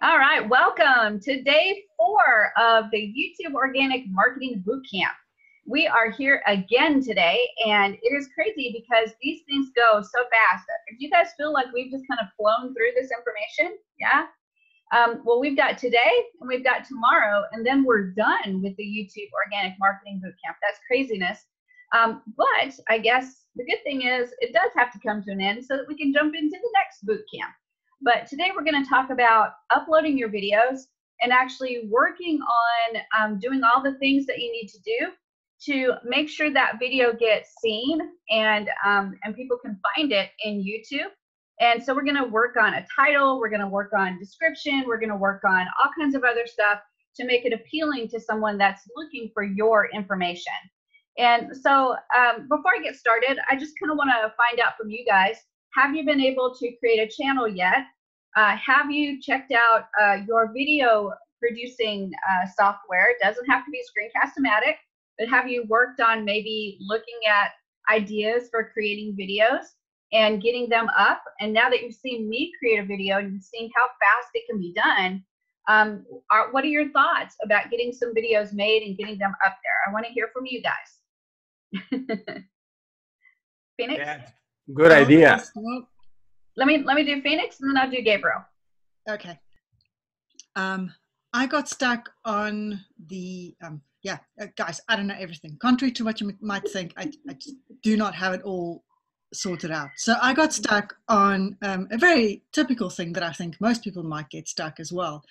All right, welcome to day 4 of the YouTube Organic Marketing Bootcamp. We are here again today, and it is crazy because these things go so fast. Do you guys feel like we've just kind of flown through this information? Yeah? Well, we've got today and we've got tomorrow, and then we're done with the YouTube Organic Marketing Bootcamp. That's craziness. But I guess the good thing is it does have to come to an end so that we can jump into the next bootcamp. But today we're going to talk about uploading your videos and actually working on doing all the things that you need to do to make sure that video gets seen and people can find it in YouTube. And so we're going to work on a title, we're going to work on description, we're going to work on all kinds of other stuff to make it appealing to someone that's looking for your information. And so before I get started, I just kind of want to find out from you guys, have you been able to create a channel yet? Have you checked out your video producing software? It doesn't have to be Screencast-O-Matic, but have you worked on maybe looking at ideas for creating videos and getting them up? And now that you've seen me create a video and you've seen how fast it can be done, what are your thoughts about getting some videos made and getting them up there? I want to hear from you guys. Phoenix? Yeah, good idea. Let me do Phoenix and then I'll do Gabriel. Okay. I got stuck on the guys, I don't know everything. Contrary to what you might think, I just do not have it all sorted out. So I got stuck on a very typical thing that I think most people might get stuck as well,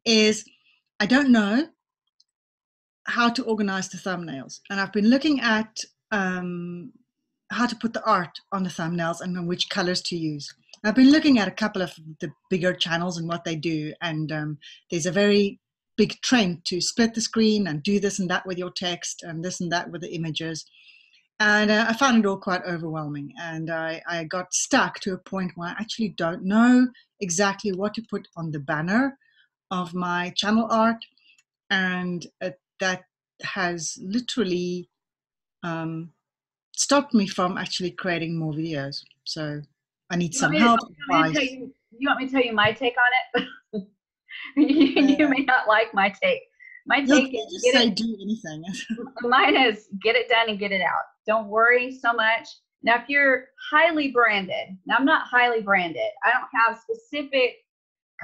is I don't know how to organize the thumbnails. And I've been looking at how to put the art on the thumbnails and on which colors to use. I've been looking at a couple of the bigger channels and what they do, and there's a very big trend to split the screen and do this and that with your text and this and that with the images. And I found it all quite overwhelming, and I got stuck to a point where I actually don't know exactly what to put on the banner of my channel art, and that has literally stopped me from actually creating more videos. So I need some help. You want me to tell you my take on it? You may not like my take. My take is do anything. Mine is get it done and get it out. Don't worry so much. Now, if you're highly branded, now I'm not highly branded. I don't have specific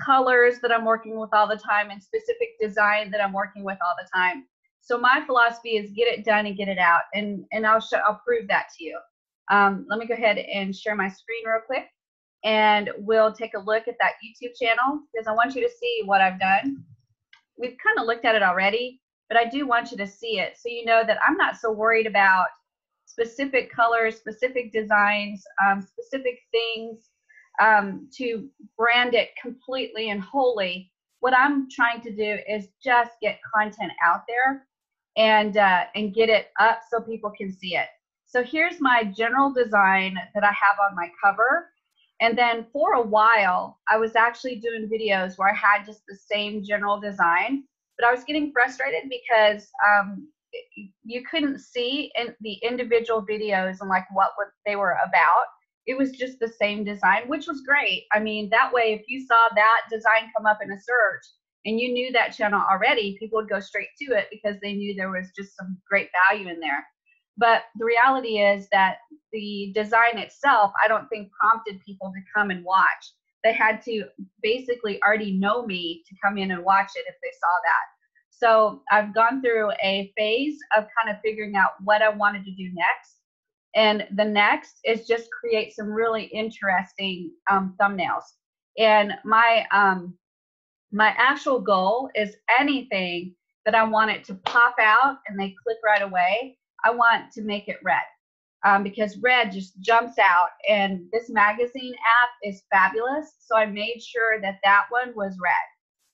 colors that I'm working with all the time and specific design that I'm working with all the time. So my philosophy is get it done and get it out, and I'll prove that to you. Let me go ahead and share my screen real quick, and we'll take a look at that YouTube channel because I want you to see what I've done. We've kind of looked at it already, but I do want you to see it so you know that I'm not so worried about specific colors, specific designs, specific things to brand it completely and wholly. What I'm trying to do is just get content out there and get it up so people can see it. So here's my general design that I have on my cover. And then for a while, I was actually doing videos where I had just the same general design, but I was getting frustrated because you couldn't see in the individual videos and like what they were about. It was just the same design, which was great. I mean, that way, if you saw that design come up in a search and you knew that channel already, people would go straight to it because they knew there was just some great value in there. But the reality is that the design itself, I don't think prompted people to come and watch. They had to basically already know me to come in and watch it if they saw that. So I've gone through a phase of kind of figuring out what I wanted to do next. And the next is just create some really interesting thumbnails. And my actual goal is anything that I want it to pop out and they click right away, I want to make it red because red just jumps out. And this magazine app is fabulous. So I made sure that that one was red.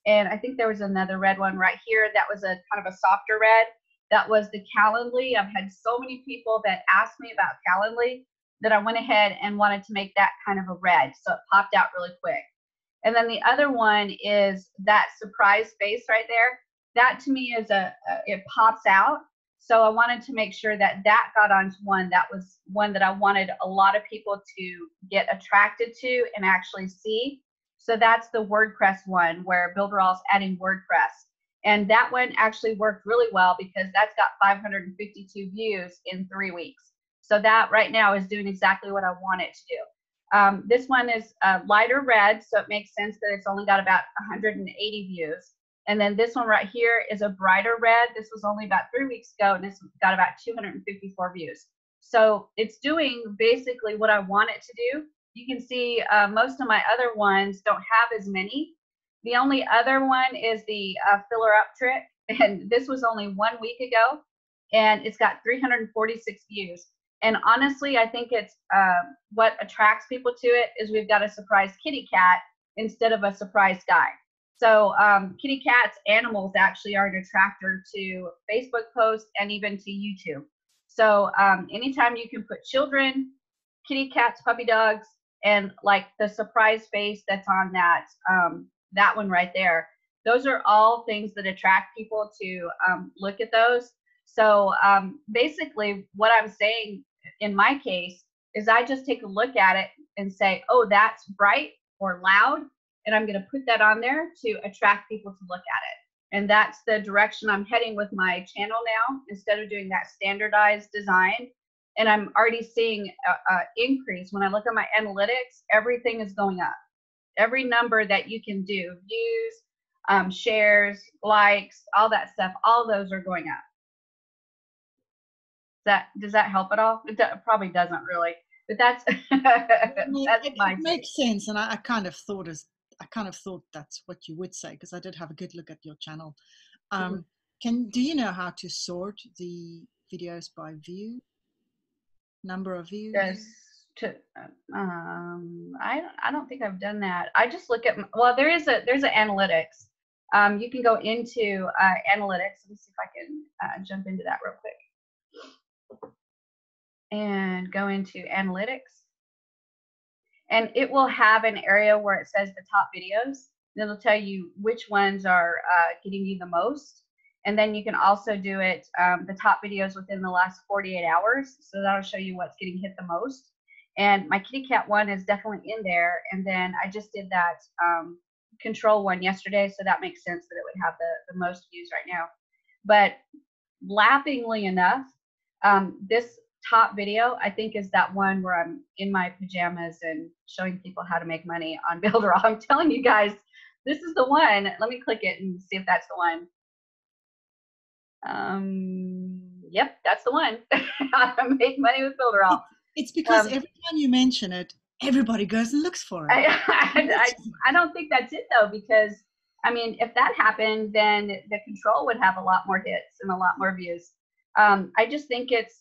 And I think there was another red one right here that was a kind of a softer red. That was the Calendly. I've had so many people that asked me about Calendly that I went ahead and wanted to make that kind of a red. So it popped out really quick. And then the other one is that surprise face right there. That to me is it pops out. So I wanted to make sure that that got onto one. That was one that I wanted a lot of people to get attracted to and actually see. So that's the WordPress one where Builderall's adding WordPress. And that one actually worked really well because that's got 552 views in 3 weeks. So that right now is doing exactly what I want it to do. This one is lighter red, so it makes sense that it's only got about 180 views. And then this one right here is a brighter red. This was only about 3 weeks ago, and it's got about 254 views. So it's doing basically what I want it to do. You can see most of my other ones don't have as many. The only other one is the filler up trick, and this was only 1 week ago, and it's got 346 views. And honestly, I think it's what attracts people to it is we've got a surprise kitty cat instead of a surprise guy. So kitty cats, animals actually are an attractor to Facebook posts and even to YouTube. So anytime you can put children, kitty cats, puppy dogs, and like the surprise face that's on that that one right there, those are all things that attract people to look at those. So basically what I'm saying in my case is I just take a look at it and say, oh, that's bright or loud, and I'm going to put that on there to attract people to look at it. And that's the direction I'm heading with my channel now, instead of doing that standardized design. And I'm already seeing an increase. When I look at my analytics, everything is going up. Every number that you can do, views, shares, likes, all that stuff, all those are going up. Does that help at all? It probably doesn't really, but that's it makes sense, and I kind of thought that's what you would say, because I did have a good look at your channel. Do you know how to sort the videos by view, number of views? Yes. I don't think I've done that. I just look at, well, there's an analytics. You can go into analytics. Let me see if I can jump into that real quick. And go into analytics, and it will have an area where it says the top videos. It'll tell you which ones are getting you the most, and then you can also do it the top videos within the last 48 hours, so that'll show you what's getting hit the most. And my kitty cat one is definitely in there, and then I just did that control one yesterday, so that makes sense that it would have the most views right now. But laughingly enough, this top video, I think, is that one where I'm in my pajamas and showing people how to make money on Builderall. I'm telling you guys, this is the one. Let me click it and see if that's the one. Yep, that's the one. How to make money with Builderall. It's because every time you mention it, everybody goes and looks for it. I don't think that's it though, because I mean, if that happened, then the control would have a lot more hits and a lot more views. I just think it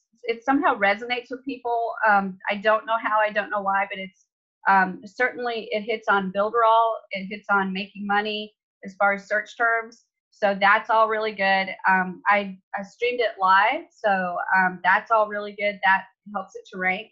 somehow resonates with people. I don't know how, I don't know why, but it's certainly, it hits on Builderall, it hits on making money as far as search terms. So that's all really good. I streamed it live, so that's all really good. That helps it to rank.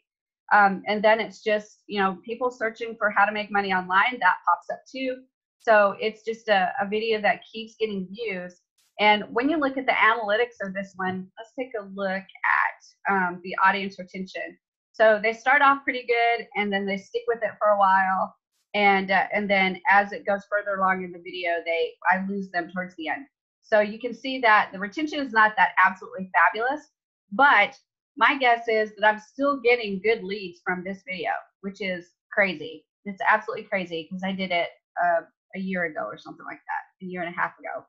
And then it's just, you know, people searching for how to make money online, that pops up too. So it's just a video that keeps getting views. And when you look at the analytics of this one, let's take a look at the audience retention. So they start off pretty good, and then they stick with it for a while. And then as it goes further along in the video, I lose them towards the end. So you can see that the retention is not that absolutely fabulous, but my guess is that I'm still getting good leads from this video, which is crazy. It's absolutely crazy, because I did it a year ago or something like that, a year and a half ago.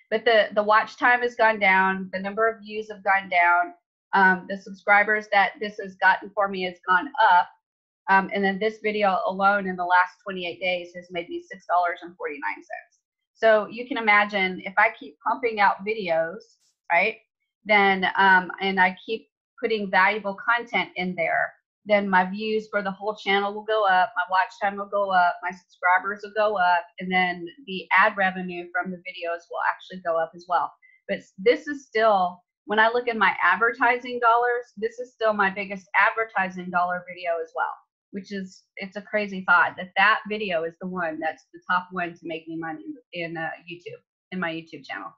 But the watch time has gone down, the number of views have gone down, the subscribers that this has gotten for me has gone up, and then this video alone in the last 28 days has made me $6.49. So you can imagine, if I keep pumping out videos, right, then and I keep putting valuable content in there, then my views for the whole channel will go up, my watch time will go up, my subscribers will go up, and then the ad revenue from the videos will actually go up as well. But this is still, when I look at my advertising dollars, this is still my biggest advertising dollar video as well, which is, it's a crazy thought that video is the one that's the top one to make me money in YouTube, in my YouTube channel.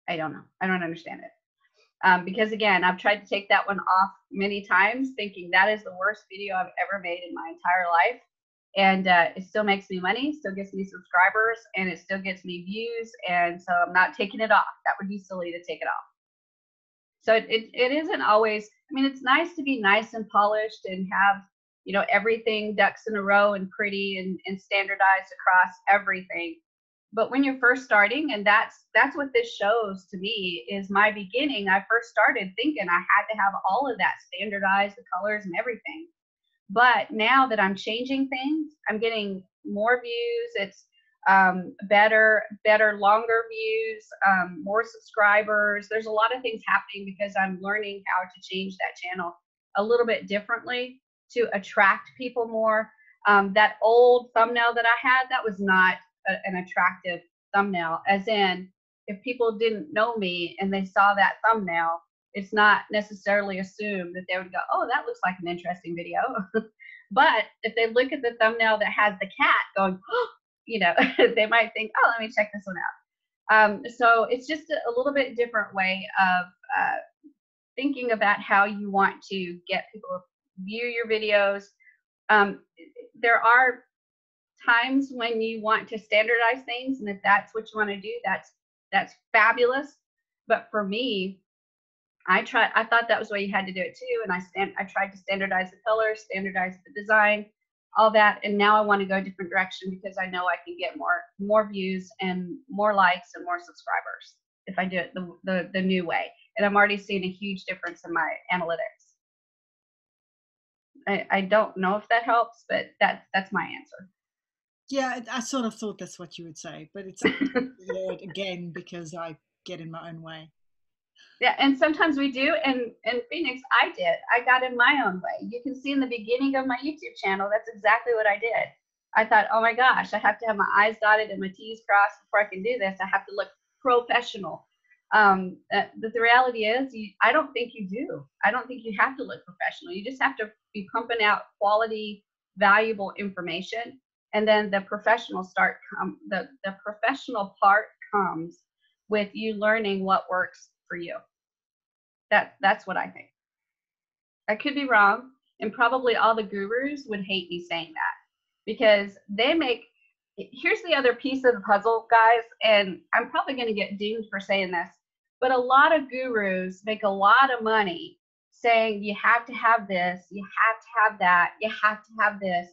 I don't know. I don't understand it. Because again, I've tried to take that one off many times, thinking that is the worst video I've ever made in my entire life. And it still makes me money, still gets me subscribers, and it still gets me views. And so I'm not taking it off. That would be silly to take it off. So it isn't always, I mean, it's nice to be nice and polished and have, you know, everything ducks in a row and pretty and standardized across everything. But when you're first starting, and that's what this shows to me, is my beginning. I first started thinking I had to have all of that standardized, the colors and everything. But now that I'm changing things, I'm getting more views. It's better, longer views, more subscribers. There's a lot of things happening because I'm learning how to change that channel a little bit differently to attract people more. That old thumbnail that I had, that was not an attractive thumbnail, as in, if people didn't know me and they saw that thumbnail, it's not necessarily assumed that they would go, oh, that looks like an interesting video. But if they look at the thumbnail that has the cat going, oh, you know, they might think, oh, let me check this one out. So it's just a little bit different way of thinking about how you want to get people to view your videos. There are times when you want to standardize things, and if that's what you want to do, that's fabulous. But for me, I thought that was the way you had to do it too, and I tried to standardize the colors, standardize the design, all that, and now I want to go a different direction because I know I can get more views and more likes and more subscribers if I do it the new way. And I'm already seeing a huge difference in my analytics. I don't know if that helps, but that's my answer. Yeah, I sort of thought that's what you would say, but it's it again because I get in my own way. Yeah, and sometimes we do. And in Phoenix, I got in my own way. You can see in the beginning of my YouTube channel, that's exactly what I did. I thought, oh my gosh, I have to have my I's dotted and my T's crossed before I can do this. I have to look professional. But the reality is, I don't think you do. I don't think you have to look professional. You just have to be pumping out quality, valuable information. And then the professional the professional part comes with you learning what works for you. That's what I think. I could be wrong, and probably all the gurus would hate me saying that, because here's the other piece of the puzzle, guys, and I'm probably going to get dinged for saying this, but a lot of gurus make a lot of money saying you have to have this, you have to have that, you have to have this.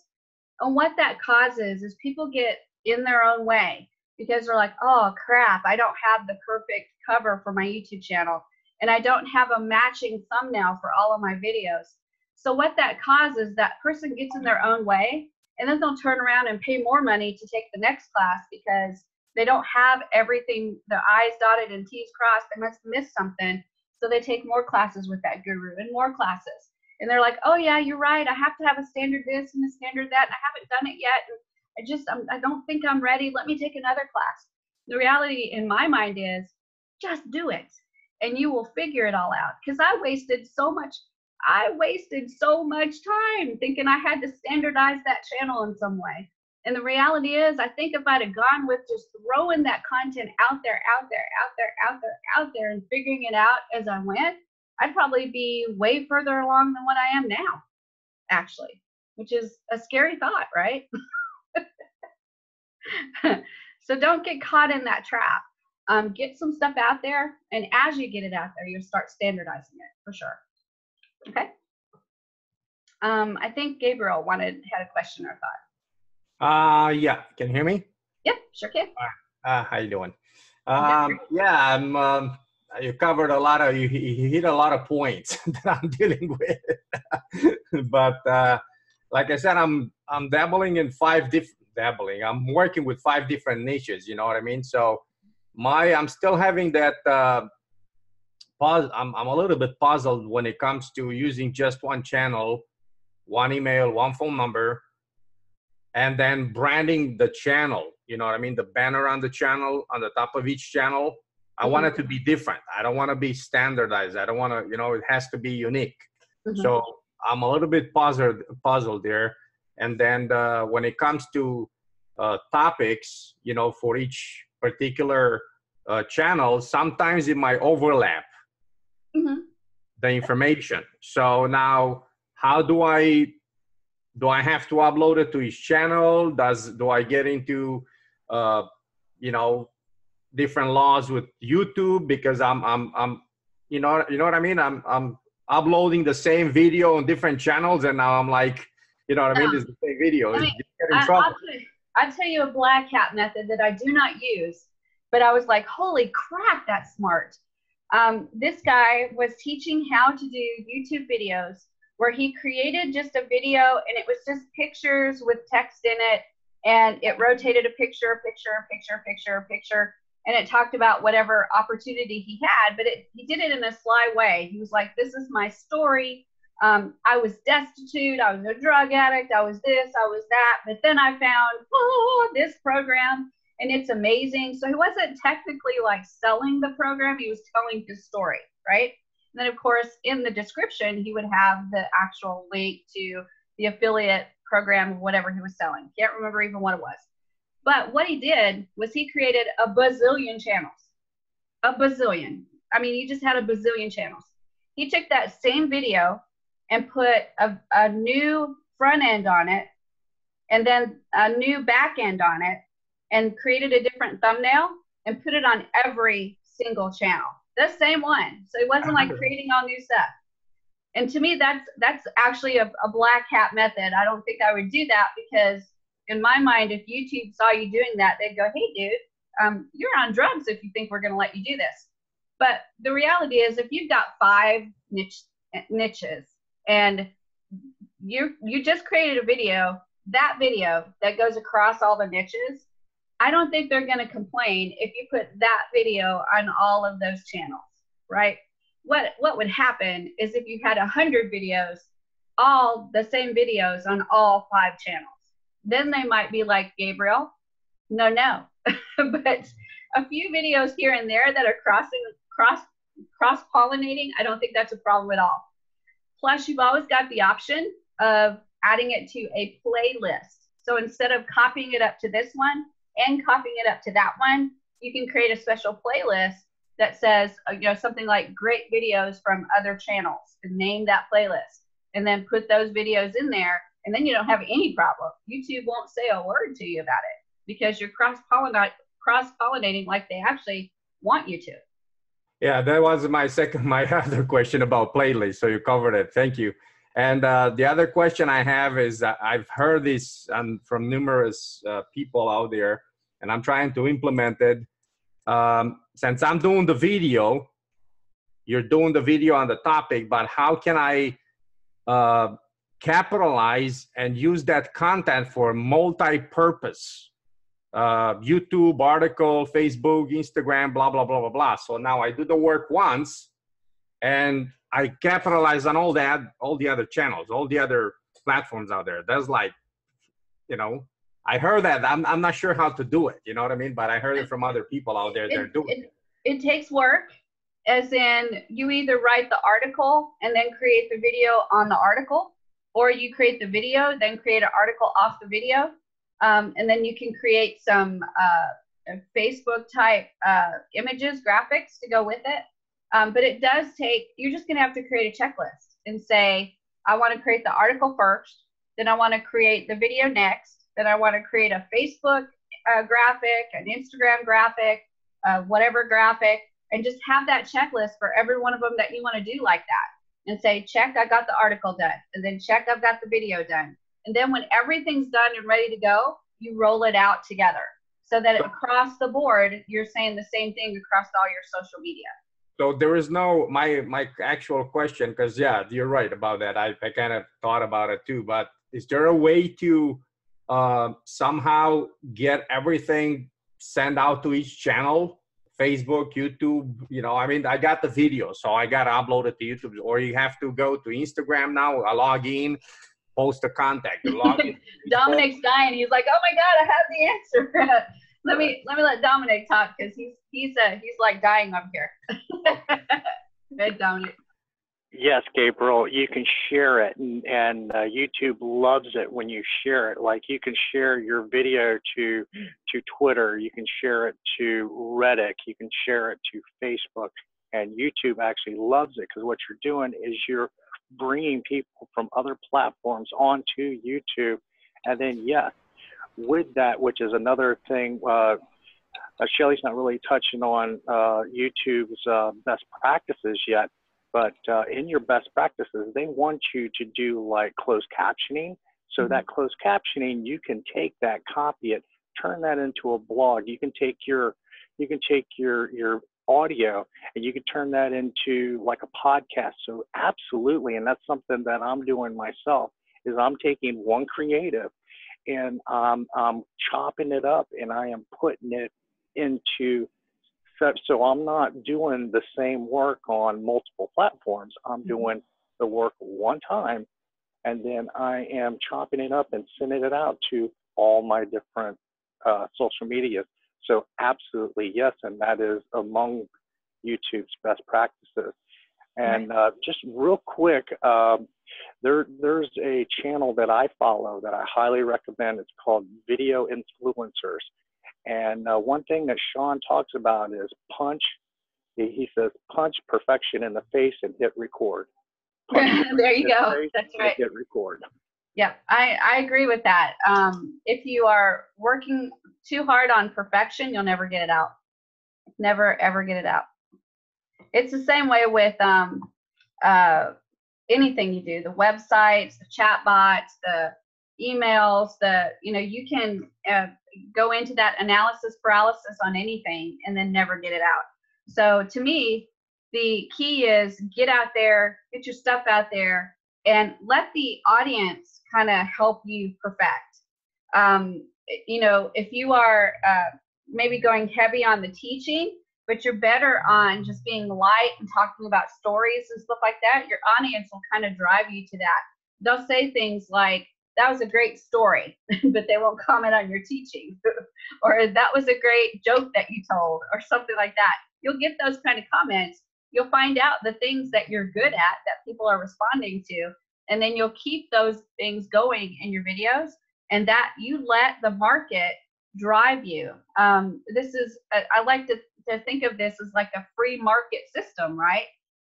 And what that causes is people get in their own way because they're like, oh crap, I don't have the perfect cover for my YouTube channel, and I don't have a matching thumbnail for all of my videos. So what that causes, that person gets in their own way, and then they'll turn around and pay more money to take the next class because they don't have everything, the I's dotted and T's crossed. They must miss something. So they take more classes with that guru and more classes. And they're like, oh yeah, you're right. I have to have a standard this and a standard that, and I haven't done it yet. And I don't think I'm ready. Let me take another class. The reality in my mind is just do it and you will figure it all out. Because I wasted so much time thinking I had to standardize that channel in some way. And the reality is, I think if I'd have gone with just throwing that content out there, and figuring it out as I went, I'd probably be way further along than what I am now, actually, which is a scary thought, right? So don't get caught in that trap. Get some stuff out there, and as you get it out there, you'll start standardizing it for sure. Okay. I think Gabriel had a question or thought. Yeah, can you hear me? Yep, sure can. How you doing? Yeah, you covered you hit a lot of points that I'm dealing with. But like I said, I'm dabbling in I'm working with 5 different niches, you know what I mean? So I'm still having that I'm a little bit puzzled when it comes to using just one channel, one email, one phone number, and then branding the channel, you know what I mean? The banner on the channel, on the top of each channel. I want it to be different. I don't want to be standardized. I don't want to, it has to be unique. So I'm a little bit puzzled there. And then when it comes to topics, for each particular channel, sometimes it might overlap the information. So now, how do I do I have to upload it to his channel? Do I get into, you know, different laws with YouTube because I'm you know what I mean? I'm uploading the same video on different channels, and now I'm like, you know what I mean? It's the same video. I mean, Get in trouble. I'll tell you a black hat method that I do not use, but I was like, holy crap, that's smart. This guy was teaching how to do YouTube videos where he created just a video and it was just pictures with text in it, and it rotated a picture, and it talked about whatever opportunity he had, but he did it in a sly way. He was like, this is my story. I was destitute. I was a drug addict. I was this, I was that. But then I found this program, and it's amazing. So he wasn't technically like selling the program. He was telling his story, right? And then, of course, in the description, he would have the actual link to the affiliate program, whatever he was selling. Can't remember even what it was. But what he did was he created a bazillion channels. A bazillion. I mean, you just had a bazillion channels. He took that same video and put a new front end on it, and then a new back end on it, and created a different thumbnail and put it on every single channel. The same one. So it wasn't like creating all new stuff. And to me, that's actually a black hat method. I don't think I would do that, because in my mind, if YouTube saw you doing that, they'd go, hey, dude, you're on drugs if you think we're going to let you do this. But the reality is, if you've got 5 niches and you just created a video, that video that goes across all the niches, I don't think they're going to complain if you put that video on all of those channels, right? What would happen is if you had 100 videos, all the same videos on all 5 channels, then they might be like, Gabriel, no. But a few videos here and there that are cross-pollinating, I don't think that's a problem at all. Plus, you've always got the option of adding it to a playlist. So instead of copying it up to this one and copying it up to that one, you can create a special playlist that says, you know, something like great videos from other channels, and name that playlist, and then put those videos in there, and then you don't have any problem. YouTube won't say a word to you about it because you're cross-pollinating like they actually want you to. Yeah, that was my other question about playlists. So you covered it. Thank you. And the other question I have is, I've heard this from numerous people out there, and I'm trying to implement it. Since I'm doing the video, you're doing the video on the topic, but how can I capitalize and use that content for multi-purpose? YouTube, article, Facebook, Instagram, blah, blah, blah, blah, blah. So now I do the work once and I capitalize on all the other channels, all the other platforms out there. That's like, you know, I heard that. I'm not sure how to do it, you know what I mean? But I heard it from other people out there. They're doing it. It takes work, as in you either write the article and then create the video on the article, or you create the video, then create an article off the video. And then you can create some Facebook type images, graphics to go with it. But it does take, you're just gonna have to create a checklist and say, I wanna create the article first, then I wanna create the video next, then I wanna create a Facebook graphic, an Instagram graphic, whatever graphic, and just have that checklist for every one of them that you wanna do like that. And say, check, I got the article done. And then check, I've got the video done. And then when everything's done and ready to go, you roll it out together so that across the board, you're saying the same thing across all your social media. So there is no, my actual question, because yeah, you're right about that. I kind of thought about it too, but is there a way to somehow get everything sent out to each channel? Facebook, YouTube, you know, I mean, I got the video, so I got to upload it to YouTube, or you have to go to Instagram now, I log in, post a contact. Dominic's dying. He's like, oh my God, I have the answer. let me let Dominic talk, because he's like dying up here. Good, Dominic. Yes, Gabriel, you can share it, and YouTube loves it when you share it. Like, you can share your video to Twitter, you can share it to Reddit, you can share it to Facebook, and YouTube actually loves it, because what you're doing is you're bringing people from other platforms onto YouTube. And then, yes, with that, which is another thing, Shelly's not really touching on YouTube's best practices yet, but in your best practices, they want you to do like closed captioning. So that closed captioning, you can take that, copy it, turn that into a blog. You can take your audio and you can turn that into like a podcast. So absolutely, and that's something that I'm doing myself, is I'm taking one creative and I'm chopping it up and I am putting it into, so I'm not doing the same work on multiple platforms. I'm doing the work one time, and then I am chopping it up and sending it out to all my different social media. So absolutely, yes, and that is among YouTube's best practices. And just real quick, there's a channel that I follow that I highly recommend. It's called Video Influencers. And one thing that Sean talks about is punch. He says, punch perfection in the face and hit record. There you go. That's right. Hit record. Yeah, I agree with that. If you are working too hard on perfection, you'll never get it out. Never, ever get it out. It's the same way with anything you do, the websites, the chat bots, the emails, you can go into that analysis paralysis on anything and then never get it out. So to me, the key is get out there, get your stuff out there, and let the audience kind of help you perfect. If you are maybe going heavy on the teaching, but you're better on just being light and talking about stories and stuff like that, your audience will kind of drive you to that. They'll say things like, that was a great story, but they won't comment on your teaching. Or that was a great joke that you told, or something like that. You'll get those kind of comments. You'll find out the things that you're good at that people are responding to, and then you'll keep those things going in your videos, and that you let the market drive you. I like to think of this as like a free market system, right?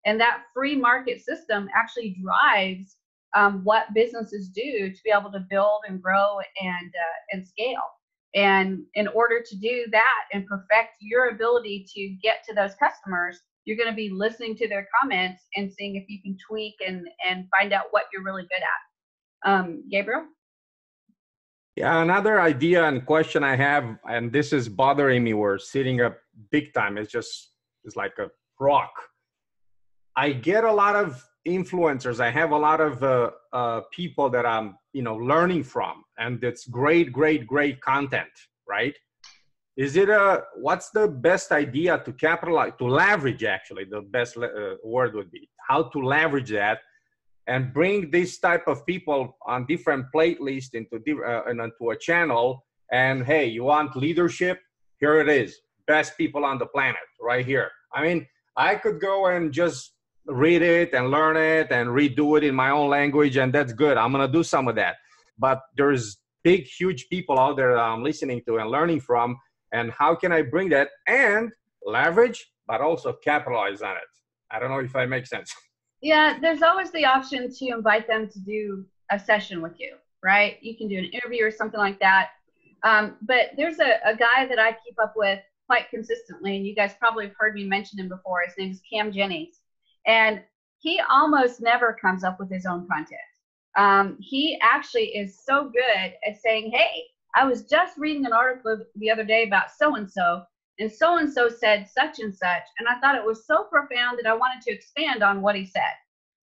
And that free market system actually drives what businesses do to be able to build and grow and scale. And in order to do that and perfect your ability to get to those customers, you're going to be listening to their comments and seeing if you can tweak and find out what you're really good at. Gabriel? Yeah, another idea and question I have, and this is bothering me, we're sitting up big time. It's like a rock. I get a lot of influencers. I have a lot of people that I'm, learning from, and it's great content, right? What's the best idea to capitalize, to leverage, actually, the best word would be, how to leverage that and bring this type of people on different playlists into a channel. And hey, you want leadership? Here it is. Best people on the planet right here. I mean, I could go and just read it and learn it and redo it in my own language, and that's good. I'm going to do some of that. But there's big, huge people out there that I'm listening to and learning from. And how can I bring that and leverage, but also capitalize on it? I don't know if I make sense. Yeah, there's always the option to invite them to do a session with you, right? You can do an interview or something like that. But there's a guy that I keep up with quite consistently, and you guys probably have heard me mention him before. His name is Cam Jennings. And he almost never comes up with his own content. He actually is so good at saying, hey, I was just reading an article the other day about so-and-so said such and such, and I thought it was so profound that I wanted to expand on what he said.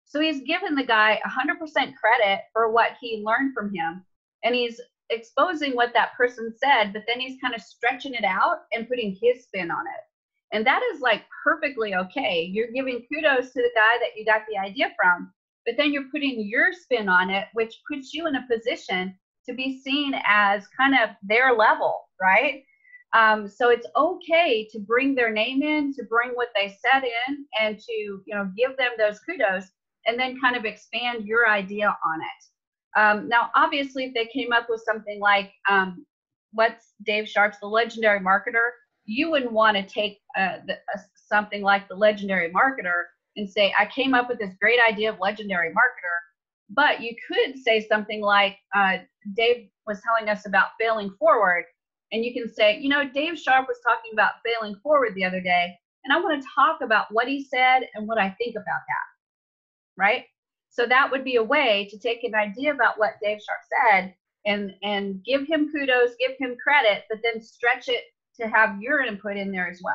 So he's given the guy 100% credit for what he learned from him, and he's exposing what that person said, but then he's kind of stretching it out and putting his spin on it. And that is like perfectly okay. You're giving kudos to the guy that you got the idea from, but then you're putting your spin on it, which puts you in a position to be seen as kind of their level, right? So it's okay to bring their name in, to bring what they said in, and to give them those kudos, and then kind of expand your idea on it. Now, obviously, if they came up with something like what's Dave Sharp's The Legendary Marketer, you wouldn't want to take something like The Legendary Marketer and say, I came up with this great idea of legendary marketer. But you could say something like, Dave was telling us about failing forward. And you can say, you know, Dave Sharp was talking about failing forward the other day. And I want to talk about what he said and what I think about that. Right? So that would be a way to take an idea about what Dave Sharp said and give him kudos, give him credit, but then stretch it to have your input in there as well.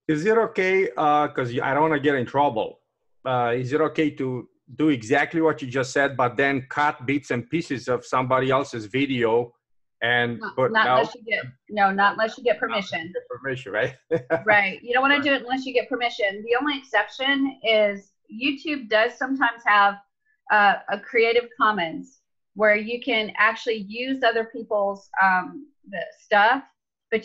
Is it okay, because I don't want to get in trouble, is it okay to do exactly what you just said, but then cut bits and pieces of somebody else's video and put not unless you get permission. Permission, right? Right. You don't want to do it unless you get permission. The only exception is YouTube does sometimes have a Creative Commons where you can actually use other people's the stuff, but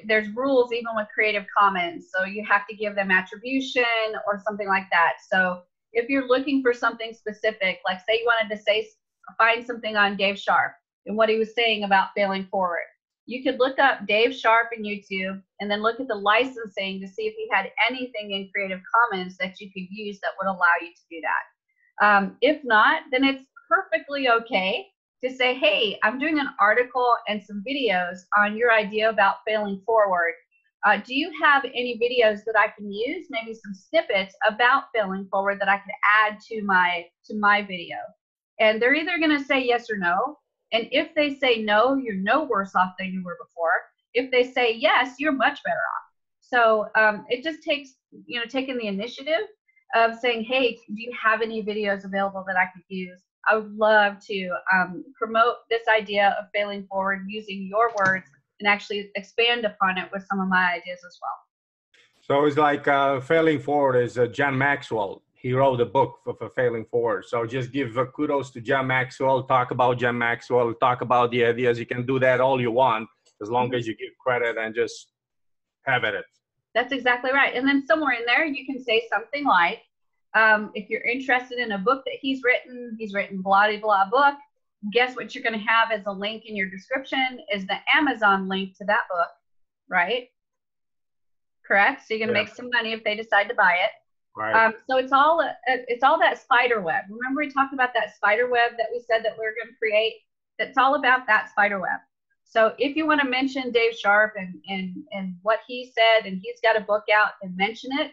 there's rules even with Creative Commons. So you have to give them attribution or something like that. So if you're looking for something specific, like say you wanted to find something on Dave Sharp and what he was saying about failing forward, you could look up Dave Sharp in YouTube and then look at the licensing to see if he had anything in Creative Commons that you could use that would allow you to do that. If not, then it's perfectly okay to say, hey, I'm doing an article and some videos on your idea about failing forward. Do you have any videos that I can use, maybe some snippets about failing forward that I could add to my video? And they're either going to say yes or no. And if they say no, you're no worse off than you were before. If they say yes, you're much better off. So it just takes, taking the initiative of saying, hey, do you have any videos available that I could use? I would love to promote this idea of failing forward using your words and actually expand upon it with some of my ideas as well. So it's like failing forward is John Maxwell. He wrote a book for failing forward. So just give kudos to John Maxwell, talk about John Maxwell, talk about the ideas. You can do that all you want, as long as you give credit and just have it. That's exactly right. And then somewhere in there, you can say something like, if you're interested in a book that he's written blah, blah, book, guess what you're going to have as a link in your description is the Amazon link to that book, right? Correct? So you're going to make some money if they decide to buy it. Right. So it's all that spider web. Remember we talked about that spider web that we said that we were going to create? That's all about that spider web. So if you want to mention Dave Sharp and what he said, and he's got a book out, and mention it,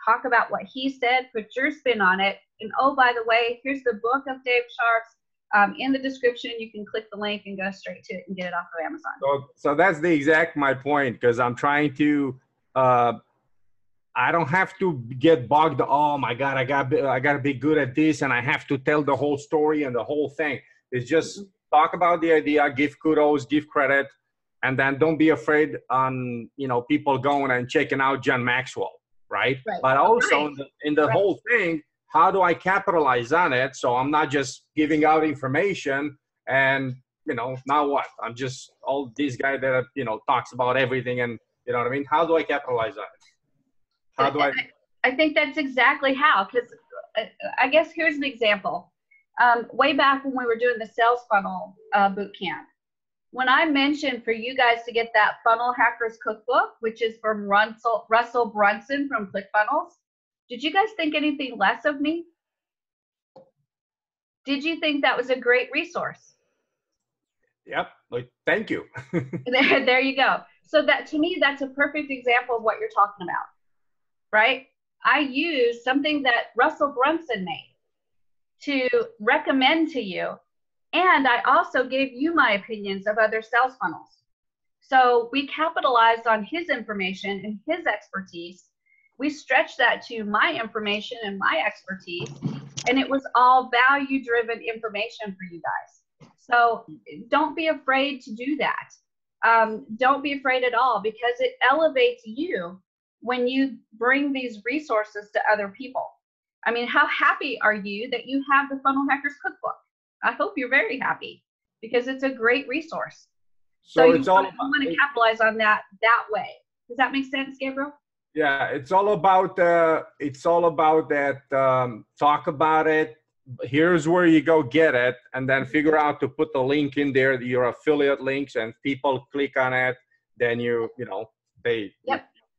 talk about what he said, put your spin on it. And oh, by the way, here's the book of Dave Sharp's. In the description, you can click the link and go straight to it and get it off of Amazon. So that's the exact my point, because I'm trying to, I don't have to get bogged. Oh my God, I got to be good at this, and I have to tell the whole story and the whole thing. It's just talk about the idea, give kudos, give credit, and then don't be afraid on people going and checking out John Maxwell, right? But also in the whole thing, how do I capitalize on it so I'm not just giving out information and now what? I'm just all this guy that talks about everything, and you know what I mean? How do I capitalize on it? How do I think that's exactly how, because I guess here's an example. Way back when we were doing the sales funnel boot camp, when I mentioned for you guys to get that Funnel Hackers Cookbook, which is from Russell Brunson from ClickFunnels, did you guys think anything less of me? Did you think that was a great resource? Yep. Thank you. There you go. So that, to me, that's a perfect example of what you're talking about, right? I used something that Russell Brunson made to recommend to you. And I also gave you my opinions of other sales funnels. So we capitalized on his information and his expertise. We stretched that to my information and my expertise, and it was all value-driven information for you guys. So don't be afraid to do that. Don't be afraid at all, because it elevates you when you bring these resources to other people. I mean, how happy are you that you have the Funnel Hackers Cookbook? I hope you're very happy, because it's a great resource. So you want to capitalize on that way. Does that make sense, Gabriel? Yeah, it's all about that. Talk about it. Here's where you go get it, and then figure out to put the link in there, your affiliate links, and people click on it. Then they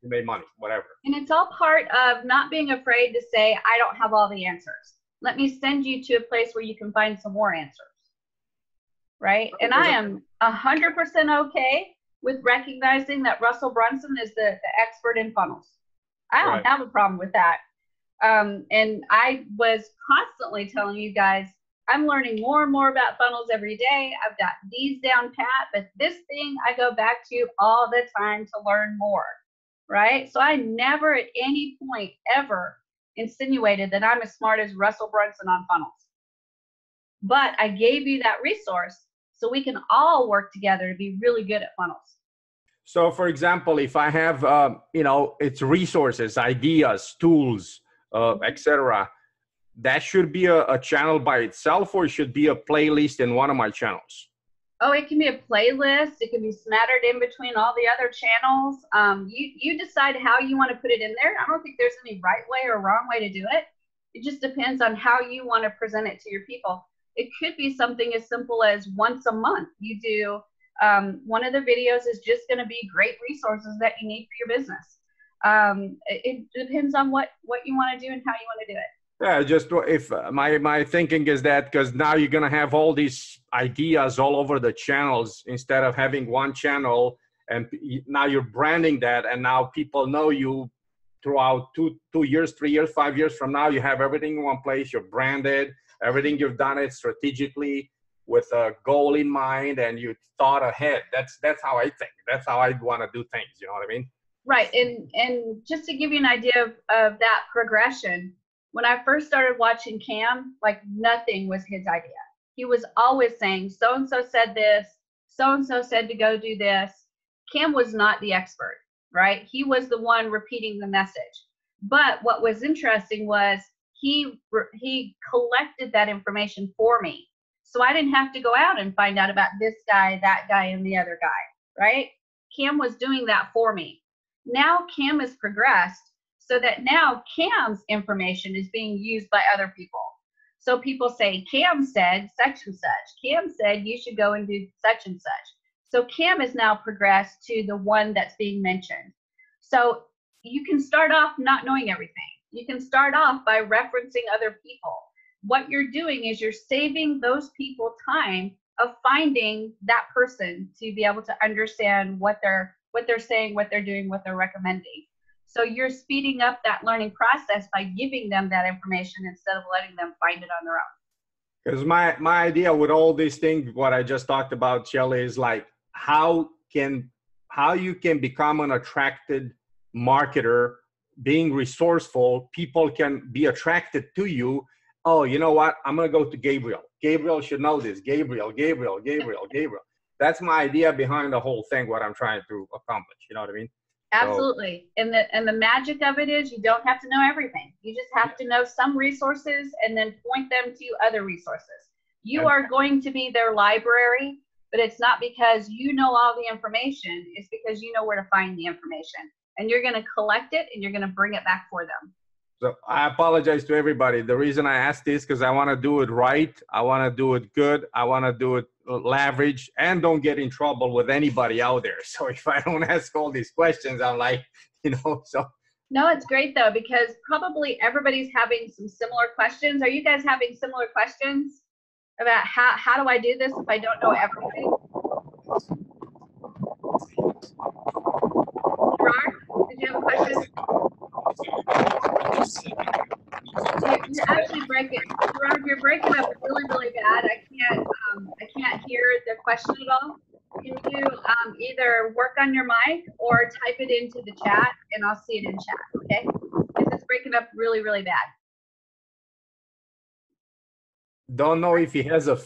you made money, whatever. And it's all part of not being afraid to say, I don't have all the answers. Let me send you to a place where you can find some more answers. Right? And I am 100% okay with recognizing that Russell Brunson is the expert in funnels. I don't have a problem with that. And I was constantly telling you guys, I'm learning more and more about funnels every day. I've got these down pat, but this thing I go back to all the time to learn more, right? So I never at any point ever insinuated that I'm as smart as Russell Brunson on funnels. But I gave you that resource so we can all work together to be really good at funnels. So for example, if I have, it's resources, ideas, tools, etc., that should be a channel by itself, or it should be a playlist in one of my channels? Oh, it can be a playlist. It can be smattered in between all the other channels. You decide how you want to put it in there. I don't think there's any right way or wrong way to do it. It just depends on how you want to present it to your people. It could be something as simple as once a month. You do one of the videos is just going to be great resources that you need for your business. It depends on what you want to do and how you want to do it. Yeah, just if my thinking is that because now you're going to have all these ideas all over the channels instead of having one channel, and now you're branding that, and now people know you throughout 2 years, 3 years, 5 years from now. You have everything in one place. You're branded. Everything you've done it strategically with a goal in mind, and you thought ahead. That's how I think. That's how I want to do things. You know what I mean? Right. And just to give you an idea of that progression, when I first started watching Cam, like nothing was his idea. He was always saying, so-and-so said this, so-and-so said to go do this. Cam was not the expert, right? He was the one repeating the message. But what was interesting was he collected that information for me. So I didn't have to go out and find out about this guy, that guy, and the other guy, right? Cam was doing that for me. Now Cam has progressed so that now Cam's information is being used by other people. So people say, Cam said such and such. Cam said you should go and do such and such. So Cam has now progressed to the one that's being mentioned. So you can start off not knowing everything. You can start off by referencing other people. What you're doing is you're saving those people time of finding that person to be able to understand what they're saying, what they're doing, what they're recommending. So you're speeding up that learning process by giving them that information instead of letting them find it on their own. Because my idea with all these things, what I just talked about, Shelly, is like how you can become an attracted marketer, being resourceful. People can be attracted to you. Oh, you know what? I'm going to go to Gabriel. Gabriel should know this. Gabriel. That's my idea behind the whole thing, what I'm trying to accomplish. You know what I mean? Absolutely. So, and the magic of it is you don't have to know everything. You just have to know some resources and then point them to other resources. You are going to be their library, but it's not because you know all the information. It's because you know where to find the information. And you're going to collect it and you're going to bring it back for them. So I apologize to everybody. The reason I asked this because I want to do it right. I want to do it good. I want to do it leverage and don't get in trouble with anybody out there. So if I don't ask all these questions, I'm like, so. No, it's great though, because probably everybody's having some similar questions. Are you guys having similar questions about how do I do this if I don't know everything? Gerard, did you have a question? You're actually breaking, Gerard, you're breaking up really, really bad. I can't hear the question at all. Can you either work on your mic or type it into the chat and I'll see it in chat, okay? Because it's breaking up really, really bad. Don't know if he has a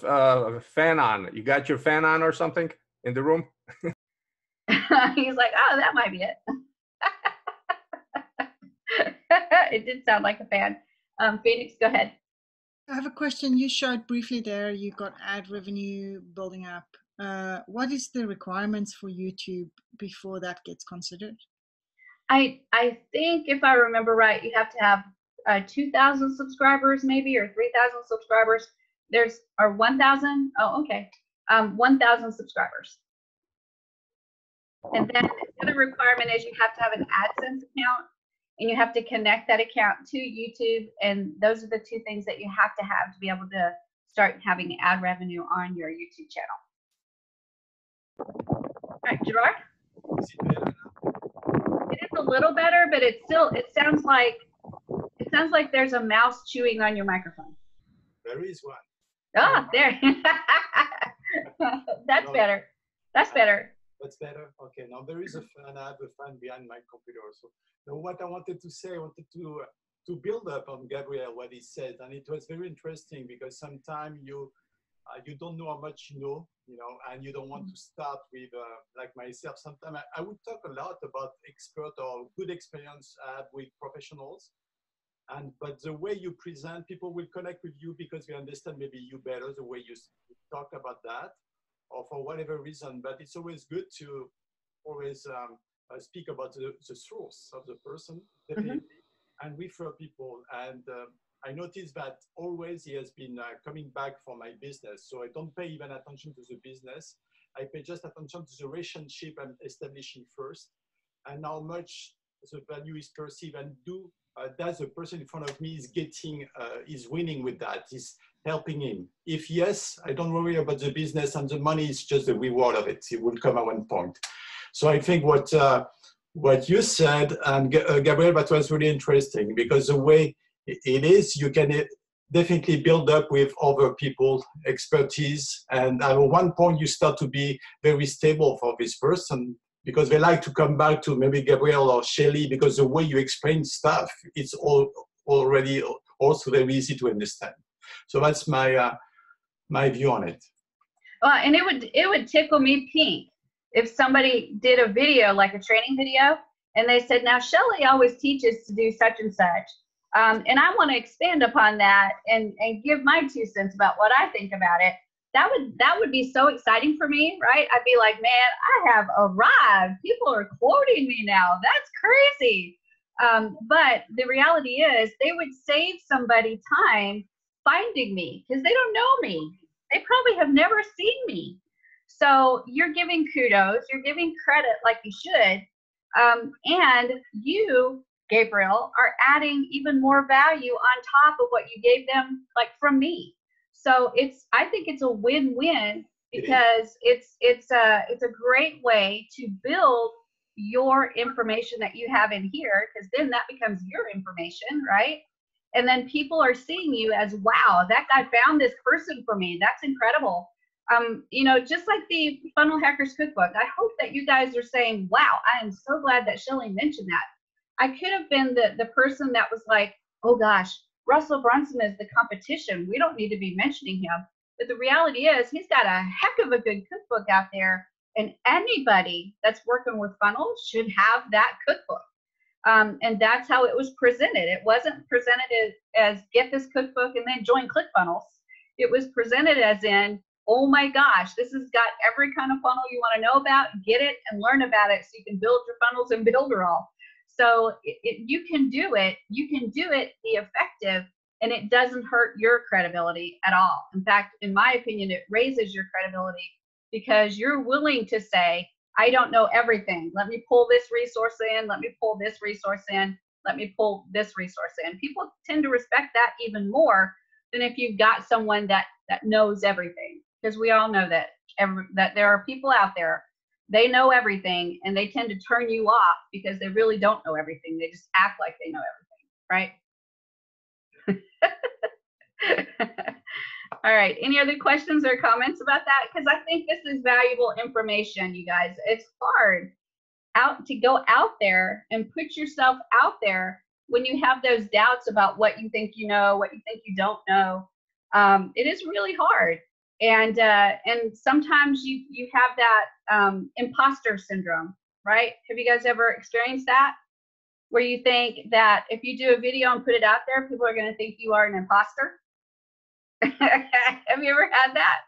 fan on. You got your fan on or something in the room? He's like, oh, that might be it. It did sound like a fan. Phoenix, go ahead. I have a question. You showed briefly there, you got ad revenue building up. What is the requirements for YouTube before that gets considered? I think if I remember right, you have to have 2,000 subscribers maybe, or 3,000 subscribers. Or 1,000. Oh, okay. 1,000 subscribers. And then the other requirement is you have to have an AdSense account, and you have to connect that account to YouTube. And those are the two things that you have to be able to start having ad revenue on your YouTube channel. All right, Gerard? Is it better now? It is a little better, but it sounds like there's a mouse chewing on your microphone. There is one. Ah, there. That's better. That's better. That's better. Okay. Now there is a fan. I have a fan behind my computer. So now what I wanted to say, I wanted to build up on Gabriel what he said, and it was very interesting because sometimes you don't know how much you know, and you don't want to start with like myself. Sometimes I would talk a lot about expert or good experience I have with professionals, but the way you present, people will connect with you because they understand maybe you better the way you talk about that, or for whatever reason. But it's always good to always speak about the source of the person, definitely, and refer people. And I noticed that always he has been coming back for my business. So I don't pay even attention to the business. I pay just attention to the relationship I'm establishing first, and how much the value is perceived, and does the person in front of me is getting, is winning with that, is helping him. If yes, I don't worry about the business, and the money is just the reward of it. It will come at one point. So I think what you said, and Gabriel, that was really interesting, because the way it is, you can definitely build up with other people, expertise, and at one point you start to be very stable for this person, because they like to come back to maybe Gabriel or Shelly, because the way you explain stuff, it's already also very easy to understand. So that's my my view on it. Well, and it would tickle me pink if somebody did a video, like a training video, and they said, now Shelly always teaches to do such and such. And I want to expand upon that and give my 2 cents about what I think about it. That would be so exciting for me, right? I'd be like, man, I have arrived. People are quoting me now. That's crazy. But the reality is they would save somebody time finding me because they don't know me. They probably have never seen me. So you're giving kudos, you're giving credit like you should. And you, Gabriel, are adding even more value on top of what you gave them, like from me. So I think it's a win-win, because it's a great way to build your information that you have in here, because then that becomes your information, right? And then people are seeing you as, wow, that guy found this person for me. That's incredible. Just like the Funnel Hackers Cookbook, I hope that you guys are saying, wow, I am so glad that Shelly mentioned that. I could have been the person that was like, oh gosh, Russell Brunson is the competition. We don't need to be mentioning him. But the reality is he's got a heck of a good cookbook out there, and anybody that's working with funnels should have that cookbook. And that's how it was presented. It wasn't presented as get this cookbook and then join ClickFunnels. It was presented as in, oh my gosh, this has got every kind of funnel you want to know about. Get it and learn about it so you can build your funnels and Builderall. So you can do it. You can do it, be effective, and it doesn't hurt your credibility at all. In fact, in my opinion, it raises your credibility because you're willing to say, I don't know everything. Let me pull this resource in. Let me pull this resource in. Let me pull this resource in. People tend to respect that even more than if you've got someone that knows everything. Because we all know that there are people out there, they know everything, and they tend to turn you off because they really don't know everything. They just act like they know everything, right? All right, any other questions or comments about that? Because I think this is valuable information, you guys. It's hard to go out there and put yourself out there when you have those doubts about what you think you know, what you think you don't know. It is really hard. And sometimes you have that imposter syndrome, right? Have you guys ever experienced that? Where you think that if you do a video and put it out there, people are going to think you are an imposter? Have you ever had that?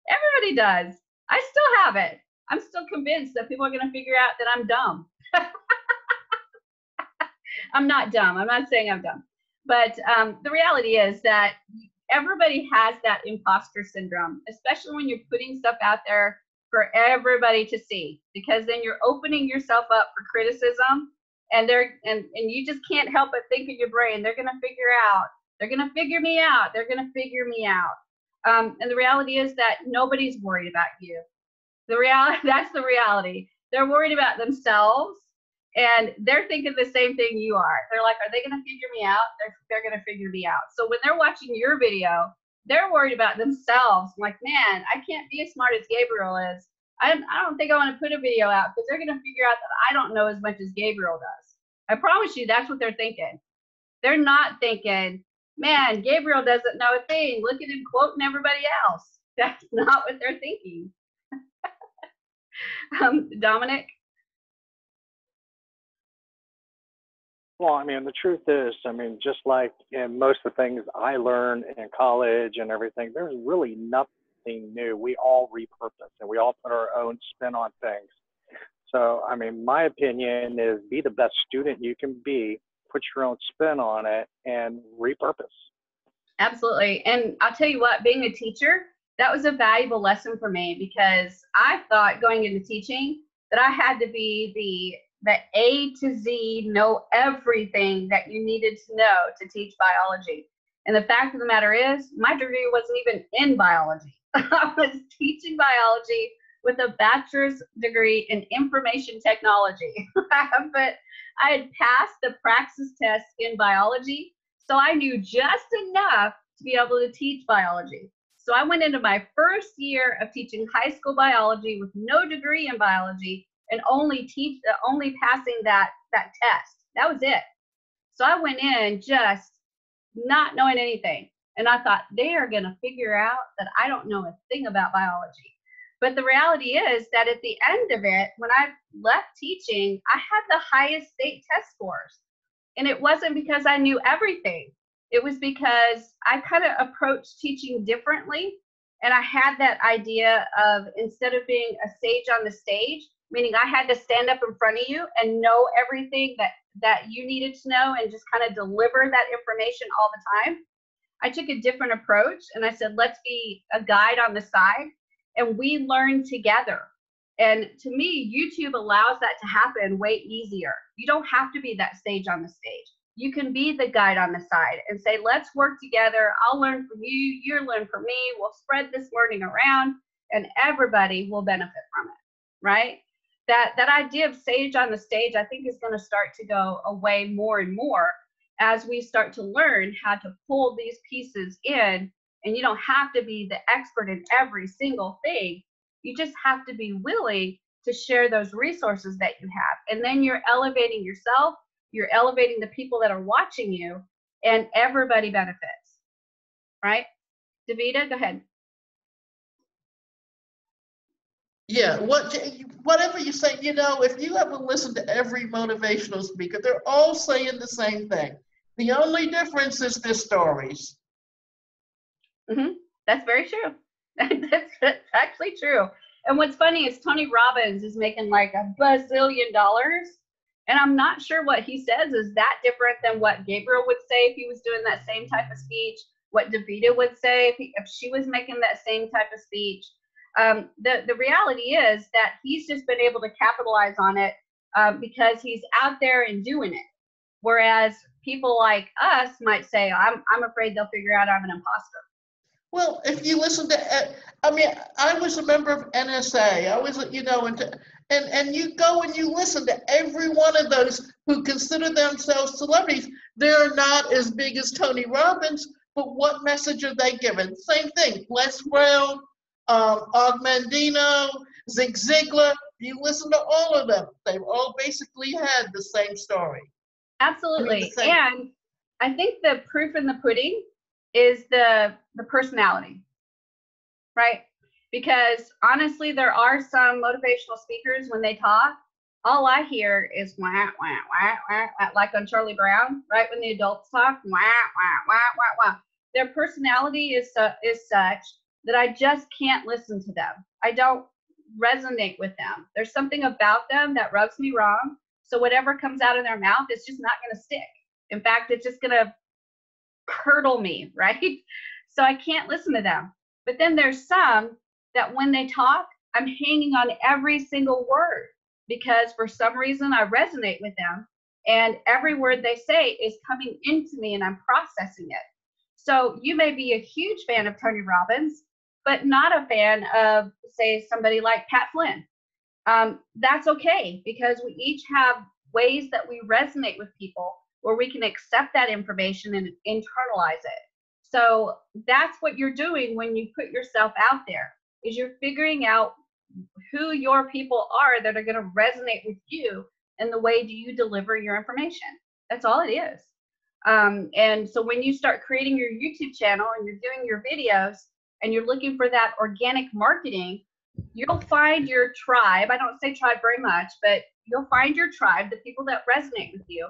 Everybody does. I still have it. I'm still convinced that people are going to figure out that I'm dumb. I'm not dumb. I'm not saying I'm dumb. But the reality is that everybody has that imposter syndrome, especially when you're putting stuff out there for everybody to see, because then you're opening yourself up for criticism, and you just can't help but think in your brain, they're going to figure me out. And the reality is that nobody's worried about you. That's the reality. They're worried about themselves, and they're thinking the same thing you are. They're like, are they going to figure me out? They're going to figure me out. So when they're watching your video, they're worried about themselves. I'm like, man, I can't be as smart as Gabriel is. I don't think I want to put a video out, because they're going to figure out that I don't know as much as Gabriel does. I promise you, that's what they're thinking. They're not thinking, man, Gabriel doesn't know a thing. Look at him quoting everybody else. That's not what they're thinking. Dominic? Well, I mean, the truth is, I mean, just like in most of the things I learned in college and everything, there's really nothing new. We all repurpose and we all put our own spin on things. So, I mean, my opinion is be the best student you can be, put your own spin on it, and repurpose. Absolutely. And I'll tell you what, being a teacher, that was a valuable lesson for me, because I thought going into teaching that I had to be the A to Z, know everything that you needed to know to teach biology. And the fact of the matter is, my degree wasn't even in biology. I was teaching biology with a bachelor's degree in information technology. But I had passed the praxis test in biology, so I knew just enough to be able to teach biology. So I went into my first year of teaching high school biology with no degree in biology, and only passing that test. That was it. So I went in just not knowing anything. And I thought, they are going to figure out that I don't know a thing about biology. But the reality is that at the end of it, when I left teaching, I had the highest state test scores. And it wasn't because I knew everything. It was because I kind of approached teaching differently. And I had that idea of, instead of being a sage on the stage, meaning I had to stand up in front of you and know everything that you needed to know and just kind of deliver that information all the time, I took a different approach, and I said, let's be a guide on the side, and we learn together. And to me, YouTube allows that to happen way easier. You don't have to be that sage on the stage. You can be the guide on the side and say, let's work together. I'll learn from you, you learn from me. We'll spread this learning around, and everybody will benefit from it, right? That idea of sage on the stage, I think, is going to start to go away more and more as we start to learn how to pull these pieces in. And you don't have to be the expert in every single thing. You just have to be willing to share those resources that you have. And then you're elevating yourself, you're elevating the people that are watching you, and everybody benefits, right? Davida, go ahead. Yeah, whatever you say, you know, if you ever listen to every motivational speaker, they're all saying the same thing. The only difference is their stories. Mm-hmm. That's very true. That's actually true. And what's funny is Tony Robbins is making like $1 bazillion, and I'm not sure what he says is that different than what Gabriel would say if he was doing that same type of speech, what Davida would say if she was making that same type of speech. The reality is that he's just been able to capitalize on it because he's out there and doing it. Whereas people like us might say, I'm afraid they'll figure out I'm an imposter. Well, if you listen to, I mean, I was a member of NSA. I was, you know, and you go and you listen to every one of those who consider themselves celebrities. They're not as big as Tony Robbins, but what message are they giving? Same thing. Les Brown, Augmendino, Zig Ziglar. You listen to all of them. They've all basically had the same story. Absolutely. And I think the proof in the pudding is the personality, right? Because honestly, there are some motivational speakers, when they talk, all I hear is wah, wah, wah, wah, wah, like on Charlie Brown, right? When the adults talk, wah, wah, wah, wah, wah. Their personality is such that I just can't listen to them. I don't resonate with them. There's something about them that rubs me wrong. So whatever comes out of their mouth, it's just not going to stick. In fact, it's just going to curdle me, right? So I can't listen to them. But then there's some that when they talk, I'm hanging on every single word because for some reason I resonate with them, and every word they say is coming into me and I'm processing it. So you may be a huge fan of Tony Robbins, but not a fan of, say, somebody like Pat Flynn. That's okay, because we each have ways that we resonate with people where we can accept that information and internalize it. So that's what you're doing when you put yourself out there, is you're figuring out who your people are that are going to resonate with you and the way do you deliver your information. That's all it is. And so when you start creating your YouTube channel and you're doing your videos and you're looking for that organic marketing, you'll find your tribe. I don't say tribe very much, but you'll find your tribe, the people that resonate with you,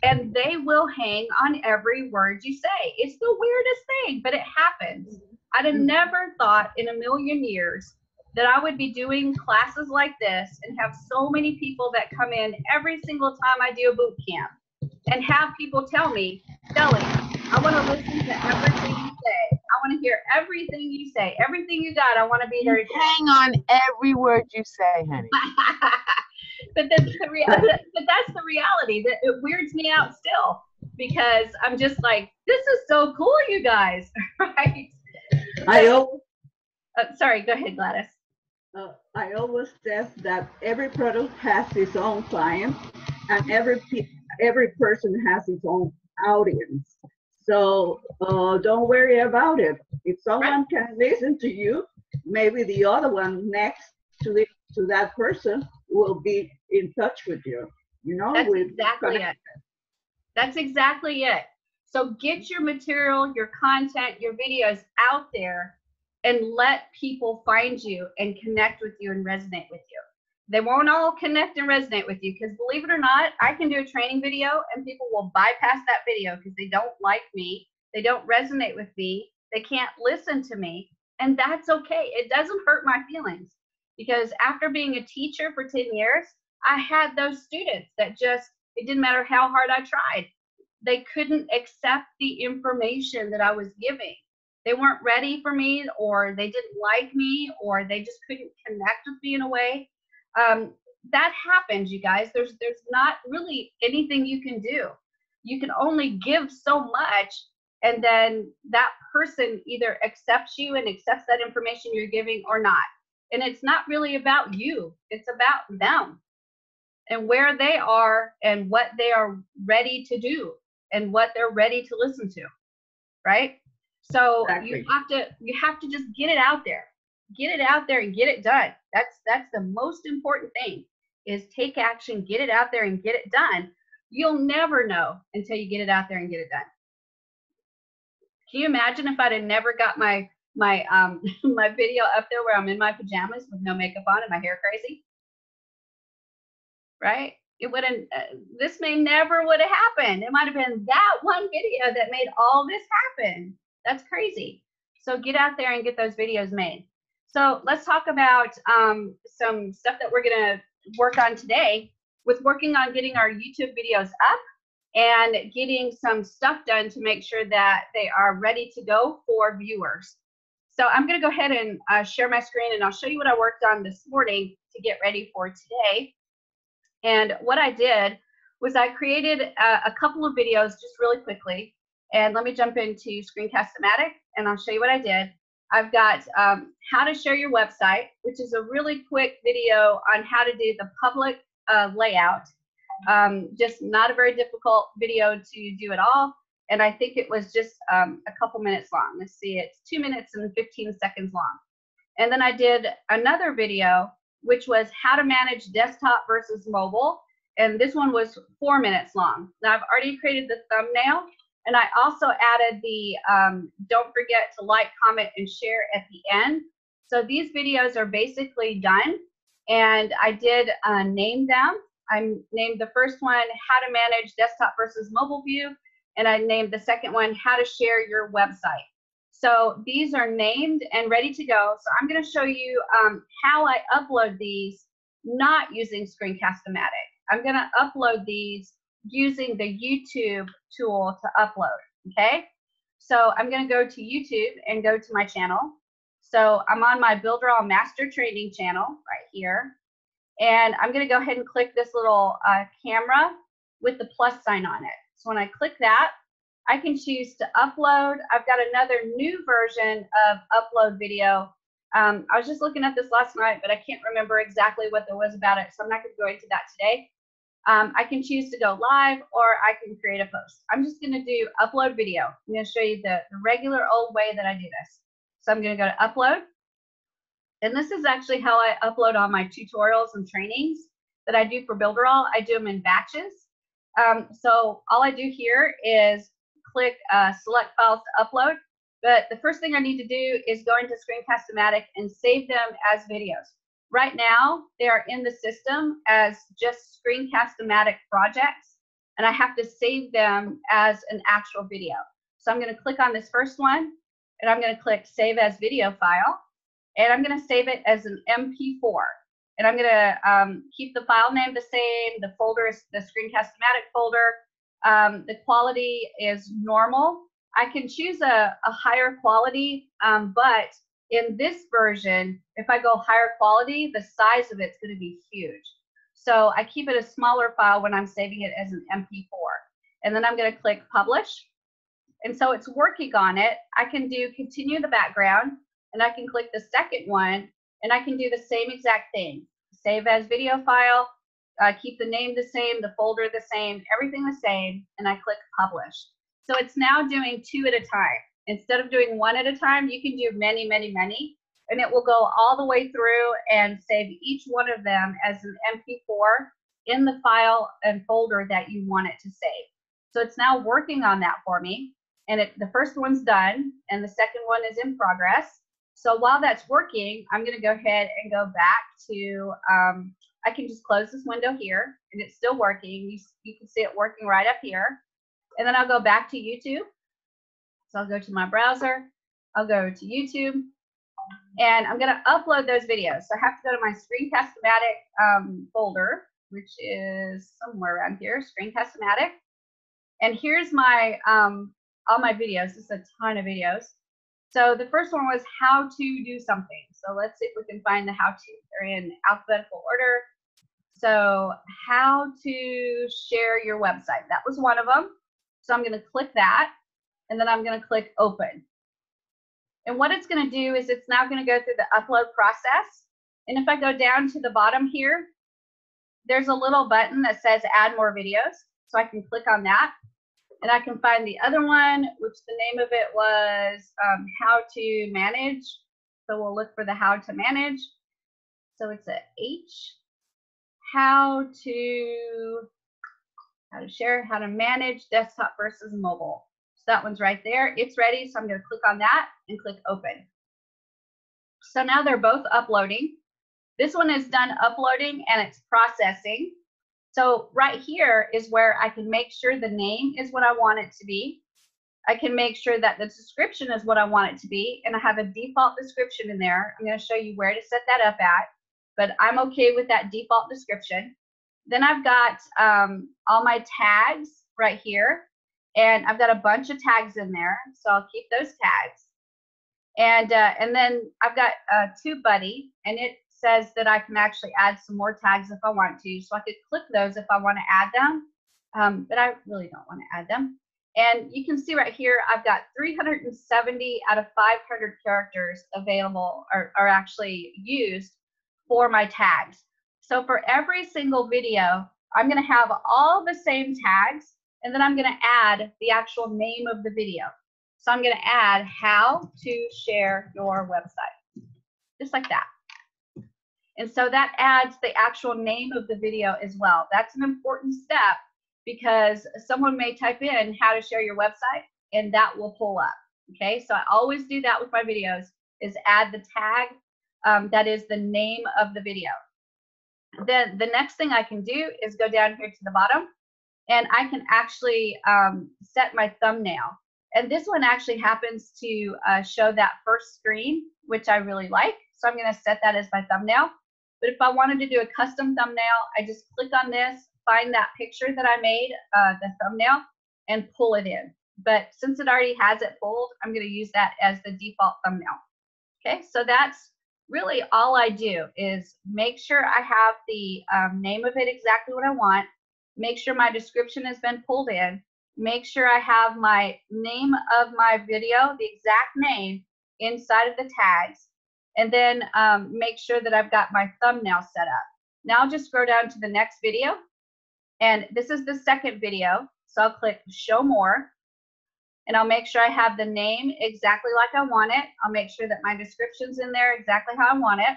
and they will hang on every word you say. It's the weirdest thing, but it happens. I'd have never thought in a million years that I would be doing classes like this and have so many people that come in every single time I do a boot camp and have people tell me, Shelly, I want to listen to everything you say. I want to hear everything you say. Everything you got, I want to be there. Hang on every word you say, honey. But that's the reality. That it weirds me out still, because I'm just like, this is so cool, you guys, right? Sorry, go ahead, Gladys. I always stress that every product has its own client, and every person has its own audience. So don't worry about it. If someone can listen to you, maybe the other one next to that person will be in touch with you. You know, that's exactly it. That's exactly it. So get your material, your content, your videos out there, and let people find you and connect with you and resonate with you. They won't all connect and resonate with you, because believe it or not, I can do a training video and people will bypass that video because they don't like me, they don't resonate with me, they can't listen to me, and that's okay. It doesn't hurt my feelings, because after being a teacher for 10 years, I had those students that just, it didn't matter how hard I tried, they couldn't accept the information that I was giving. They weren't ready for me, or they didn't like me, or they just couldn't connect with me in a way. That happens, you guys. There's not really anything you can do. You can only give so much, and then that person either accepts you and accepts that information you're giving or not. And it's not really about you. It's about them and where they are and what they are ready to do and what they're ready to listen to, right? So exactly. you have to just get it out there. Get it out there and get it done. That's the most important thing, is take action, get it out there and get it done. You'll never know until you get it out there and get it done. Can you imagine if I'd have never got my my video up there where I'm in my pajamas with no makeup on and my hair crazy? Right? It wouldn't, this may never would have happened. It might have been that one video that made all this happen. That's crazy. So get out there and get those videos made. So let's talk about some stuff that we're going to work on today, with working on getting our YouTube videos up and getting some stuff done to make sure that they are ready to go for viewers. So I'm going to go ahead and share my screen, and I'll show you what I worked on this morning to get ready for today. And what I did was I created a couple of videos just really quickly. And let me jump into Screencast-O-Matic and I'll show you what I did. I've got how to share your website, which is a really quick video on how to do the public layout. Just not a very difficult video to do at all. And I think it was just a couple minutes long. Let's see, it's 2 minutes and 15 seconds long. And then I did another video, which was how to manage desktop versus mobile. And this one was 4 minutes long. Now I've already created the thumbnail, and I also added the don't forget to like, comment, and share at the end. So these videos are basically done, and I did name them. I named the first one how to manage desktop versus mobile view, and I named the second one how to share your website. So these are named and ready to go. So I'm going to show you how I upload these not using Screencast-O-Matic. I'm going to upload these using the YouTube tool to upload, okay? So I'm going to go to YouTube and go to my channel. So I'm on my Builderall Master Training channel right here. And I'm going to go ahead and click this little camera with the plus sign on it. So when I click that, I can choose to upload. I've got another new version of upload video. I was just looking at this last night, but I can't remember exactly what there was about it, so I'm not going to go into that today. I can choose to go live, or I can create a post. I'm just going to do upload video. I'm going to show you the regular old way that I do this. So I'm going to go to upload. And this is actually how I upload all my tutorials and trainings that I do for Builderall. I do them in batches. So all I do here is click select files to upload. But the first thing I need to do is go into Screencast-O-Matic and save them as videos. Right now, they are in the system as just Screencast-O-Matic projects, and I have to save them as an actual video. So I'm going to click on this first one, and I'm going to click Save as Video File, and I'm going to save it as an MP4. And I'm going to keep the file name the same. The folder is the Screencast-O-Matic folder. The quality is normal. I can choose a higher quality, but in this version, if I go higher quality, the size of it's going to be huge. So I keep it a smaller file when I'm saving it as an MP4. And then I'm going to click Publish. And so it's working on it. I can do Continue the Background, and I can click the second one, and I can do the same exact thing. Save as video file, keep the name the same, the folder the same, everything the same, and I click Publish. So it's now doing 2 at a time. Instead of doing 1 at a time, you can do many, many, many, and it will go all the way through and save each one of them as an MP4 in the file and folder that you want it to save. So it's now working on that for me, and the first one's done, and the second one is in progress. So while that's working, I'm going to go ahead and go back to, I can just close this window here, and it's still working. You can see it working right up here. And then I'll go back to YouTube. So I'll go to my browser, I'll go to YouTube, and I'm going to upload those videos. So I have to go to my Screencast-O-Matic folder, which is somewhere around here, Screencast-O-Matic. And here's my all my videos. This is a ton of videos. So the first one was how to do something. So let's see if we can find the how to. They're in alphabetical order. So how to share your website. That was one of them. So I'm going to click that, and then I'm going to click Open. And what it's going to do is it's now going to go through the upload process. And if I go down to the bottom here, there's a little button that says Add More Videos. So I can click on that. And I can find the other one, which the name of it was How to Manage. So we'll look for the How to Manage. So it's a H. How to share, how to manage desktop versus mobile. So that one's right there. It's ready. So I'm going to click on that and click Open. So now they're both uploading. This one is done uploading and it's processing. So right here is where I can make sure the name is what I want it to be. I can make sure that the description is what I want it to be, and I have a default description in there. I'm going to show you where to set that up at, but I'm okay with that default description. Then I've got all my tags right here, and I've got a bunch of tags in there, so I'll keep those tags. And then I've got TubeBuddy, and it says that I can actually add some more tags if I want to, so I could click those if I want to add them, but I really don't want to add them. And you can see right here, I've got 370 out of 500 characters available or actually used for my tags. So for every single video, I'm going to have all the same tags, and then I'm going to add the actual name of the video. So I'm going to add how to share your website, just like that. And so that adds the actual name of the video as well. That's an important step because someone may type in how to share your website and that will pull up. Okay, so I always do that with my videos, is add the tag that is the name of the video. Then the next thing I can do is go down here to the bottom, and I can actually set my thumbnail. And this one actually happens to show that first screen, which I really like. So I'm going to set that as my thumbnail. But if I wanted to do a custom thumbnail, I just click on this, find that picture that I made, the thumbnail, and pull it in. But since it already has it pulled, I'm going to use that as the default thumbnail. Okay, so that's really all I do is make sure I have the name of it exactly what I want, make sure my description has been pulled in, make sure I have my name of my video, the exact name inside of the tags, and then make sure that I've got my thumbnail set up. Now I'll just scroll down to the next video, and this is the second video, so I'll click show more, and I'll make sure I have the name exactly like I want it. I'll make sure that my description's in there exactly how I want it.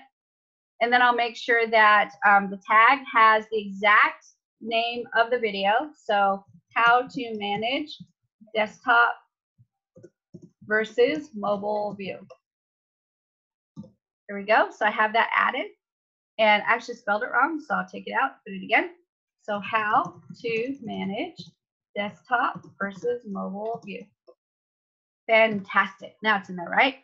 And then I'll make sure that the tag has the exact name of the video. So how to manage desktop versus mobile view. There we go. So I have that added, and I actually spelled it wrong, so I'll take it out, put it again. So how to manage desktop versus mobile view. Fantastic. Now it's in there, right?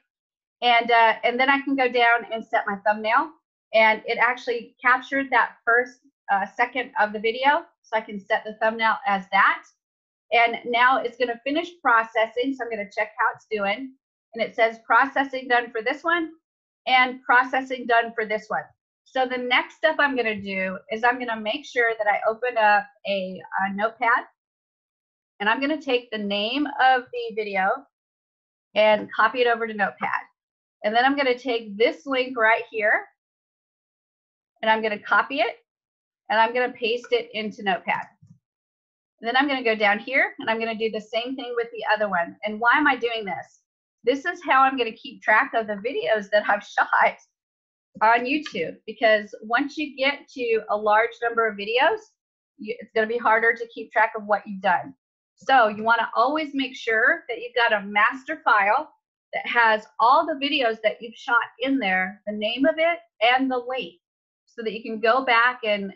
And then I can go down and set my thumbnail, and it actually captured that first second of the video, so I can set the thumbnail as that. And now it's going to finish processing, so I'm going to check how it's doing, and it says processing done for this one and processing done for this one. So the next step I'm going to do is I'm going to make sure that I open up a notepad, and I'm going to take the name of the video and copy it over to Notepad. And then I'm going to take this link right here, and I'm going to copy it, and I'm going to paste it into Notepad. And then I'm going to go down here, and I'm going to do the same thing with the other one. And why am I doing this? This is how I'm going to keep track of the videos that I've shot on YouTube, because once you get to a large number of videos, it's going to be harder to keep track of what you've done. So you want to always make sure that you've got a master file that has all the videos that you've shot in there, the name of it and the link, so that you can go back and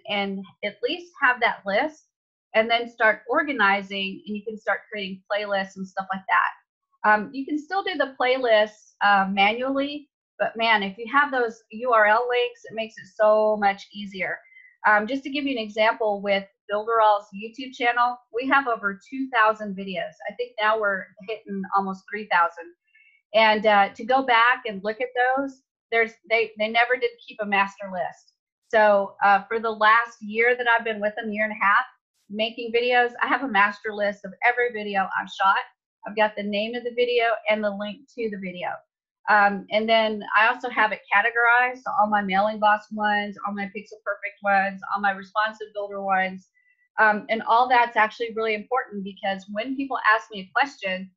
at least have that list, and then start organizing, and you can start creating playlists and stuff like that. You can still do the playlists manually, but man, if you have those URL links, it makes it so much easier. Just to give you an example, with Builderall's YouTube channel, we have over 2,000 videos. I think now we're hitting almost 3,000. And to go back and look at those, they never did keep a master list. So for the last year that I've been with them, year and a half, making videos, I have a master list of every video I've shot. I've got the name of the video and the link to the video. And then I also have it categorized, so all my Mailing Boss ones, all my Pixel Perfect ones, all my Responsive Builder ones, and all that's actually really important, because when people ask me a question,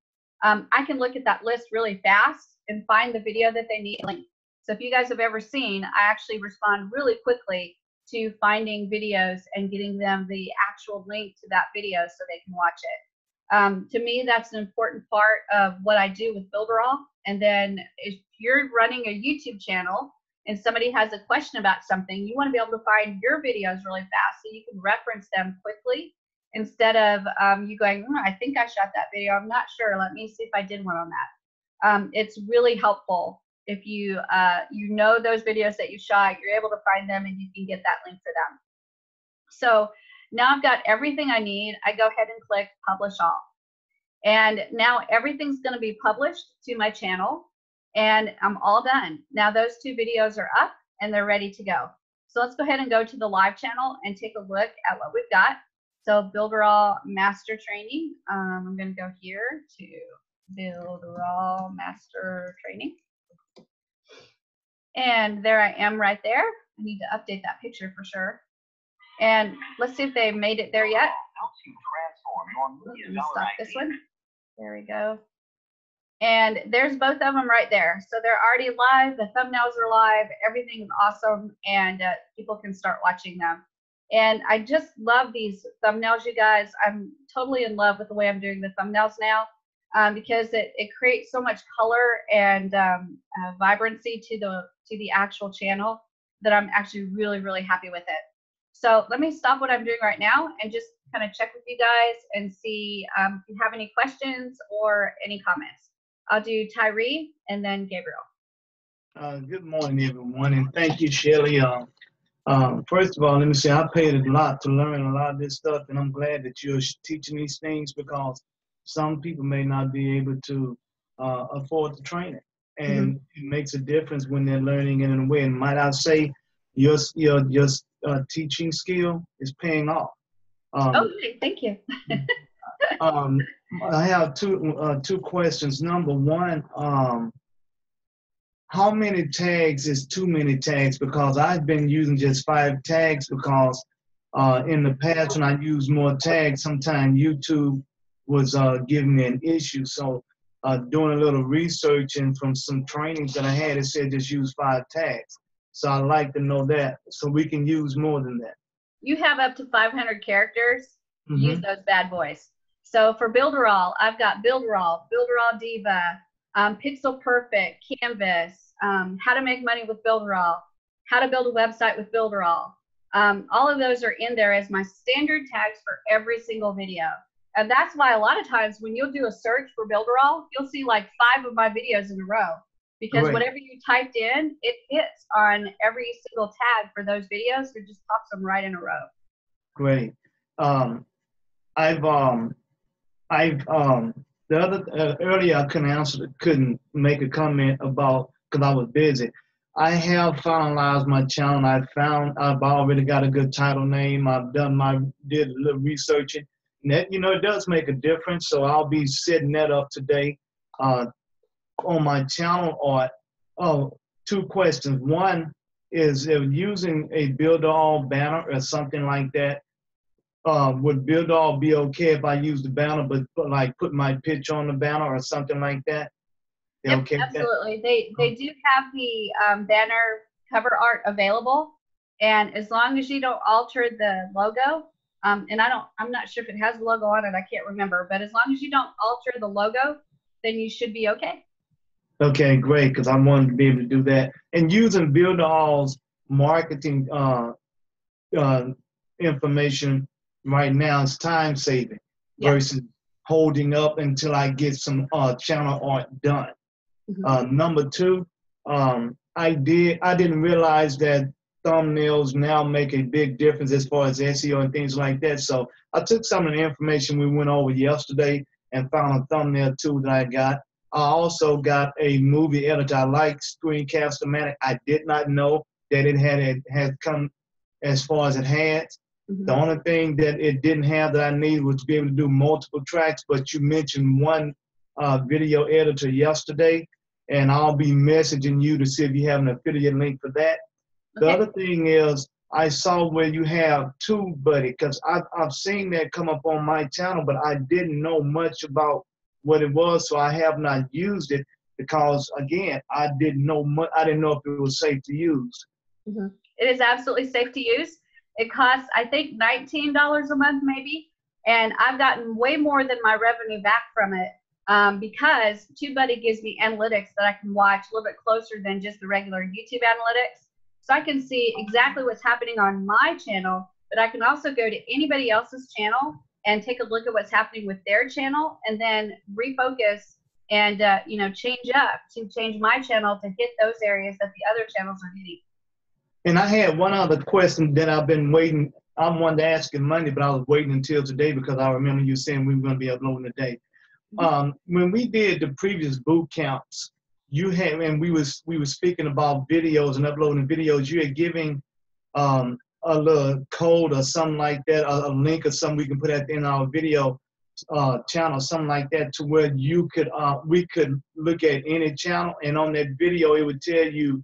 I can look at that list really fast and find the video that they need linked. So if you guys have ever seen, I actually respond really quickly to finding videos and getting them the actual link to that video so they can watch it. To me, that's an important part of what I do with Builderall. And then if you're running a YouTube channel and somebody has a question about something, you want to be able to find your videos really fast so you can reference them quickly, instead of you going, I think I shot that video, I'm not sure, let me see if I did one on that. It's really helpful if you you know those videos that you shot, you're able to find them and you can get that link for them. So now I've got everything I need. I go ahead and click Publish All. And now everything's going to be published to my channel, and I'm all done. Now those two videos are up and they're ready to go. So let's go ahead and go to the live channel and take a look at what we've got. So Builderall Master Training. I'm going to go here to Builderall Master Training. And there I am right there. I need to update that picture for sure. And let's see if they made it there yet. Let me stop this one. There we go. And there's both of them right there. So they're already live. The thumbnails are live. Everything's awesome. And people can start watching them. And I just love these thumbnails, you guys. I'm totally in love with the way I'm doing the thumbnails now, because it creates so much color and vibrancy to the actual channel that I'm actually really, really happy with it. So let me stop what I'm doing right now and just kind of check with you guys and see if you have any questions or any comments. I'll do Tyree and then Gabriel. Good morning, everyone, and thank you, Shelly. First of all, let me say I paid a lot to learn a lot of this stuff, and I'm glad that you're teaching these things, because some people may not be able to afford the training. and it makes a difference when they're learning in a way. And might I say, your teaching skill is paying off. Okay, thank you. I have two questions. Number one, how many tags is too many tags? Because I've been using just 5 tags because in the past when I used more tags, sometimes YouTube was giving me an issue. So doing a little research and from some trainings that I had, it said just use 5 tags. So I'd like to know that so we can use more than that. You have up to 500 characters. Use those bad boys. So for Builderall, I've got Builderall, Builderall Diva, Pixel Perfect, Canvas, how to make money with Builderall, how to build a website with Builderall. All of those are in there as my standard tags for every single video. And that's why a lot of times when you'll do a search for Builderall, you'll see like 5 of my videos in a row. Because whatever you typed in, it hits on every single tag for those videos. It just pops them right in a row. Great. Earlier I couldn't make a comment about, because I was busy. I have finalized my channel. I've already got a good title name. Did a little researching. And that, it does make a difference. So I'll be setting that up today on my channel art. Oh, 2 questions. One is using a Builderall banner or something like that. Would Builderall be okay if I use the banner, but like put my picture on the banner or something like that? Yep, okay, absolutely. They do have the banner cover art available, and as long as you don't alter the logo, and I'm not sure if it has a logo on it, I can't remember, but as long as you don't alter the logo, then you should be okay. Okay, great, because I wanted to be able to do that. And using Builderall's marketing information right now is time saving versus holding up until I get some channel art done. Number 2, I didn't realize that thumbnails now make a big difference as far as SEO and things like that. So I took some of the information we went over yesterday and found a thumbnail tool that I got. I also got a movie editor. I like Screencast-O-Matic. I did not know that it had come as far as it has. The only thing that it didn't have that I needed was to be able to do multiple tracks, but you mentioned one video editor yesterday, and I'll be messaging you to see if you have an affiliate link for that. The other thing is, I saw where you have TubeBuddy, because I've seen that come up on my channel, but I didn't know much about what it was, so I have not used it because, again, I didn't know if it was safe to use. It is absolutely safe to use. It costs, I think, $19 a month maybe, and I've gotten way more than my revenue back from it because TubeBuddy gives me analytics that I can watch a little bit closer than just the regular YouTube analytics. So I can see exactly what's happening on my channel, but I can also go to anybody else's channel and take a look at what's happening with their channel and then refocus and change my channel to hit those areas that the other channels are hitting. And I had one other question that I've been waiting. I wanted to ask you Monday, but I was waiting until today because I remember you saying we were going to be uploading today. When we did the previous boot camps, you had, and we were speaking about videos and uploading videos. You had given a little code or something like that, a link or something we can put at the end of our video channel, something like that, to where you could we could look at any channel, and on that video it would tell you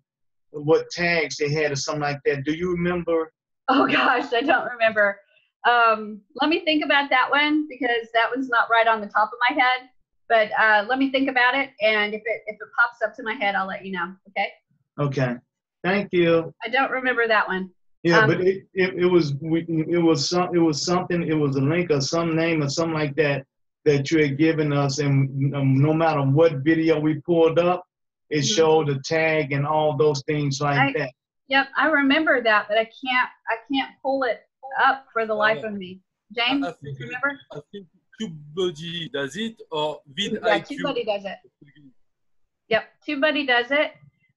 what tags they had or something like that. Do you remember? Oh gosh, I don't remember. Let me think about that one because that one's not right on the top of my head. But let me think about it, and if it pops up to my head, I'll let you know. Okay. Okay. Thank you. I don't remember that one. Yeah, but it was something. It was a link or some name or something like that that you had given us, and no matter what video we pulled up, it showed the tag and all those things like that. Yep, I remember that, but I can't pull it up for the life of me. James, remember? I think TubeBuddy does it, or vidIQ. Yeah, TubeBuddy does it. Yep, TubeBuddy does it.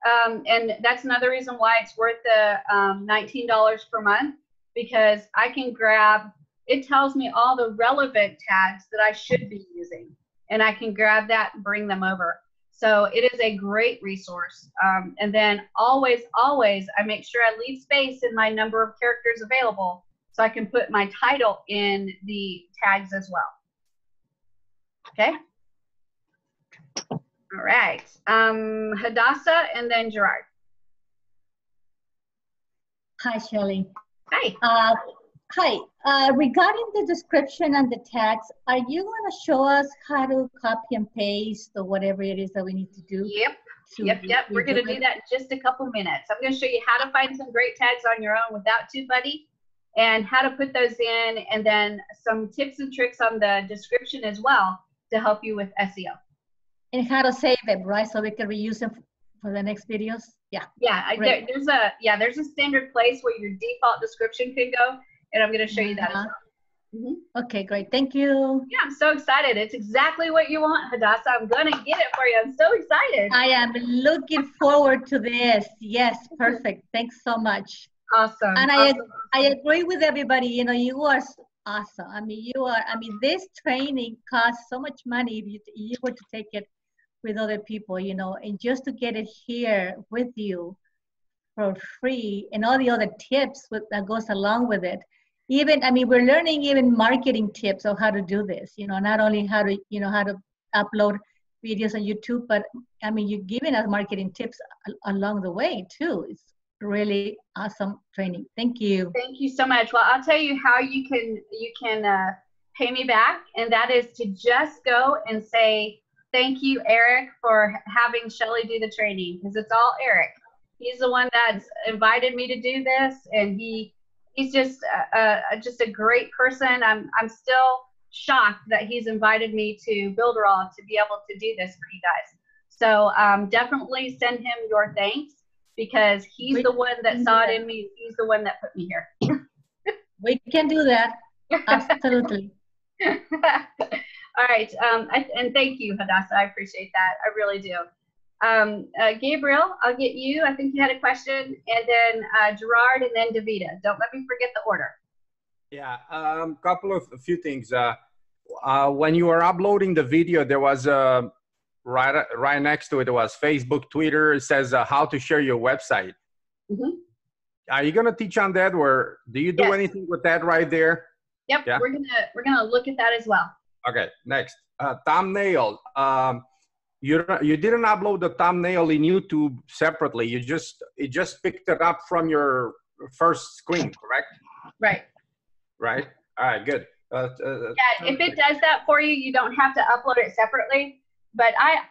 And that's another reason why it's worth the $19 per month, because I can grab, it tells me all the relevant tags that I should be using, and I can grab that and bring them over. So it is a great resource. And then always, I make sure I leave space in my number of characters available so I can put my title in the tags as well. Okay. All right. Hadassah and then Gerard. Hi, Shelley. Hi. Hi. Regarding the description and the tags, are you going to show us how to copy and paste or whatever it is that we need to do? Yep. We're going to do that in just a couple minutes. I'm going to show you how to find some great tags on your own without TubeBuddy and how to put those in, and then some tips and tricks on the description as well to help you with SEO. And how to save it, right? So we can reuse them for the next videos. Yeah. Yeah. There's a standard place where your default description can go, and I'm going to show you that as well. Okay, great. Thank you. Yeah, I'm so excited. It's exactly what you want, Hadassah. I'm going to get it for you. I'm so excited. I am looking forward to this. Yes, perfect. Thanks so much. Awesome. And I agree with everybody. You know, you are awesome. I mean, this training costs so much money if you were to take it with other people, you know, and just to get it here with you for free and all the other tips that goes along with it. Even, I mean, we're learning even marketing tips of how to do this, you know, not only how to, you know, how to upload videos on YouTube, but I mean, you're giving us marketing tips along the way too. It's really awesome training. Thank you. Thank you so much. Well, I'll tell you how you can pay me back, and that is to just go and say, thank you, Eric, for having Shelley do the training, because it's all Eric. He's the one that's invited me to do this, and he's just a great person. I'm still shocked that he's invited me to Builderall to be able to do this for you guys. So definitely send him your thanks, because he's the one that saw it in me. He's the one that put me here. We can do that. Absolutely. All right. And thank you, Hadassah. I appreciate that. I really do. Gabriel, I'll get you. I think you had a question, and then Gerard, and then Davida. Don't let me forget the order. Yeah, a few things. When you were uploading the video, there was right next to it was Facebook, Twitter. It says how to share your website. Are you gonna teach on that, or do you do anything with that right there? Yep, yeah? we're gonna look at that as well. Okay, next thumbnail. You didn't upload the thumbnail in YouTube separately. It just picked it up from your first screen, correct? Right. Right. All right. Good. Yeah. If it does that for you, you don't have to upload it separately. But I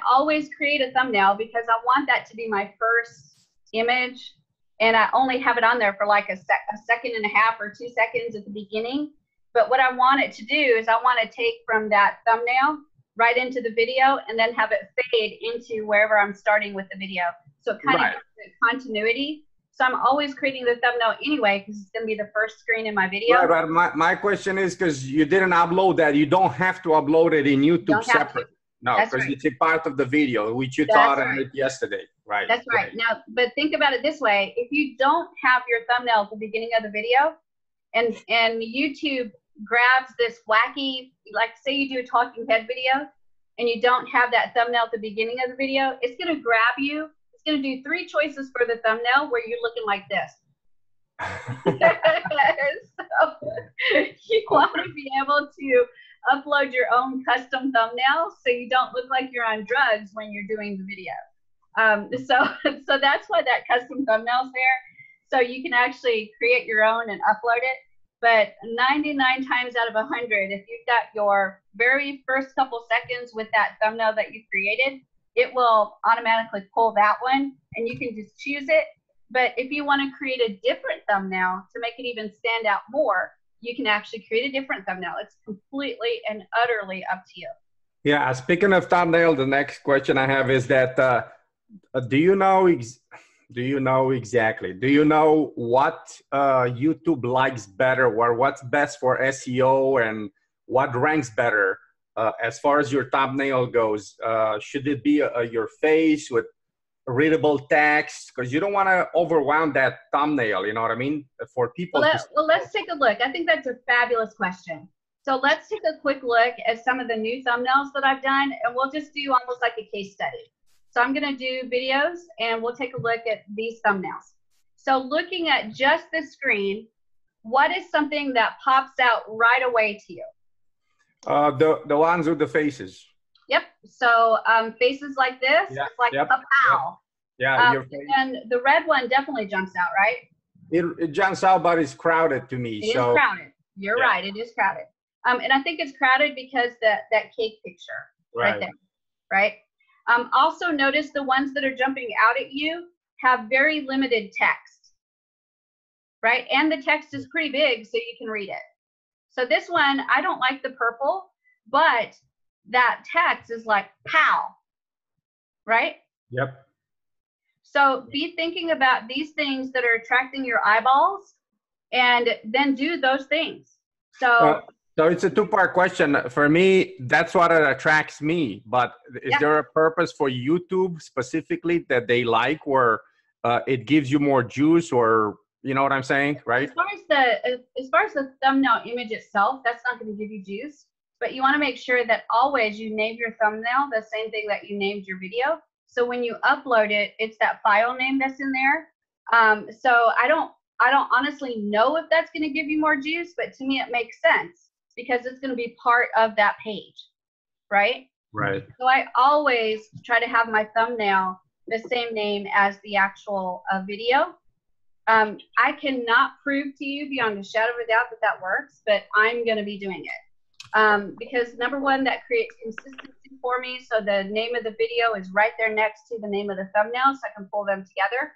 always create a thumbnail because I want that to be my first image, and I only have it on there for like a second and a half or 2 seconds at the beginning. But what I want it to do is I want to take from that thumbnail right into the video and then have it fade into wherever I'm starting with the video. So it kind of gives it continuity. So I'm always creating the thumbnail anyway, because it's going to be the first screen in my video. Right, but my question is, because you didn't upload that, you don't have to upload it in YouTube separate. No, because it's a part of the video, which you taught on it yesterday. Right. That's right. Now, but think about it this way. If you don't have your thumbnail at the beginning of the video, and YouTube grabs this wacky, like say you do a talking head video and you don't have that thumbnail at the beginning of the video, it's going to grab you. It's going to do 3 choices for the thumbnail where you're looking like this. So you want to be able to upload your own custom thumbnail so you don't look like you're on drugs when you're doing the video. So that's why that custom thumbnail's there. So you can actually create your own and upload it. But 99 times out of 100, if you've got your very first couple seconds with that thumbnail that you created, it will automatically pull that one and you can just choose it. But if you want to create a different thumbnail to make it even stand out more, you can actually create a different thumbnail. It's completely and utterly up to you. Yeah, speaking of thumbnail, the next question I have is that do you know what YouTube likes better, or what's best for SEO, and what ranks better as far as your thumbnail goes? Should it be your face with readable text? Because you don't want to overwhelm that thumbnail, you know what I mean? For people. Well, let's take a look. I think that's a fabulous question. So let's take a quick look at some of the new thumbnails that I've done, and we'll just do almost like a case study. So I'm going to do videos, and we'll take a look at these thumbnails. So looking at just the screen, what is something that pops out right away to you? The ones with the faces. Yep. So faces like this, Yeah, it's like yep, a pow. Yeah, your face. And the red one definitely jumps out, right? It jumps out, but it's crowded to me. It is so crowded. You're right. It is crowded. And I think it's crowded because that cake picture right there, right? Also notice the ones that are jumping out at you have very limited text, right? And the text is pretty big so you can read it. So this one, I don't like the purple, but that text is like pow, right? Yep. So be thinking about these things that are attracting your eyeballs and then do those things. So it's a two-part question. For me, that's what attracts me. But is there a purpose for YouTube specifically that they like, where it gives you more juice, or you know what I'm saying, right? As far as the thumbnail image itself, that's not going to give you juice. But you want to make sure that always you name your thumbnail the same thing that you named your video. So when you upload it, it's that file name that's in there. So I don't honestly know if that's going to give you more juice, but to me it makes sense because it's going to be part of that page, right? Right. So I always try to have my thumbnail the same name as the actual video. I cannot prove to you beyond a shadow of a doubt that that works, but I'm going to be doing it. Because number one, that creates consistency for me. So the name of the video is right there next to the name of the thumbnail, so I can pull them together.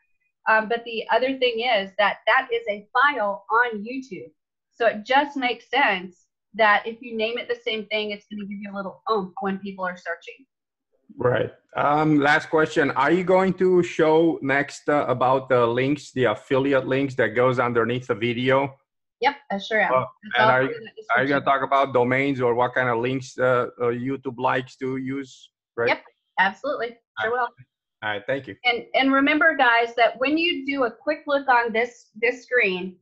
But the other thing is that is a file on YouTube. So it just makes sense that if you name it the same thing, it's going to give you a little oomph when people are searching. Right. Last question. Are you going to show next about the links, the affiliate links that goes underneath the video? Yep, I sure am. And are you going to talk about domains or what kind of links YouTube likes to use? Right? Yep, absolutely. Sure will. All right, thank you. And remember, guys, that when you do a quick look on this screen,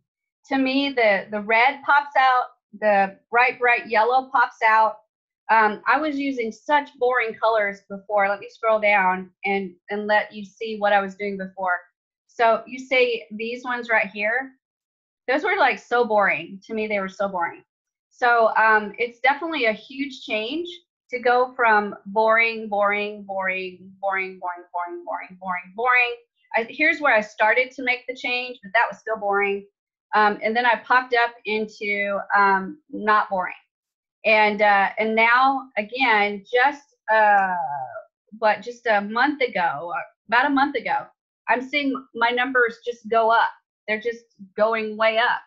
to me, the red pops out, the bright yellow pops out. I was using such boring colors before. Let me scroll down and let you see what I was doing before. So you say these ones right here, those were like so boring. To me, they were so boring. So it's definitely a huge change to go from boring. Here's where I started to make the change, but that was still boring. And then I popped up into not boring. And now again, just a month ago, about a month ago, I'm seeing my numbers just go up. They're just going way up.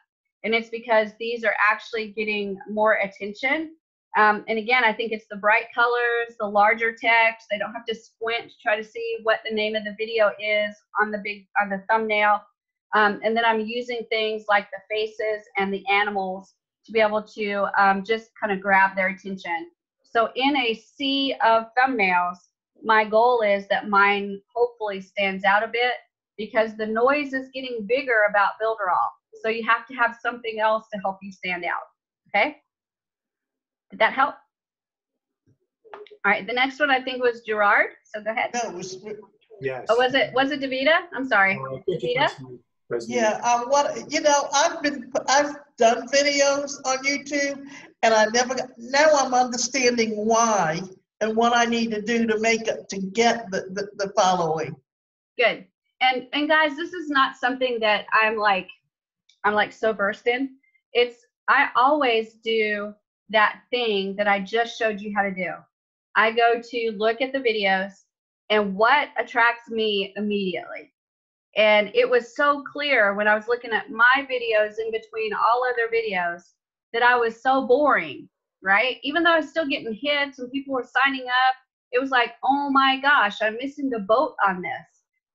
And it's because these are actually getting more attention. And again, I think it's the bright colors, the larger text. They don't have to squint to try to see what the name of the video is on the thumbnail. And then I'm using things like the faces and the animals to be able to just kind of grab their attention. So in a sea of thumbnails, my goal is that mine hopefully stands out a bit because the noise is getting bigger about Builderall. So you have to have something else to help you stand out, okay? Did that help? All right, the next one I think was Gerard, so go ahead. No, it was, Yes. Oh, was it Davida? I'm sorry, Davida? yeah, I've done videos on YouTube, and now I'm understanding why and what I need to do to make it, to get the following. Good. And guys, this is not something that I'm like so versed in. I always do that thing that I just showed you how to do. I go to look at the videos and what attracts me immediately. And it was so clear when I was looking at my videos in between all other videos that I was so boring, right? Even though I was still getting hits and people were signing up, it was like, oh my gosh, I'm missing the boat on this.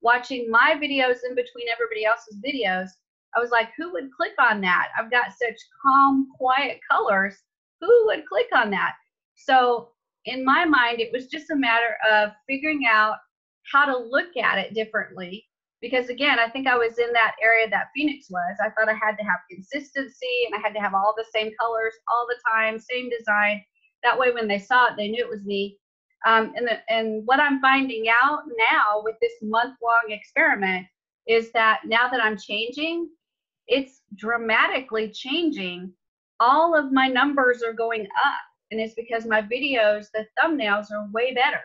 Watching my videos in between everybody else's videos, I was like, who would click on that? I've got such calm, quiet colors. Who would click on that? So in my mind, it was just a matter of figuring out how to look at it differently Because again, I think I was in that area that Phoenix was. I thought I had to have consistency and I had to have all the same colors all the time, same design. That way when they saw it, they knew it was me. And what I'm finding out now with this month-long experiment is that now that I'm changing, it's dramatically changing. All of my numbers are going up, and it's because my videos, the thumbnails are way better.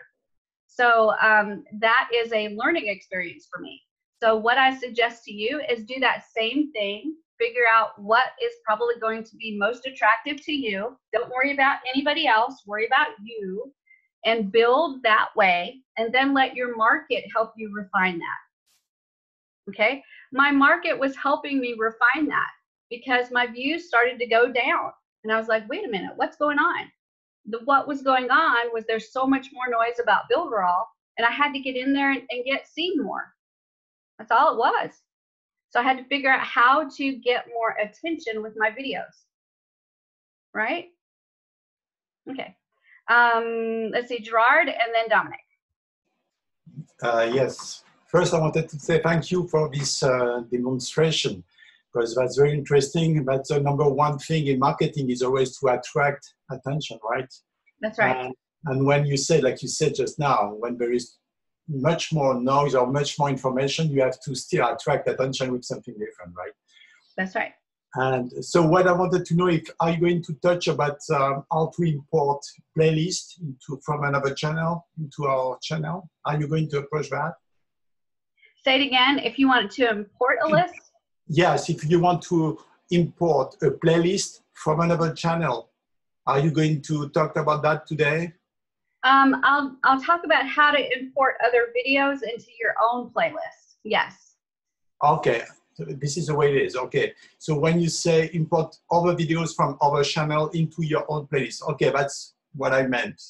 So that is a learning experience for me. So what I suggest to you is do that same thing. Figure out what is probably going to be most attractive to you. Don't worry about anybody else. Worry about you, and build that way. And then let your market help you refine that. Okay? My market was helping me refine that because my views started to go down. And I was like, wait a minute, what's going on? What was going on was there's so much more noise about Builderall, and I had to get in there and get seen more. That's all it was. So I had to figure out how to get more attention with my videos. Right? Okay. Let's see, Gerard and then Dominic. Yes. First, I wanted to say thank you for this demonstration, because that's very interesting. But the number one thing in marketing is always to attract attention, right? That's right. And when you said, like you said just now, when there is much more noise or much more information, you have to still attract attention with something different, right? That's right. And so what I wanted to know, if are you going to touch about how to import playlists from another channel into our channel? Are you going to approach that? Say it again. If you wanted to import a list? Yes, if you want to import a playlist from another channel, are you going to talk about that today? I'll talk about how to import other videos into your own playlist. Yes. Okay, so this is the way it is. Okay, so when you say import other videos from other channel into your own playlist, okay, that's what I meant.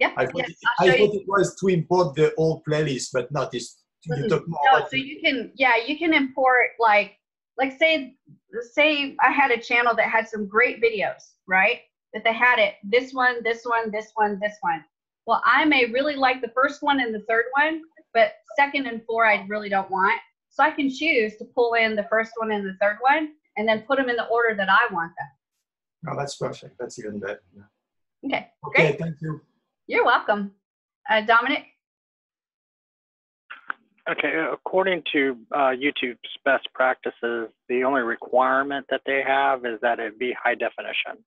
Yep. I thought it was to import the whole playlist, but not this. You talk more no, about so you can, yeah, you can import like say I had a channel that had some great videos, right? That they had it, this one, this one, this one, this one. Well, I may really like the first one and the third one, but second and four I really don't want. So I can choose to pull in the first one and the third one and then put them in the order that I want them. Oh, that's perfect. That's even better. Okay, okay, great. Thank you. You're welcome. Dominic? Okay, according to YouTube's best practices, the only requirement that they have is that it be high definition.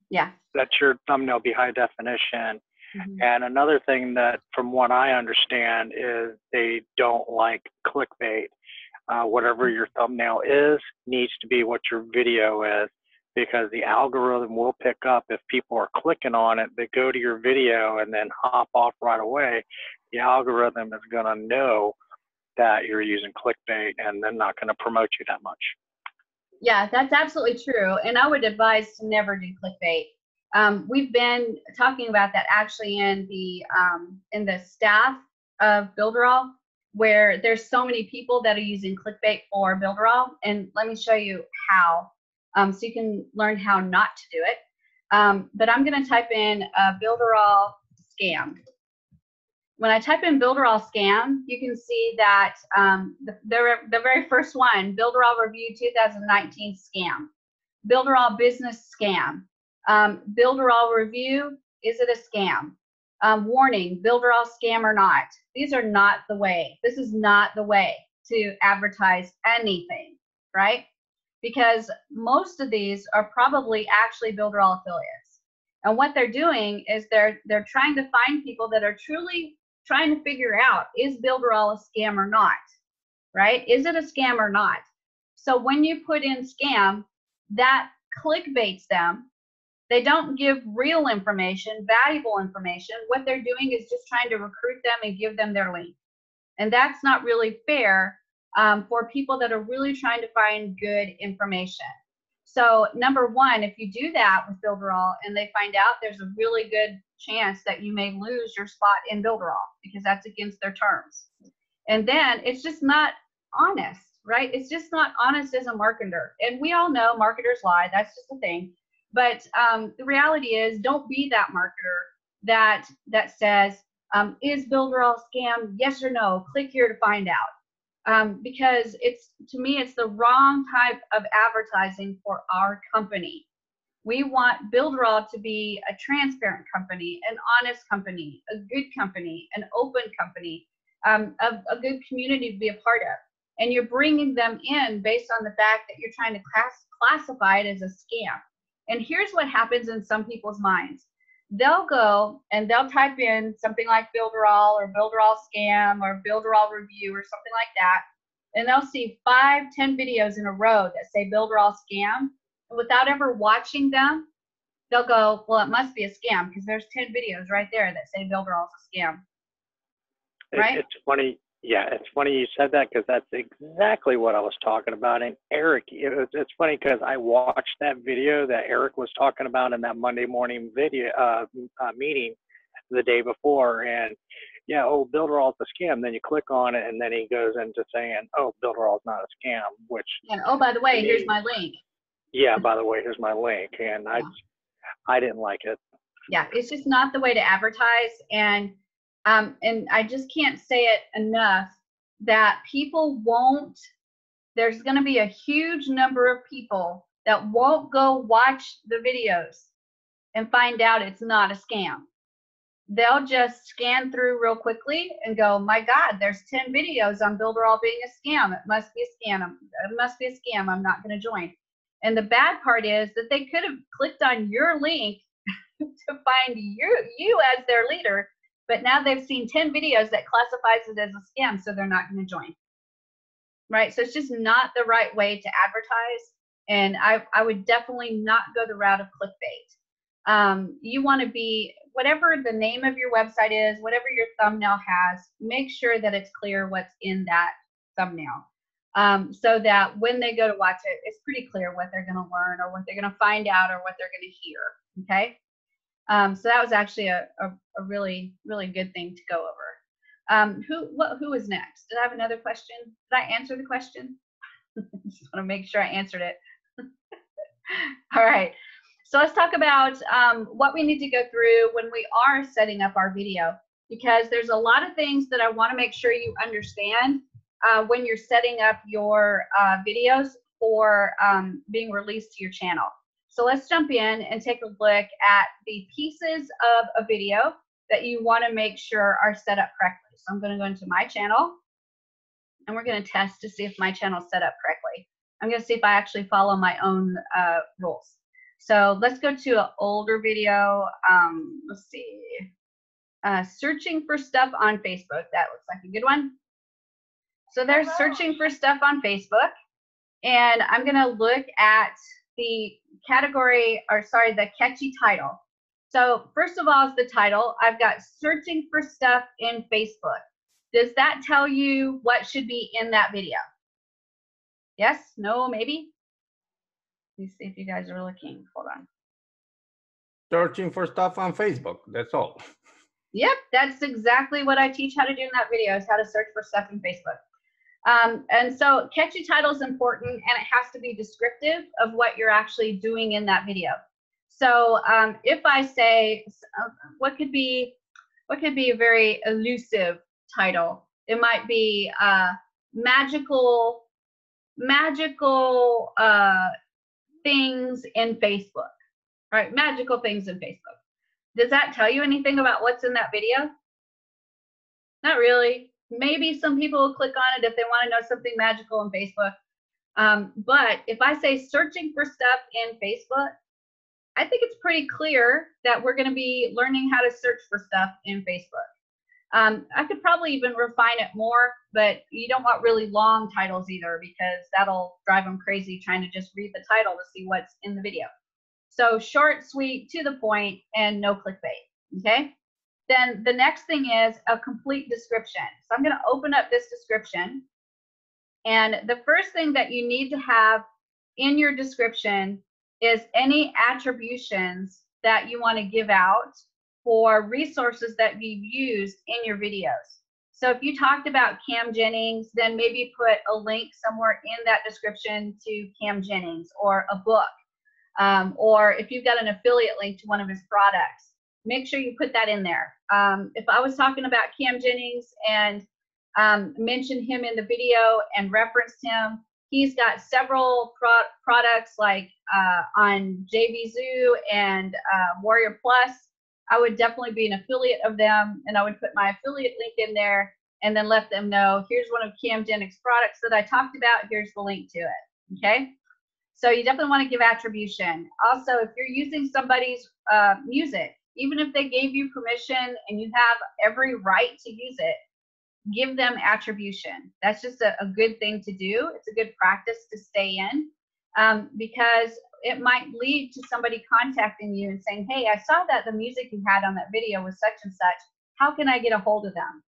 Yeah. That your thumbnail be high definition. Mm-hmm. And another thing that, from what I understand, is they don't like clickbait. Whatever your thumbnail is needs to be what your video is, because the algorithm will pick up if people are clicking on it, they go to your video and then hop off right away. The algorithm is going to know that you're using clickbait and they're not going to promote you that much. Yeah, that's absolutely true. And I would advise to never do clickbait. We've been talking about that actually in the staff of Builderall, where there's so many people that are using clickbait for Builderall. And let me show you how, so you can learn how not to do it. But I'm going to type in Builderall scam. When I type in Builderall scam, you can see that the very first one, Builderall Review 2019 scam, Builderall business scam, Builderall Review, is it a scam? Warning, Builderall scam or not. These are not the way. This is not the way to advertise anything, right? Because most of these are probably actually Builderall affiliates. And what they're doing is they're trying to find people that are truly trying to figure out, is Builderall a scam or not, right? Is it a scam or not? So when you put in scam, that clickbaits them. They don't give real information, valuable information. What they're doing is just trying to recruit them and give them their link. And that's not really fair for people that are really trying to find good information. So number one, if you do that with Builderall and they find out, there's a really good chance that you may lose your spot in Builderall because that's against their terms. And then it's just not honest, right? It's just not honest as a marketer. And we all know marketers lie. That's just a thing. But the reality is, don't be that marketer that says, is Builderall scam? Yes or no? Click here to find out. because to me, it's the wrong type of advertising for our company. We want Builderall to be a transparent company, an honest company, a good company, an open company, a good community to be a part of. And you're bringing them in based on the fact that you're trying to classify it as a scam. And here's what happens in some people's minds. They'll go and they'll type in something like Builderall or Builderall scam or Builderall review or something like that. And they'll see 5, 10 videos in a row that say Builderall scam. And without ever watching them, they'll go, well, it must be a scam because there's 10 videos right there that say Builderall's a scam. Right? It's funny. Yeah, it's funny you said that because that's exactly what I was talking about. And Eric, it's funny because I watched that video that Eric was talking about in that Monday morning video meeting the day before. And yeah, oh, Builderall's a scam. Then you click on it and then he goes into saying, oh, Builderall's not a scam, which. And oh, by the way, here's my link. Yeah, by the way, here's my link. And I didn't like it. Yeah, it's just not the way to advertise. And I just can't say it enough that people won't, there's going to be a huge number of people that won't go watch the videos and find out it's not a scam. They'll just scan through real quickly and go, my God, there's 10 videos on Builderall being a scam. It must be a scam. It must be a scam. I'm not going to join. And the bad part is that they could have clicked on your link to find you as their leader. But now they've seen 10 videos that classifies it as a scam, so they're not going to join. Right? So it's just not the right way to advertise. And I would definitely not go the route of clickbait. You want to be, whatever the name of your website is, whatever your thumbnail has, make sure that it's clear what's in that thumbnail. So that when they go to watch it, it's pretty clear what they're going to learn or what they're going to find out or what they're going to hear. Okay? So that was actually a really, really good thing to go over. Who is next? Did I have another question? Did I answer the question? Just want to make sure I answered it. All right. So let's talk about what we need to go through when we are setting up our video, because there's a lot of things that I want to make sure you understand when you're setting up your videos for being released to your channel. So let's jump in and take a look at the pieces of a video that you want to make sure are set up correctly. So I'm going to go into my channel and we're going to test to see if my channel is set up correctly. I'm going to see if I actually follow my own rules. So let's go to an older video. Let's see. Searching for stuff on Facebook. That looks like a good one. So there's searching for stuff on Facebook. And I'm going to look at the category, or sorry, the catchy title. So first of all is the title. I've got searching for stuff in Facebook. Does that tell you what should be in that video? Yes, no, maybe? Let me see if you guys are looking. Hold on. Searching for stuff on Facebook, that's all. Yep, that's exactly what I teach how to do in that video, is how to search for stuff in Facebook. And so catchy title is important, and it has to be descriptive of what you're actually doing in that video. So if I say, what could be a very elusive title? It might be magical things in Facebook, right? Magical things in Facebook. Does that tell you anything about what's in that video? Not really. Maybe some people will click on it if they want to know something magical in Facebook. But if I say searching for stuff in Facebook, I think it's pretty clear that we're going to be learning how to search for stuff in Facebook. I could probably even refine it more, but you don't want really long titles either, because that'll drive them crazy trying to just read the title to see what's in the video. So short, sweet, to the point, and no clickbait, okay? Then the next thing is a complete description. So I'm going to open up this description. And the first thing that you need to have in your description is any attributions that you want to give out for resources that you've used in your videos. So if you talked about Cam Jennings, then maybe put a link somewhere in that description to Cam Jennings, or a book. Or if you've got an affiliate link to one of his products, make sure you put that in there. If I was talking about Cam Jennings and mentioned him in the video and referenced him. He's got several products like on JVZoo and Warrior Plus. I would definitely be an affiliate of them, and I would put my affiliate link in there and then let them know, here's one of Camgenics products that I talked about. Here's the link to it, okay? So you definitely want to give attribution. Also, if you're using somebody's music, even if they gave you permission and you have every right to use it, give them attribution. That's just a good thing to do. It's a good practice to stay in because it might lead to somebody contacting you and saying, hey, I saw that the music you had on that video was such and such. How can I get a hold of them?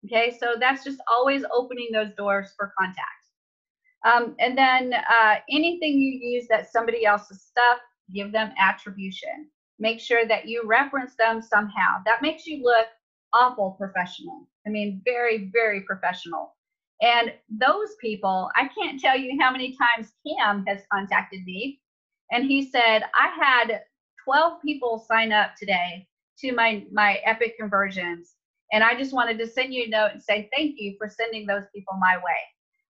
Okay, so that's just always opening those doors for contact. And then anything you use that's somebody else's stuff, give them attribution. Make sure that you reference them somehow. That makes you look awful professional. I mean, very, very professional. And those people, I can't tell you how many times Cam has contacted me and he said, I had 12 people sign up today to my Epic conversions. And I just wanted to send you a note and say thank you for sending those people my way.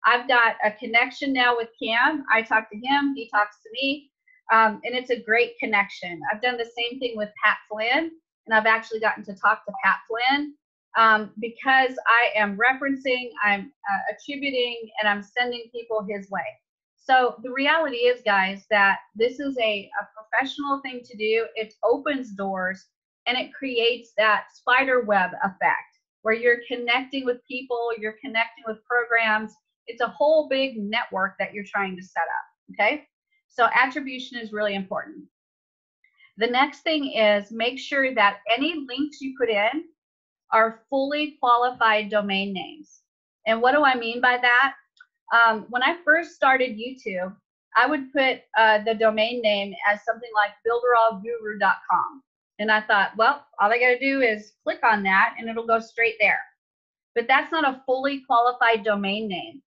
I've got a connection now with Cam. I talk to him, he talks to me, and it's a great connection. I've done the same thing with Pat Flynn, and I've actually gotten to talk to Pat Flynn because I am referencing, I'm attributing, and I'm sending people his way. So the reality is, guys, that this is a professional thing to do. It opens doors, and it creates that spider web effect where you're connecting with people, you're connecting with programs. It's a whole big network that you're trying to set up, okay? So attribution is really important. The next thing is make sure that any links you put in are fully qualified domain names. And what do I mean by that? When I first started YouTube, I would put the domain name as something like builderallguru.com. And I thought, well, all I got to do is click on that and it'll go straight there. But that's not a fully qualified domain name.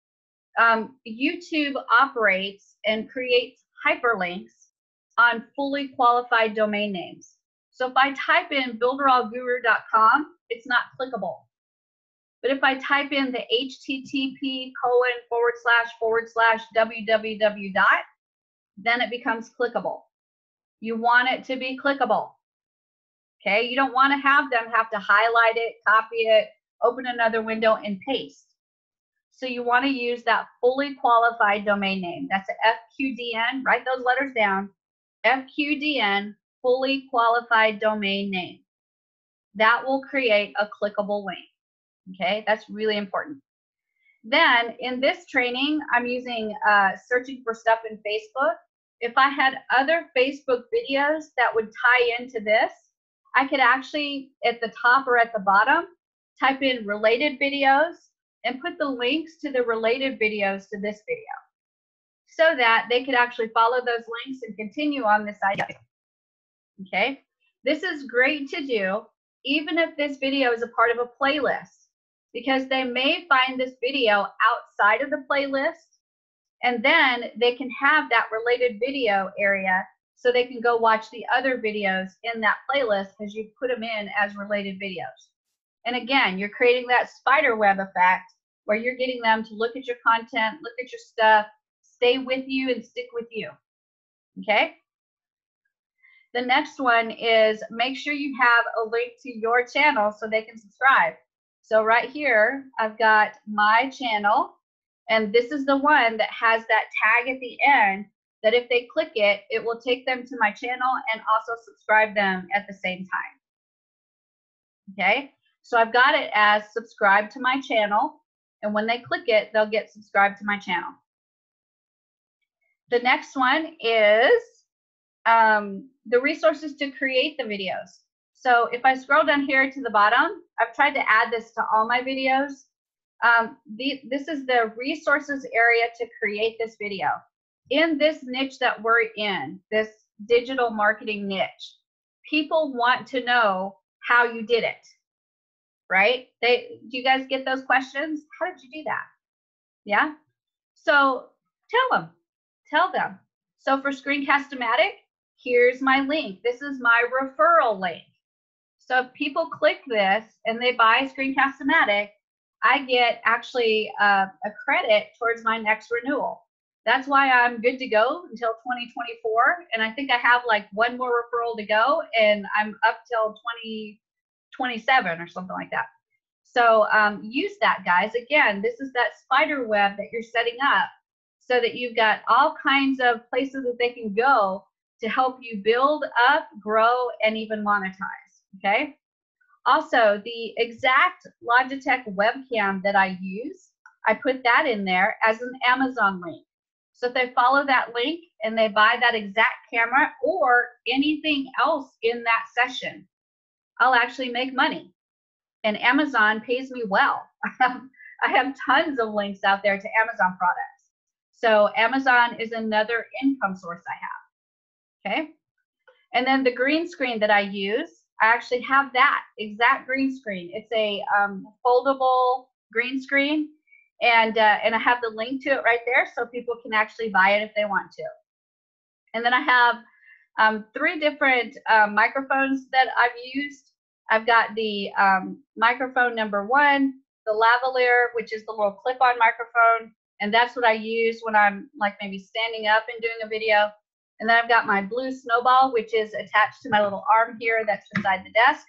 YouTube operates and creates hyperlinks on fully qualified domain names. So if I type in builderallguru.com, it's not clickable. But if I type in the http://www. Then it becomes clickable. You want it to be clickable. Okay, you don't want to have them have to highlight it, copy it, open another window, and paste. So you want to use that fully qualified domain name. That's a FQDN. Write those letters down. FQDN, fully qualified domain name. That will create a clickable link. Okay, that's really important. Then in this training, I'm using searching for stuff in Facebook. If I had other Facebook videos that would tie into this, I could actually, at the top or at the bottom, type in related videos and put the links to the related videos to this video so that they could actually follow those links and continue on this idea. Okay, this is great to do even if this video is a part of a playlist, because they may find this video outside of the playlist and then they can have that related video area so they can go watch the other videos in that playlist because you put them in as related videos. And again, you're creating that spider web effect where you're getting them to look at your content, look at your stuff, stay with you and stick with you, okay? The next one is make sure you have a link to your channel so they can subscribe. So right here, I've got my channel, and this is the one that has that tag at the end that if they click it, it will take them to my channel and also subscribe them at the same time. Okay, so I've got it as subscribe to my channel, and when they click it, they'll get subscribed to my channel. The next one is the resources to create the videos. So if I scroll down here to the bottom, I've tried to add this to all my videos. This is the resources area to create this video. In this niche that we're in, this digital marketing niche, people want to know how you did it, right? Do you guys get those questions? How did you do that? Yeah? So tell them. So for Screencast-O-Matic, here's my link. This is my referral link. So if people click this and they buy Screencast-O-Matic, I get actually a credit towards my next renewal. That's why I'm good to go until 2024. And I think I have like one more referral to go, and I'm up till 2027 or something like that. So use that, guys. Again, this is that spider web that you're setting up so that you've got all kinds of places that they can go to help you build up, grow, and even monetize, okay? Also, the exact Logitech webcam that I use, I put that in there as an Amazon link. So if they follow that link and they buy that exact camera or anything else in that session, I'll actually make money. And Amazon pays me well. I have tons of links out there to Amazon products. So Amazon is another income source I have, okay? And then the green screen that I use, I actually have that exact green screen. It's a foldable green screen, and I have the link to it right there so people can actually buy it if they want to. And then I have 3 different microphones that I've used. I've got the microphone number 1, the lavalier, which is the little clip-on microphone, and that's what I use when I'm like maybe standing up and doing a video. And then I've got my blue snowball, which is attached to my little arm here that's beside the desk.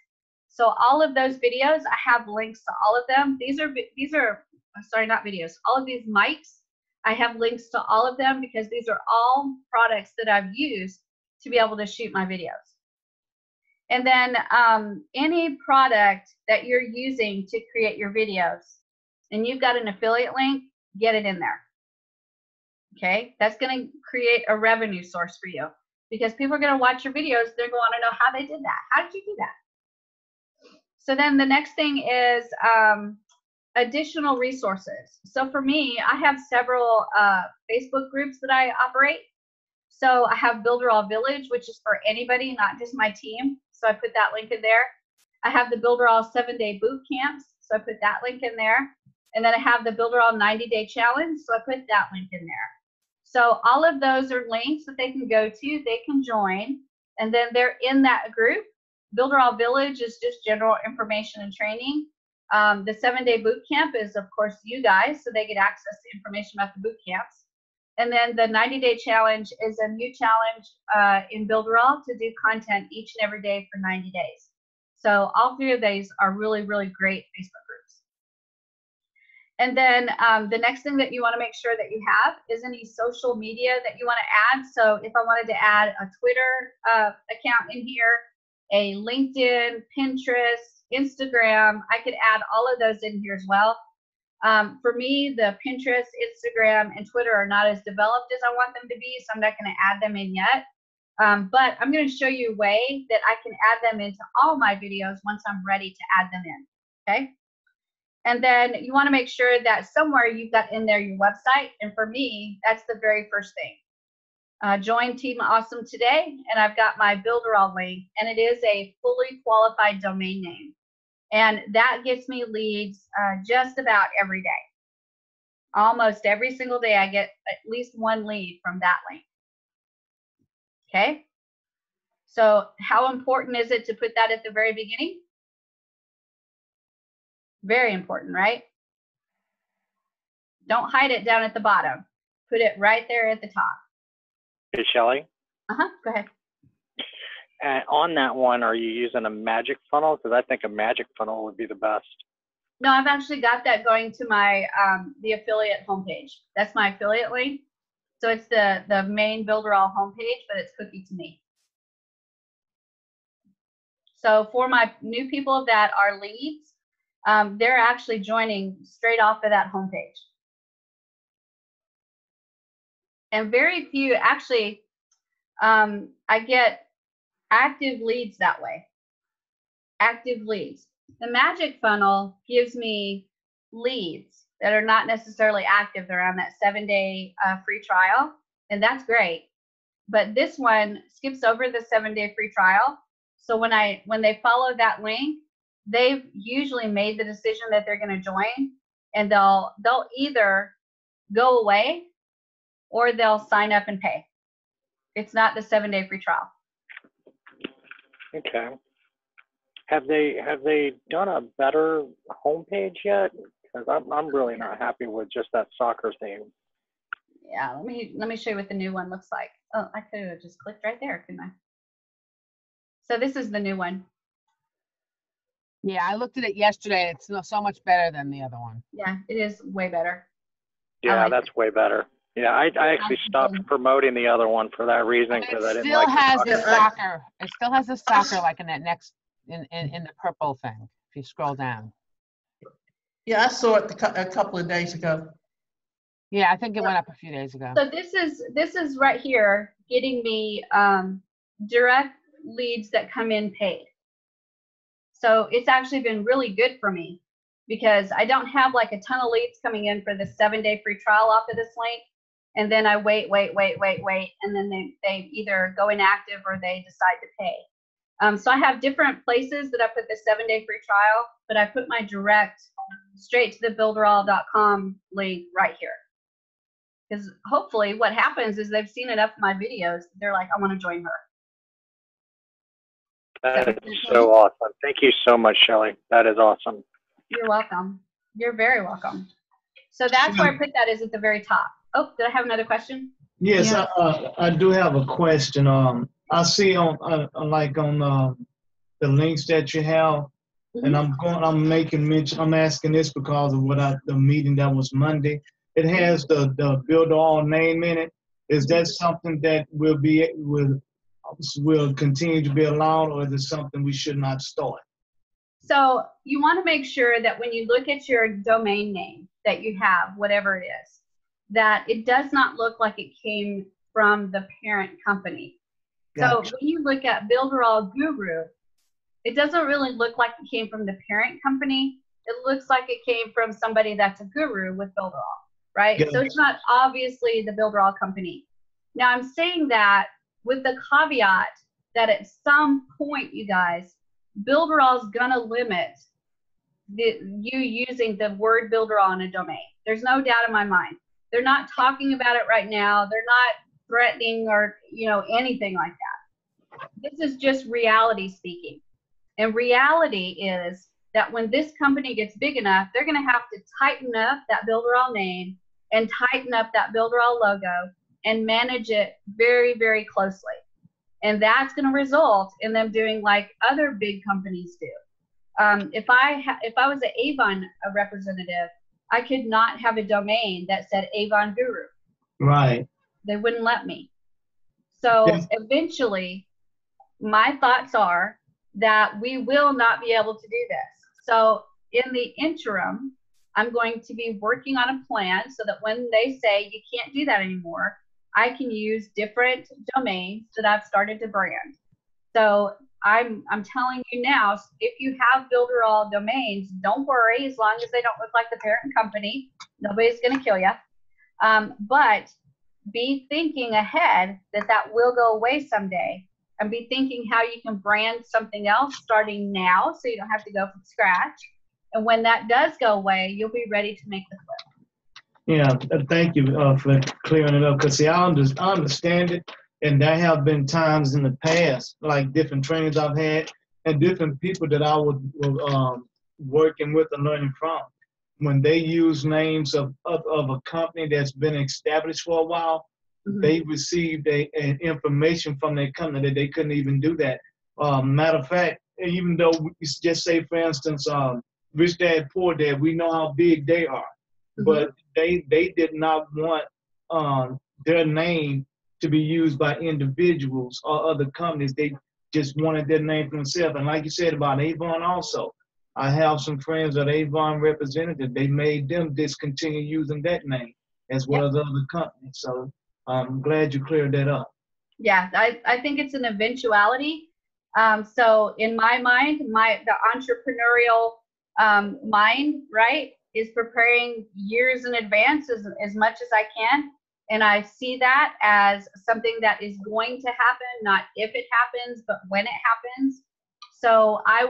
So all of those videos, I have links to all of them. These are sorry, not videos. All of these mics, I have links to all of them because these are all products that I've used to be able to shoot my videos. And then any product that you're using to create your videos and you've got an affiliate link, get it in there. Okay, that's going to create a revenue source for you because people are going to watch your videos. They're going to want to know how they did that. How did you do that? So then the next thing is additional resources. So for me, I have several Facebook groups that I operate. So I have Builderall Village, which is for anybody, not just my team. So I put that link in there. I have the Builderall 7-day boot camps. So I put that link in there. And then I have the Builderall 90-day challenge. So I put that link in there. So all of those are links that they can go to, they can join, and then they're in that group. Builderall Village is just general information and training. The 7-day boot camp is, of course, you guys, so they get access to information about the boot camps. And then the 90-day challenge is a new challenge in Builderall to do content each and every day for 90 days. So all 3 of these are really, really great Facebook groups. And then the next thing that you want to make sure that you have is any social media that you want to add. So if I wanted to add a Twitter account in here, a LinkedIn, Pinterest, Instagram, I could add all of those in here as well. For me, the Pinterest, Instagram, and Twitter are not as developed as I want them to be, so I'm not going to add them in yet. But I'm going to show you a way that I can add them into all my videos once I'm ready to add them in, okay? And then you want to make sure that somewhere you've got in there your website. And for me, that's the very first thing. Join Team Awesome today, and I've got my Builderall link, and it is a fully qualified domain name. And that gets me leads just about every day. Almost every single day, I get at least 1 lead from that link. Okay? So how important is it to put that at the very beginning? Very important, right? Don't hide it down at the bottom. Put it right there at the top. Hey, Shelly. Go ahead. And on that one, are you using a magic funnel? Because I think a magic funnel would be the best. No, I've actually got that going to my the affiliate homepage. That's my affiliate link. So it's the main Builderall homepage, but it's cookie to me. So for my new people that are leads, they're actually joining straight off of that homepage. And very few, actually, I get active leads that way. Active leads. The magic funnel gives me leads that are not necessarily active. They're on that 7-day free trial, and that's great. But this one skips over the 7-day free trial. So when they follow that link, they've usually made the decision that they're going to join, and they'll either go away or they'll sign up and pay. It's not the 7-day free trial. Okay. Have they done a better homepage yet? because I'm really not happy with just that soccer theme. Yeah, let me show you what the new one looks like. Oh, I could have just clicked right there, couldn't I? So this is the new one. Yeah, I looked at it yesterday. It's so much better than the other one. Yeah, it is way better. Yeah, like that's way better. Yeah, I actually stopped promoting the other one for that reason because I It didn't still like has the the soccer. soccer. It still has the soccer like in that next in the purple thing. If you scroll down. Yeah, I saw it a couple of days ago. Yeah, I think it went up a few days ago. So this is right here getting me direct leads that come in paid. So it's actually been really good for me because I don't have like a ton of leads coming in for the 7-day free trial off of this link. And then I wait, and then they either go inactive or they decide to pay. So I have different places that I put the 7-day free trial, but I put my direct straight to the builderall.com link right here. Because hopefully what happens is they've seen enough of my videos. They're like, I want to join her. That is so awesome. Thank you so much, Shelly. That is awesome. You're welcome. You're very welcome. So that's where I put that is at the very top. Oh, did I have another question? Yes, Yeah. I do have a question. I see on the links that you have, and I'm making mention. I'm asking this because of the meeting that was Monday. It has the builder all name in it. Is that something that will continue to be allowed, or is it something we should not start? So you want to make sure that when you look at your domain name that you have, whatever it is, that it does not look like it came from the parent company. Gotcha. So when you look at Builderall Guru, it doesn't really look like it came from the parent company. It looks like it came from somebody that's a guru with Builderall, right? Gotcha. So it's not obviously the Builderall company. Now I'm saying that with the caveat that at some point, you guys, Builderall is gonna limit you using the word Builderall in a domain. There's no doubt in my mind. They're not talking about it right now. They're not threatening or anything like that. This is just reality speaking. And reality is that when this company gets big enough, they're going to have to tighten up that Builderall name and tighten up that Builderall logo and manage it very, very closely. And that's going to result in them doing like other big companies do. If I was an Avon representative, I could not have a domain that said Avon Guru. Right. They wouldn't let me. So eventually, my thoughts are that we will not be able to do this. So in the interim, I'm going to be working on a plan so that when they say you can't do that anymore, I can use different domains that I've started to brand. So I'm telling you now, if you have Builderall domains, don't worry, as long as they don't look like the parent company, nobody's going to kill you. But be thinking ahead that will go away someday, and be thinking how you can brand something else starting now so you don't have to go from scratch. And when that does go away, you'll be ready to make the flip. Yeah, thank you for clearing it up. Because see, I understand it. And there have been times in the past, like different trainings I've had and different people that I was working with and learning from, when they use names of a company that's been established for a while, they received an information from their company that they couldn't even do that. Matter of fact, even though we just say, for instance, Rich Dad, Poor Dad, we know how big they are, but they did not want their name to be used by individuals or other companies. They just wanted their name for themselves. And like you said about Avon also, I have some friends that Avon representative, they made them discontinue using that name as well as other companies. So I'm glad you cleared that up. Yeah, I think it's an eventuality. So in my mind, the entrepreneurial mind, right, is preparing years in advance as much as I can. And I see that as something that is going to happen, not if it happens, but when it happens. So I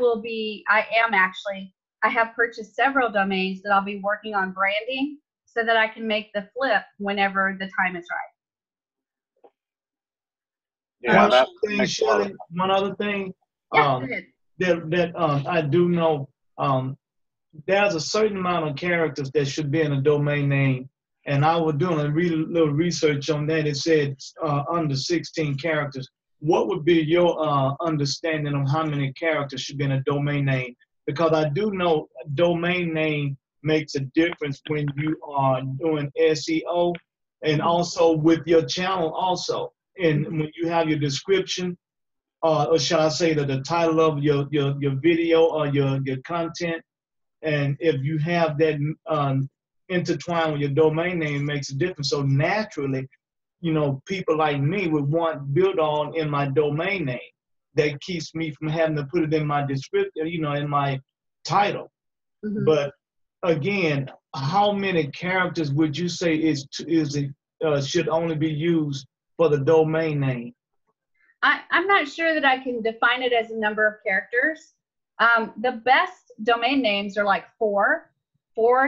have purchased several domains that I'll be working on branding so that I can make the flip whenever the time is right. Yeah, one other thing that I do know, there's a certain amount of characters that should be in a domain name. And I was doing a little research on that. It said under 16 characters. What would be your understanding of how many characters should be in a domain name? Because I do know a domain name makes a difference when you are doing SEO and also with your channel also. And when you have your description, or shall I say the title of your video or your content, and if you have that intertwined with your domain name, it makes a difference. So naturally, you know, people like me would want build on in my domain name. That keeps me from having to put it in my description, you know, in my title. But again, how many characters would you say should only be used for the domain name? I'm not sure that I can define it as a number of characters. The best domain names are like four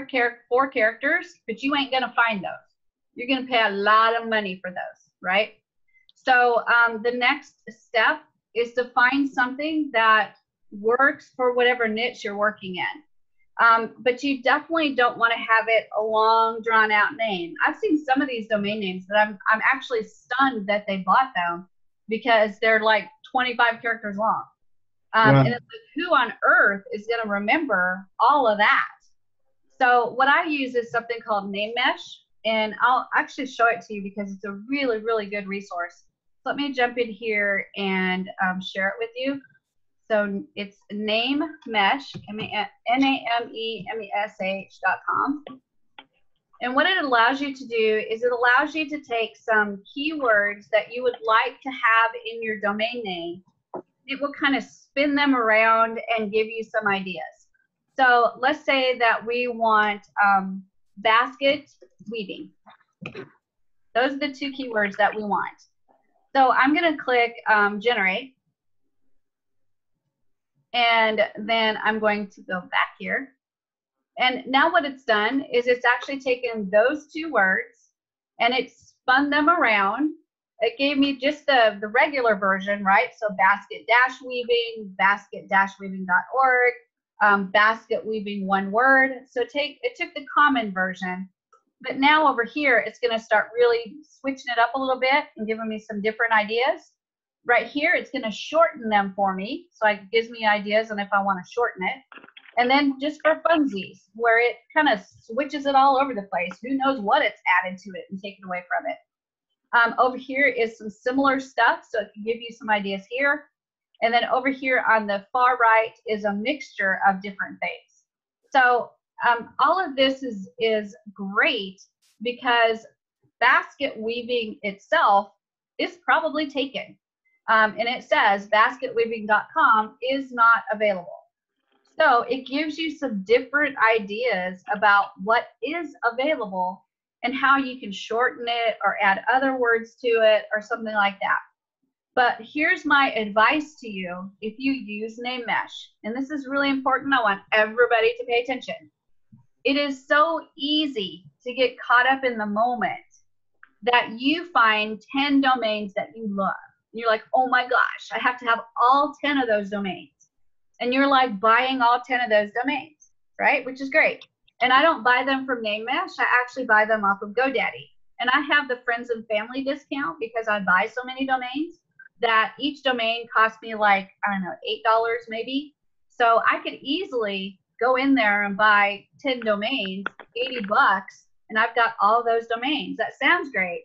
characters, but you ain't gonna find those. You're gonna pay a lot of money for those, right? So the next step is to find something that works for whatever niche you're working in. But you definitely don't want to have it a long, drawn-out name. I've seen some of these domain names that I'm actually stunned that they bought them because they're like 25 characters long. And it's like, who on earth is going to remember all of that? So what I use is something called Name Mesh, and I'll actually show it to you because it's a really, really good resource. So let me jump in here and share it with you. So it's Name Mesh, NAMEMESH.com. And what it allows you to do is it allows you to take some keywords that you would like to have in your domain name. It will kind of spin them around and give you some ideas. So let's say that we want basket weaving. Those are the two keywords that we want. So I'm going to click generate. And then I'm going to go back here. And now what it's done is it's actually taken those two words and it spun them around. It gave me just the regular version, right? So basket-weaving, basket-weaving.org, basket weaving one word. So it took the common version. But now over here, it's going to start really switching it up a little bit and giving me some different ideas. Right here, it's going to shorten them for me. So it gives me ideas on if I want to shorten it. And then just for funsies, where it kind of switches it all over the place. Who knows what it's added to it and taken away from it. Over here is some similar stuff. So it can give you some ideas here. And then over here on the far right is a mixture of different things. So all of this is great because basket weaving itself is probably taken. And it says basketweaving.com is not available. So it gives you some different ideas about what is available and how you can shorten it or add other words to it or something like that. But here's my advice to you if you use Name Mesh, and this is really important. I want everybody to pay attention. It is so easy to get caught up in the moment that you find 10 domains that you love. You're like, oh my gosh, I have to have all 10 of those domains. And you're like buying all 10 of those domains, right? Which is great. And I don't buy them from Name Mesh. I actually buy them off of GoDaddy. And I have the friends and family discount because I buy so many domains that each domain costs me like, I don't know, $8 maybe. So I could easily go in there and buy 10 domains, $80, and I've got all those domains. That sounds great.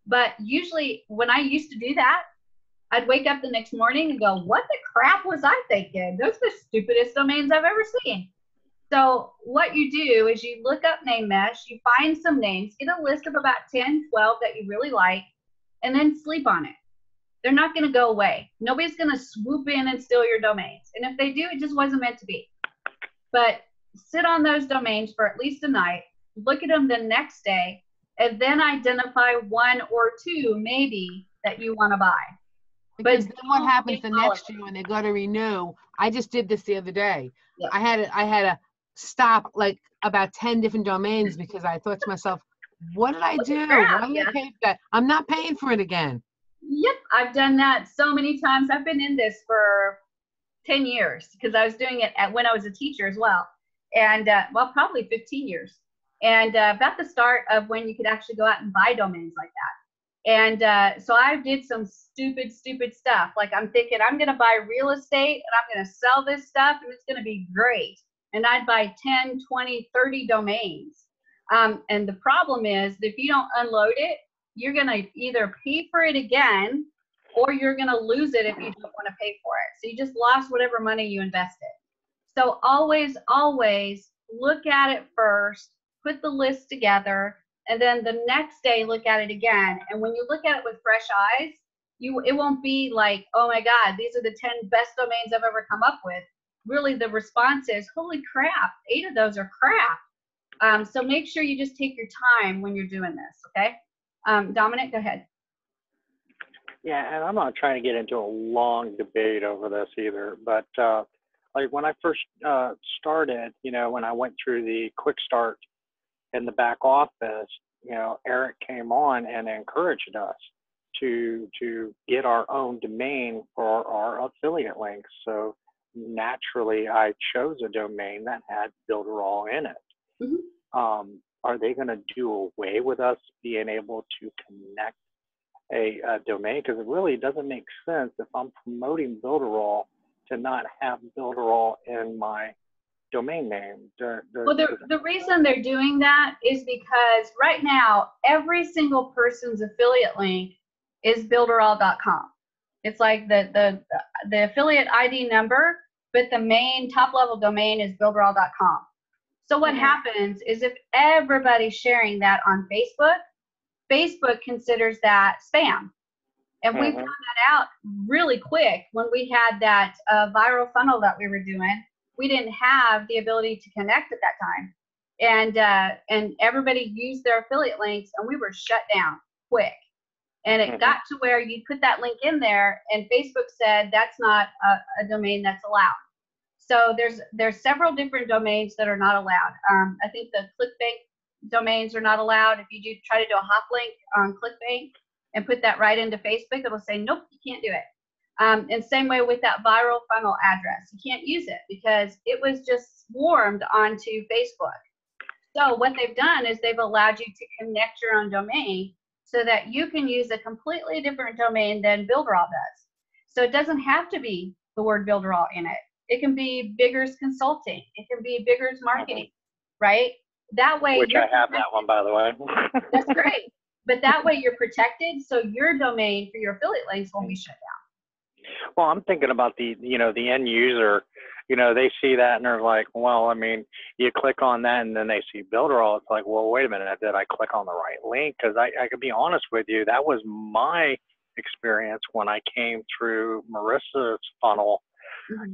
But usually when I used to do that, I'd wake up the next morning and go, what the crap was I thinking? Those are the stupidest domains I've ever seen. So what you do is you look up Name Mesh, you find some names, get a list of about 10, 12 that you really like, and then sleep on it. They're not going to go away. Nobody's going to swoop in and steal your domains. And if they do, it just wasn't meant to be. But sit on those domains for at least a night, look at them the next day, and then identify one or two maybe that you want to buy. Because then what happens the next year when they go to renew? I just did this the other day. Yeah. I had to stop like about 10 different domains because I thought to myself, what did I do? Why did I pay for that? I'm not paying for it again. Yep, I've done that so many times. I've been in this for 10 years because I was doing it when I was a teacher as well. and well, probably 15 years. And about the start of when you could actually go out and buy domains like that. And so I did some stupid stuff. Like I'm thinking I'm going to buy real estate and I'm going to sell this stuff and it's going to be great. And I'd buy 10, 20, 30 domains. And the problem is that if you don't unload it, you're going to either pay for it again or you're going to lose it if you don't want to pay for it. So you just lost whatever money you invested. So always look at it first, put the list together, and then the next day look at it again. And when you look at it with fresh eyes, it won't be like, oh my God, these are the 10 best domains I've ever come up with. Really, the response is, holy crap, 8 of those are crap. So make sure you just take your time when you're doing this, okay? Dominic, go ahead. Yeah, and I'm not trying to get into a long debate over this either, but like when I first started, you know, when I went through the quick start in the back office, you know, Eric came on and encouraged us to get our own domain for our affiliate links. So naturally, I chose a domain that had Builderall in it. Mm-hmm. Are they going to do away with us being able to connect a domain? Because it really doesn't make sense if I'm promoting Builderall to not have Builderall in my domain name. Well, the reason they're doing that is because right now, every single person's affiliate link is builderall.com. It's like the affiliate ID number, but the main top level domain is builderall.com. So what happens is if everybody's sharing that on Facebook, Facebook considers that spam. And we found that out really quick when we had that viral funnel that we were doing. We didn't have the ability to connect at that time. And everybody used their affiliate links and we were shut down quick. And it got to where you put that link in there and Facebook said that's not a domain that's allowed. So there's several different domains that are not allowed. I think the clickbait domains are not allowed. If you do try to do a hop link on clickbait and put that right into Facebook, it'll say, nope, you can't do it. And same way with that viral funnel address. You can't use it because it was just swarmed onto Facebook. So what they've done is they've allowed you to connect your own domain so that you can use a completely different domain than Builderall does. So it doesn't have to be the word Builderall in it. It can be Biggers Consulting. It can be Biggers Marketing, right? That way, which I have that one, by the way. That's great. But that way you're protected, so your domain for your affiliate links won't be shut down. Well, I'm thinking about the end user. You know, they see that and they're like, well, I mean, you click on that and then they see Builderall. It's like, well, wait a minute, did I click on the right link? Because I could be honest with you, that was my experience when I came through Marissa's funnel.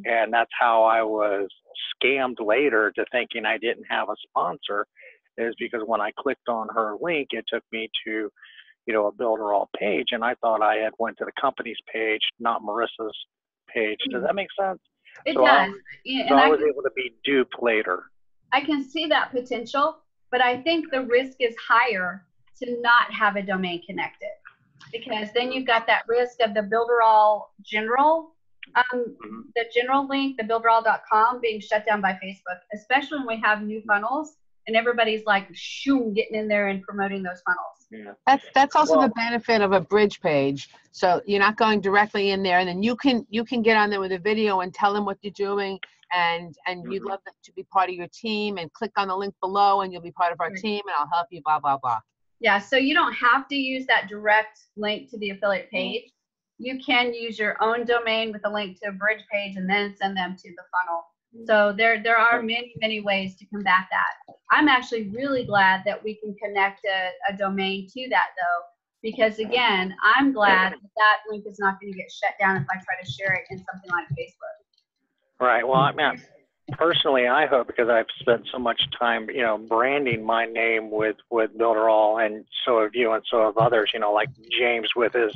And that's how I was scammed later to thinking I didn't have a sponsor, is because when I clicked on her link, it took me to, you know, a Builderall page, and I thought I had went to the company's page, not Marissa's page. Does that make sense? It does. So I was able to be duped later. I can see that potential, but I think the risk is higher to not have a domain connected, because then you've got that risk of the Builderall general. The general link, the builderall.com, being shut down by Facebook, especially when we have new funnels and everybody's like shoo, getting in there and promoting those funnels. Yeah. That's also the benefit of a bridge page. So you're not going directly in there, and then you can get on there with a video and tell them what you're doing, and you'd love them to be part of your team, and click on the link below and you'll be part of our team and I'll help you, blah, blah, blah. Yeah, so you don't have to use that direct link to the affiliate page. You can use your own domain with a link to a bridge page and then send them to the funnel. So there are many ways to combat that. I'm actually really glad that we can connect a domain to that, though, because again, I'm glad that link is not going to get shut down if I try to share it in something like Facebook. Right. Well, I mean, personally, I hope, because I've spent so much time, you know, branding my name with Builderall, and so have you, and so have others, you know, like James with his,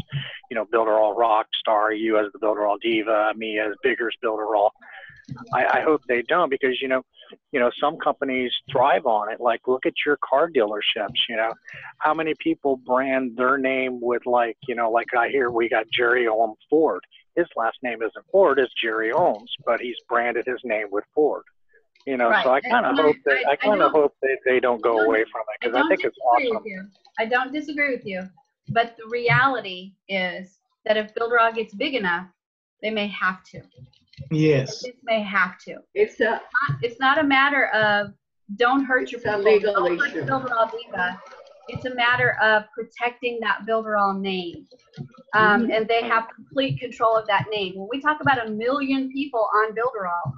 you know, Builderall Rockstar, you as the Builderall Diva, me as Biggers Builderall. I hope they don't, because, you know, some companies thrive on it. Like, look at your car dealerships, you know, how many people brand their name with, like, you know, like I hear we got Jerry Ohm Ford. His last name isn't Ford, it's Jerry Ohms, but he's branded his name with Ford. You know, Right. so I kind of hope that they don't go away from it, because I think it's awesome. I don't disagree with you, but the reality is that if Builderall gets big enough, they may have to. Yes. It may have to. It's not a matter of don't hurt your people. Legal don't hurt issue. Builderall Diva. It's a matter of protecting that Builderall name. And they have complete control of that name. When we talk about 1 million people on Builderall,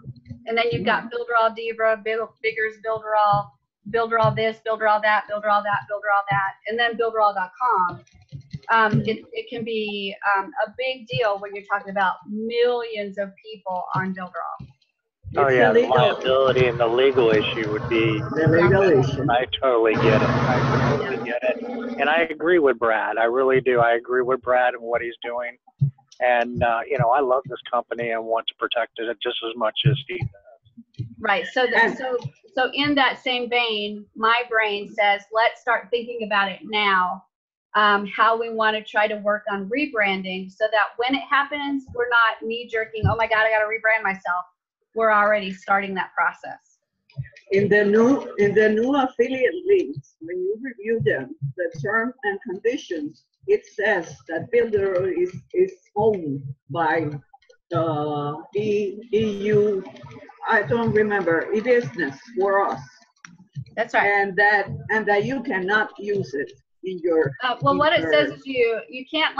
and then you've got Builderall Diva, Bigger's Builderall, Builderall this, Builderall that, Builderall that, Builderall that, and then Builderall.com. It can be a big deal when you're talking about millions of people on Builderall. Oh yeah, the liability and the legal issue would be. The legal issue. I totally get it. I totally get it. And I agree with Brad. I really do. I agree with Brad and what he's doing. And you know, I love this company and want to protect it just as much as he does. Right. So in that same vein, my brain says, let's start thinking about it now. How we want to try to work on rebranding so that when it happens, we're not knee jerking. Oh my God, I got to rebrand myself. We're already starting that process. In the new affiliate links, when you review them, the terms and conditions, it says that Builder is owned by the EU. I don't remember. E-business for us. That's right. And that you cannot use it in your. Well, what it says is you can't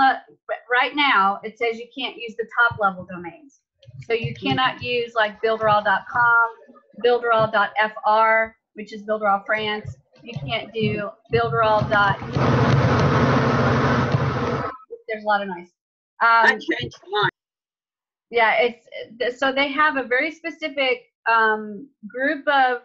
right now. It says you can't use the top level domains. So you cannot use like builderall.com, builderall.fr, which is Builderall France. You can't do builderall. There's a lot of noise. I changed mine. Yeah, it's so they have a very specific group of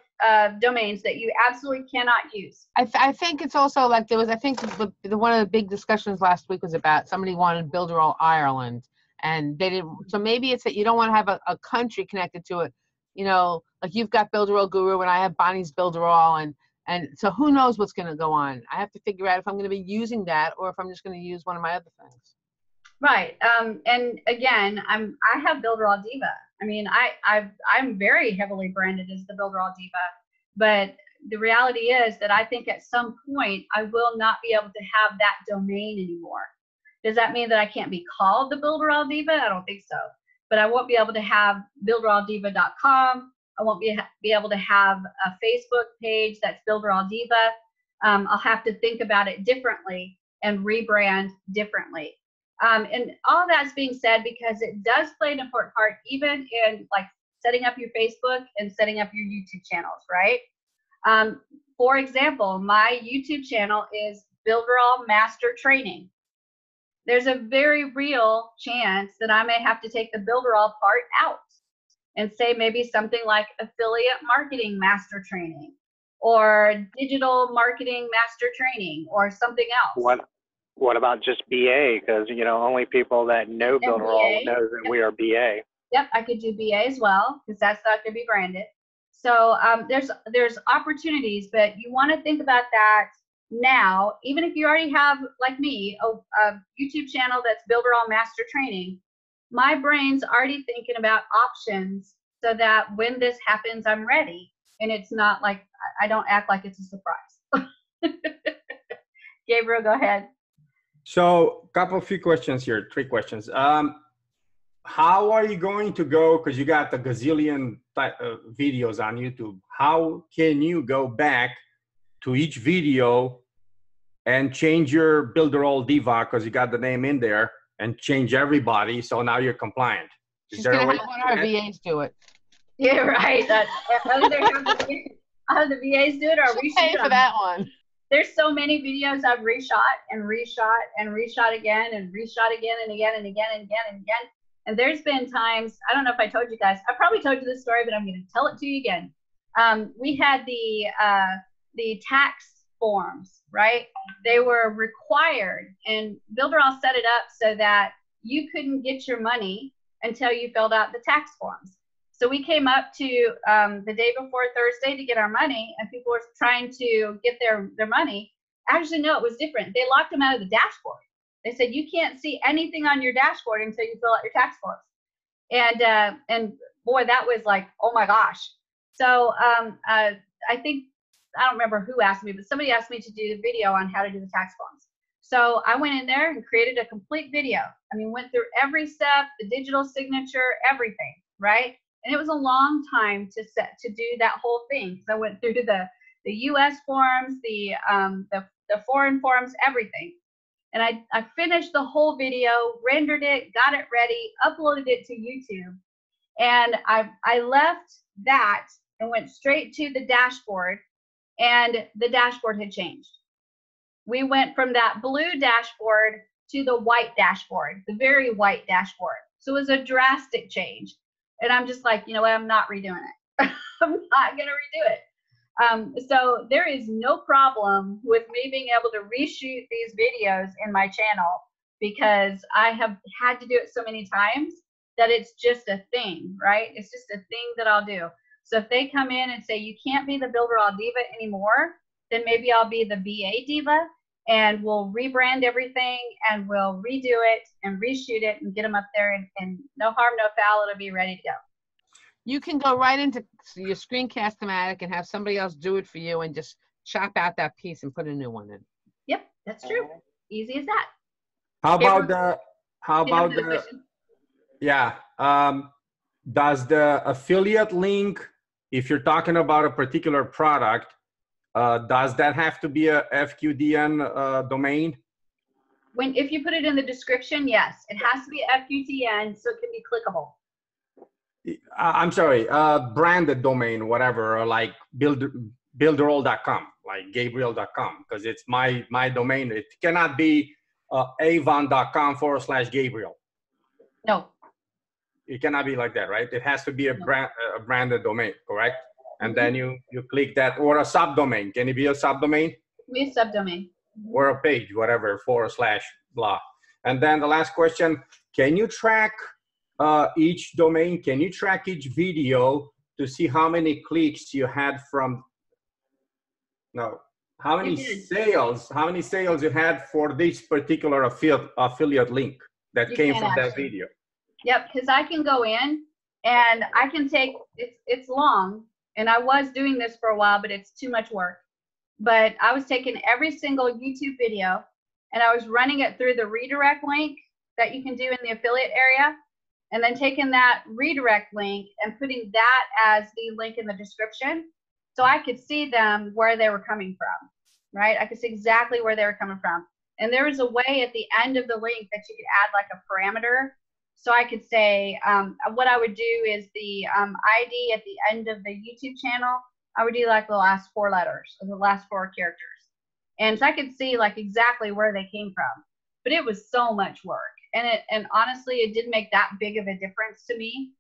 domains that you absolutely cannot use. I think it's also like there was, I think one of the big discussions last week was about somebody wanted Builderall Ireland. And they didn't, so maybe it's that you don't want to have a country connected to it. You know, like you've got Builderall Guru and I have Bonnie's Builderall, and so who knows what's going to go on. I have to figure out if I'm going to be using that or if I'm just going to use one of my other things. Right. And again, I have Builderall Diva. I mean, I'm very heavily branded as the Builderall Diva, but the reality is that I think at some point I will not be able to have that domain anymore. Does that mean that I can't be called the Builderall Diva? I don't think so. But I won't be able to have builderalldiva.com. I won't be able to have a Facebook page that's Builderall Diva. I'll have to think about it differently and rebrand differently. And all that's being said because it does play an important part, even in like setting up your Facebook and setting up your YouTube channels, right? For example, my YouTube channel is Builderall Master Training. There's a very real chance that I may have to take the Builderall part out and say maybe something like affiliate marketing master training or digital marketing master training or something else. What about just BA? Because, you know, only people that know Builderall know that we are BA. Yep, I could do BA as well because that's not going to be branded. So there's opportunities, but you want to think about that now, even if you already have, like me, a YouTube channel that's Builderall Master Training, my brain's already thinking about options so that when this happens, I'm ready. And it's not like, I don't act like it's a surprise. Gabriel, go ahead. So few questions here, 3 questions. How are you going to go, because you got the gazillion videos on YouTube, how can you go back to each video and change your Builderall Diva, because you got the name in there, and change everybody, so now you're compliant? She's going to have one of our VAs do it. Yeah, right. Either have the VAs do it or we pay for that one. There's so many videos I've reshot and reshot and reshot again and reshot again and again and again and again and again. And there's been times, I don't know if I told you guys, I probably told you this story, but I'm going to tell it to you again. We had the tax forms, right? They were required, and Builderall set it up so that you couldn't get your money until you filled out the tax forms. So we came up to the day before Thursday to get our money, and people were trying to get their money. Actually, no, it was different. They locked them out of the dashboard. They said, you can't see anything on your dashboard until you fill out your tax forms. And boy, that was like, oh my gosh. So I think, I don't remember who asked me, but somebody asked me to do the video on how to do the tax forms. So I went in there and created a complete video. I mean, went through every step, the digital signature, everything, right? And it was a long time to do that whole thing. So I went through the U.S. forms, the foreign forms, everything. And I finished the whole video, rendered it, got it ready, uploaded it to YouTube. And I left that and went straight to the dashboard, and the dashboard had changed. We went from that blue dashboard to the white dashboard, the very white dashboard. So it was a drastic change. And I'm just like, you know what, I'm not redoing it. I'm not going to redo it. So there is no problem with me being able to reshoot these videos in my channel, because I have had to do it so many times that it's just a thing, right? It's just a thing that I'll do. So if they come in and say, you can't be the Builderall Diva anymore, then maybe I'll be the BA Diva, and we'll rebrand everything and we'll redo it and reshoot it and get them up there, and no harm, no foul, it'll be ready to go. You can go right into your Screencast-O-Matic and have somebody else do it for you and just chop out that piece and put a new one in. Yep, that's true. Easy as that. Does the affiliate link, if you're talking about a particular product, does that have to be a FQDN domain? If you put it in the description, yes, it has to be FQDN so it can be clickable. I'm sorry, branded domain, whatever, like builderall.com, like gabriel.com, because it's my domain. It cannot be avon.com/Gabriel. No. It cannot be like that, right? It has to be a branded domain, correct? And then you click that, or a subdomain. Can it be a subdomain? Be a subdomain. Or a page, whatever, / blah. And then the last question, can you track each domain? Can you track each video to see how many clicks you had from, how many sales you had for this particular affiliate link that came from that video? Yep, because I can go in and I can take, it's long, and I was doing this for a while, but it's too much work. But I was taking every single YouTube video and I was running it through the redirect link that you can do in the affiliate area, and then taking that redirect link and putting that as the link in the description, so I could see them where they were coming from, right? I could see exactly where they were coming from. And there was a way at the end of the link that you could add like a parameter. So I could say, what I would do is the ID at the end of the YouTube channel, I would do like the last 4 letters or the last 4 characters. And so I could see like exactly where they came from. But it was so much work. And honestly, it didn't make that big of a difference to me,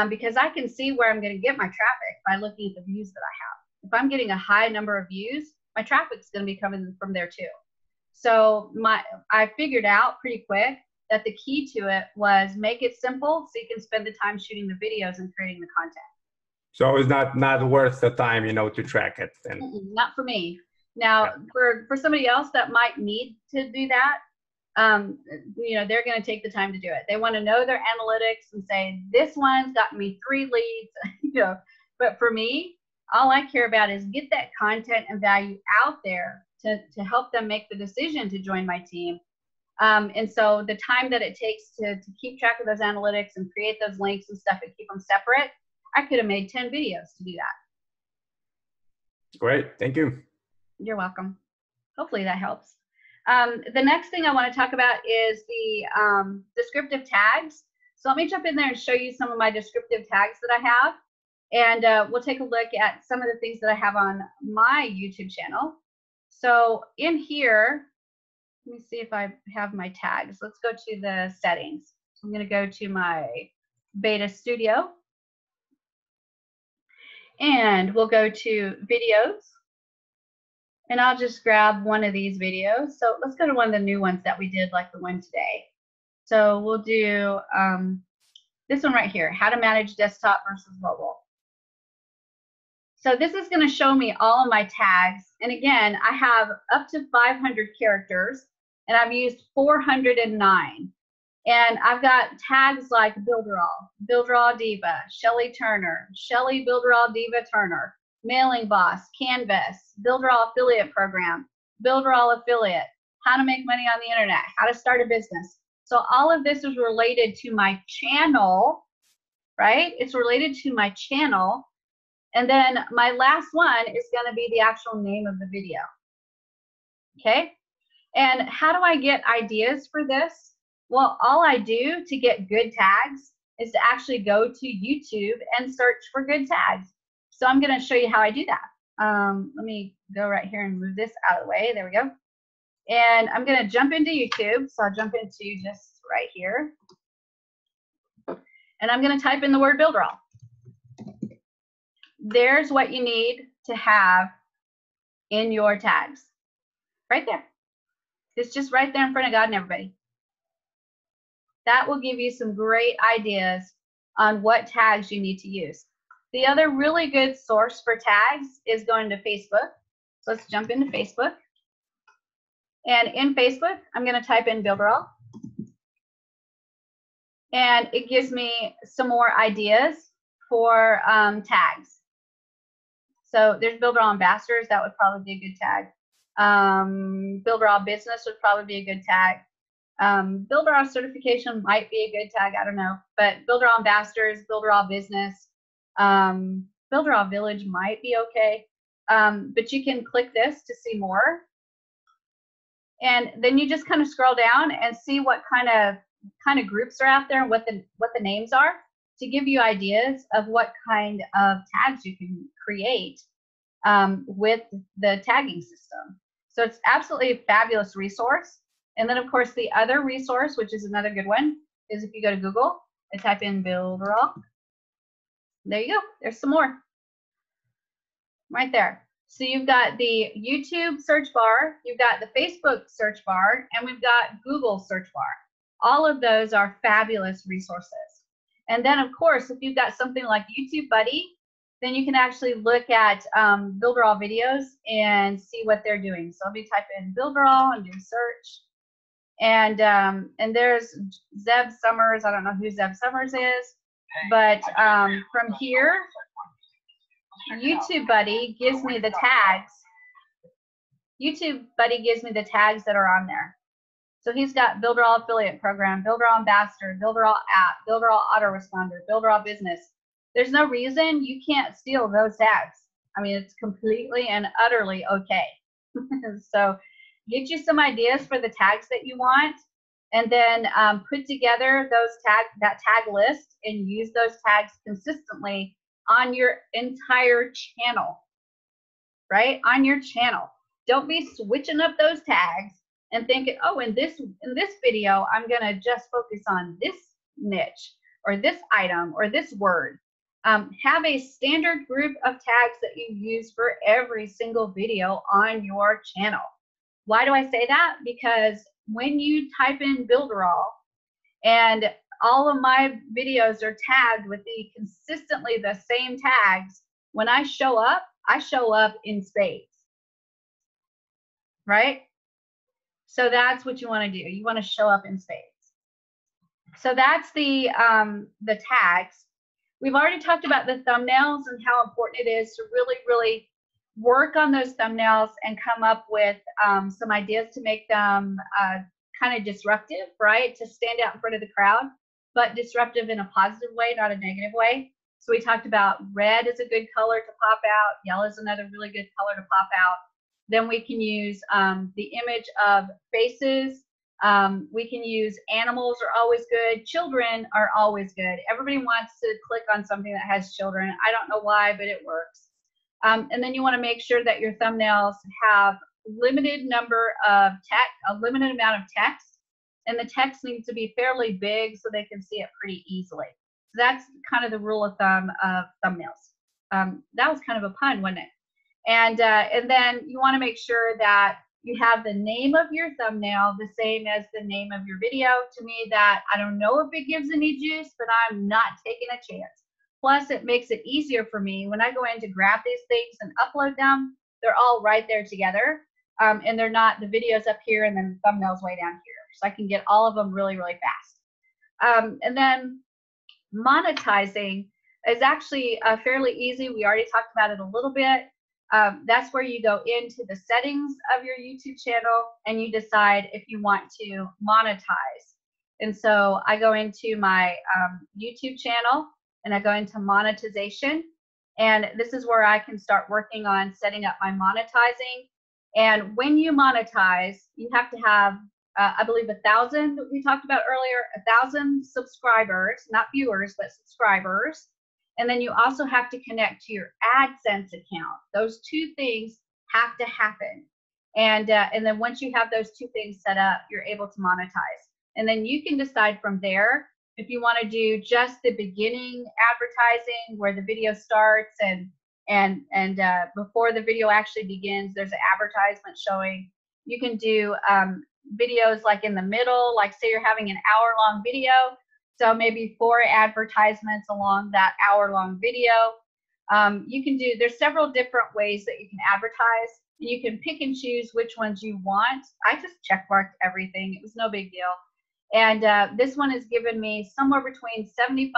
because I can see where I'm going to get my traffic by looking at the views that I have. If I'm getting a high number of views, my traffic's going to be coming from there too. So I figured out pretty quick that the key to it was make it simple so you can spend the time shooting the videos and creating the content. So it's not worth the time, to track it. Not for me. Now, for somebody else that might need to do that, they're going to take the time to do it. They want to know their analytics and say, this one's got me 3 leads, But for me, all I care about is get that content and value out there to help them make the decision to join my team. And so the time that it takes to keep track of those analytics and create those links and stuff and keep them separate, I could have made 10 videos to do that. Great. Thank you. You're welcome. Hopefully that helps. The next thing I want to talk about is the descriptive tags. So let me jump in there and show you some of my descriptive tags that I have. And we'll take a look at some of the things that I have on my YouTube channel. So in here, let me see if I have my tags. Let's go to the settings. So I'm going to go to my Beta Studio. And we'll go to videos. And I'll just grab one of these videos. So let's go to one of the new ones that we did, like the one today. So we'll do this one right here, how to manage desktop versus mobile. So this is going to show me all of my tags. And again, I have up to 500 characters, and I've used 409. And I've got tags like Builderall Diva, Shelly Turner, Shelly Builderall Diva Turner, Mailing Boss, Canvas, Builderall Affiliate Program, Builderall Affiliate, how to make money on the internet, how to start a business. So all of this is related to my channel, right? It's related to my channel. And then my last one is going to be the actual name of the video. Okay? And how do I get ideas for this? Well, all I do to get good tags is to actually go to YouTube and search for good tags. So I'm going to show you how I do that. Let me go right here and move this out of the way. There we go. And I'm going to jump into YouTube. So I'll jump into just right here. And I'm going to type in the word Builderall. There's what you need to have in your tags. Right there. It's just right there in front of God and everybody. That will give you some great ideas on what tags you need to use. The other really good source for tags is going to Facebook. So let's jump into Facebook. And in Facebook, I'm going to type in Builderall. And it gives me some more ideas for tags. So there's Builderall Ambassadors. That would probably be a good tag. Builderall Business would probably be a good tag. Builderall Certification might be a good tag. I don't know. But Builderall Ambassadors, Builderall Business, Builderall Village might be okay. But you can click this to see more. And then you just kind of scroll down and see what kind of groups are out there and what the names are to give you ideas of what kind of tags you can create with the tagging system. So it's absolutely a fabulous resource. And then, of course, the other resource, which is another good one, is if you go to Google and type in Builderall. There you go. There's some more right there. So you've got the YouTube search bar, you've got the Facebook search bar, and we've got Google search bar. All of those are fabulous resources. And then, of course, if you've got something like YouTube Buddy, then you can actually look at Builderall videos and see what they're doing. So let me type in Builderall and do search. And there's Zeb Summers. I don't know who Zeb Summers is, but from here, YouTube Buddy gives me the tags. YouTube Buddy gives me the tags that are on there. So he's got Builderall Affiliate Program, Builderall Ambassador, Builderall App, Builderall Autoresponder, Builderall Business. There's no reason you can't steal those tags. I mean, it's completely and utterly okay. So get you some ideas for the tags that you want, and then put together that tag list and use those tags consistently on your entire channel, right? On your channel. Don't be switching up those tags and thinking, oh, in this video, I'm gonna just focus on this niche or this item or this word. Have a standard group of tags that you use for every single video on your channel. Why do I say that? Because when you type in Builderall and all of my videos are tagged with consistently the same tags, when I show up in spades, right? So that's what you want to do. You want to show up in spades. So that's the tags. We've already talked about the thumbnails and how important it is to really, really work on those thumbnails and come up with some ideas to make them kind of disruptive, right? To stand out in front of the crowd, but disruptive in a positive way, not a negative way. So we talked about red is a good color to pop out. Yellow is another really good color to pop out. Then we can use the image of faces. We can use animals are always good. Children are always good. Everybody wants to click on something that has children. I don't know why, but it works. And then you want to make sure that your thumbnails have limited number of text, a limited amount of text, and the text needs to be fairly big so they can see it pretty easily. So that's kind of the rule of thumb of thumbnails. That was kind of a pun, wasn't it? And then you want to make sure that you have the name of your thumbnail the same as the name of your video. To me, that I don't know if it gives any juice, but I'm not taking a chance. Plus, it makes it easier for me when I go in to grab these things and upload them. They're all right there together, and they're not the videos up here and then the thumbnails way down here. So I can get all of them really, really fast. And then monetizing is actually fairly easy. We already talked about it a little bit. That's where you go into the settings of your YouTube channel and you decide if you want to monetize. And so I go into my YouTube channel and I go into monetization. And this is where I can start working on setting up my monetizing. And when you monetize, you have to have, I believe, 1,000 that we talked about earlier, 1,000 subscribers, not viewers, but subscribers. And then you also have to connect to your AdSense account. Those two things have to happen. And then once you have those two things set up, you're able to monetize. And then you can decide from there if you want to do just the beginning advertising where the video starts and before the video actually begins, there's an advertisement showing. You can do videos like in the middle, like say you're having an hour-long video. So maybe 4 advertisements along that hour-long video. You can do, there's several different ways that you can advertise. You can pick and choose which ones you want. I just checkmarked everything. It was no big deal. And this one has given me somewhere between $75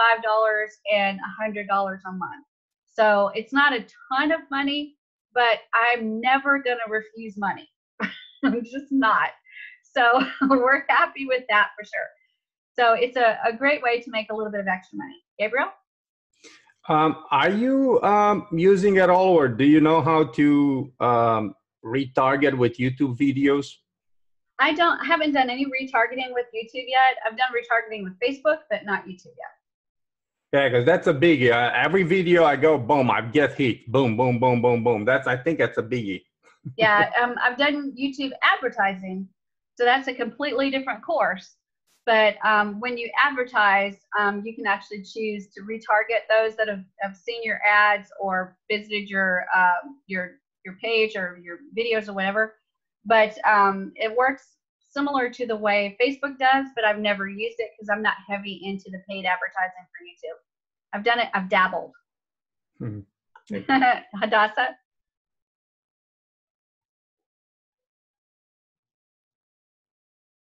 and $100 a month. So it's not a ton of money, but I'm never going to refuse money. I'm just not. So we're happy with that for sure. So it's a great way to make a little bit of extra money. Gabriel? Are you using it all, or do you know how to retarget with YouTube videos? I haven't done any retargeting with YouTube yet. I've done retargeting with Facebook, but not YouTube yet. Yeah, because that's a biggie. Every video I go, boom, I get hit. Boom, boom, boom, boom, boom. I think that's a biggie. Yeah, I've done YouTube advertising, so that's a completely different course. But when you advertise, you can actually choose to retarget those that have seen your ads or visited your page or your videos or whatever. But it works similar to the way Facebook does, but I've never used it because I'm not heavy into the paid advertising for YouTube. I've done it. I've dabbled. Hadassah?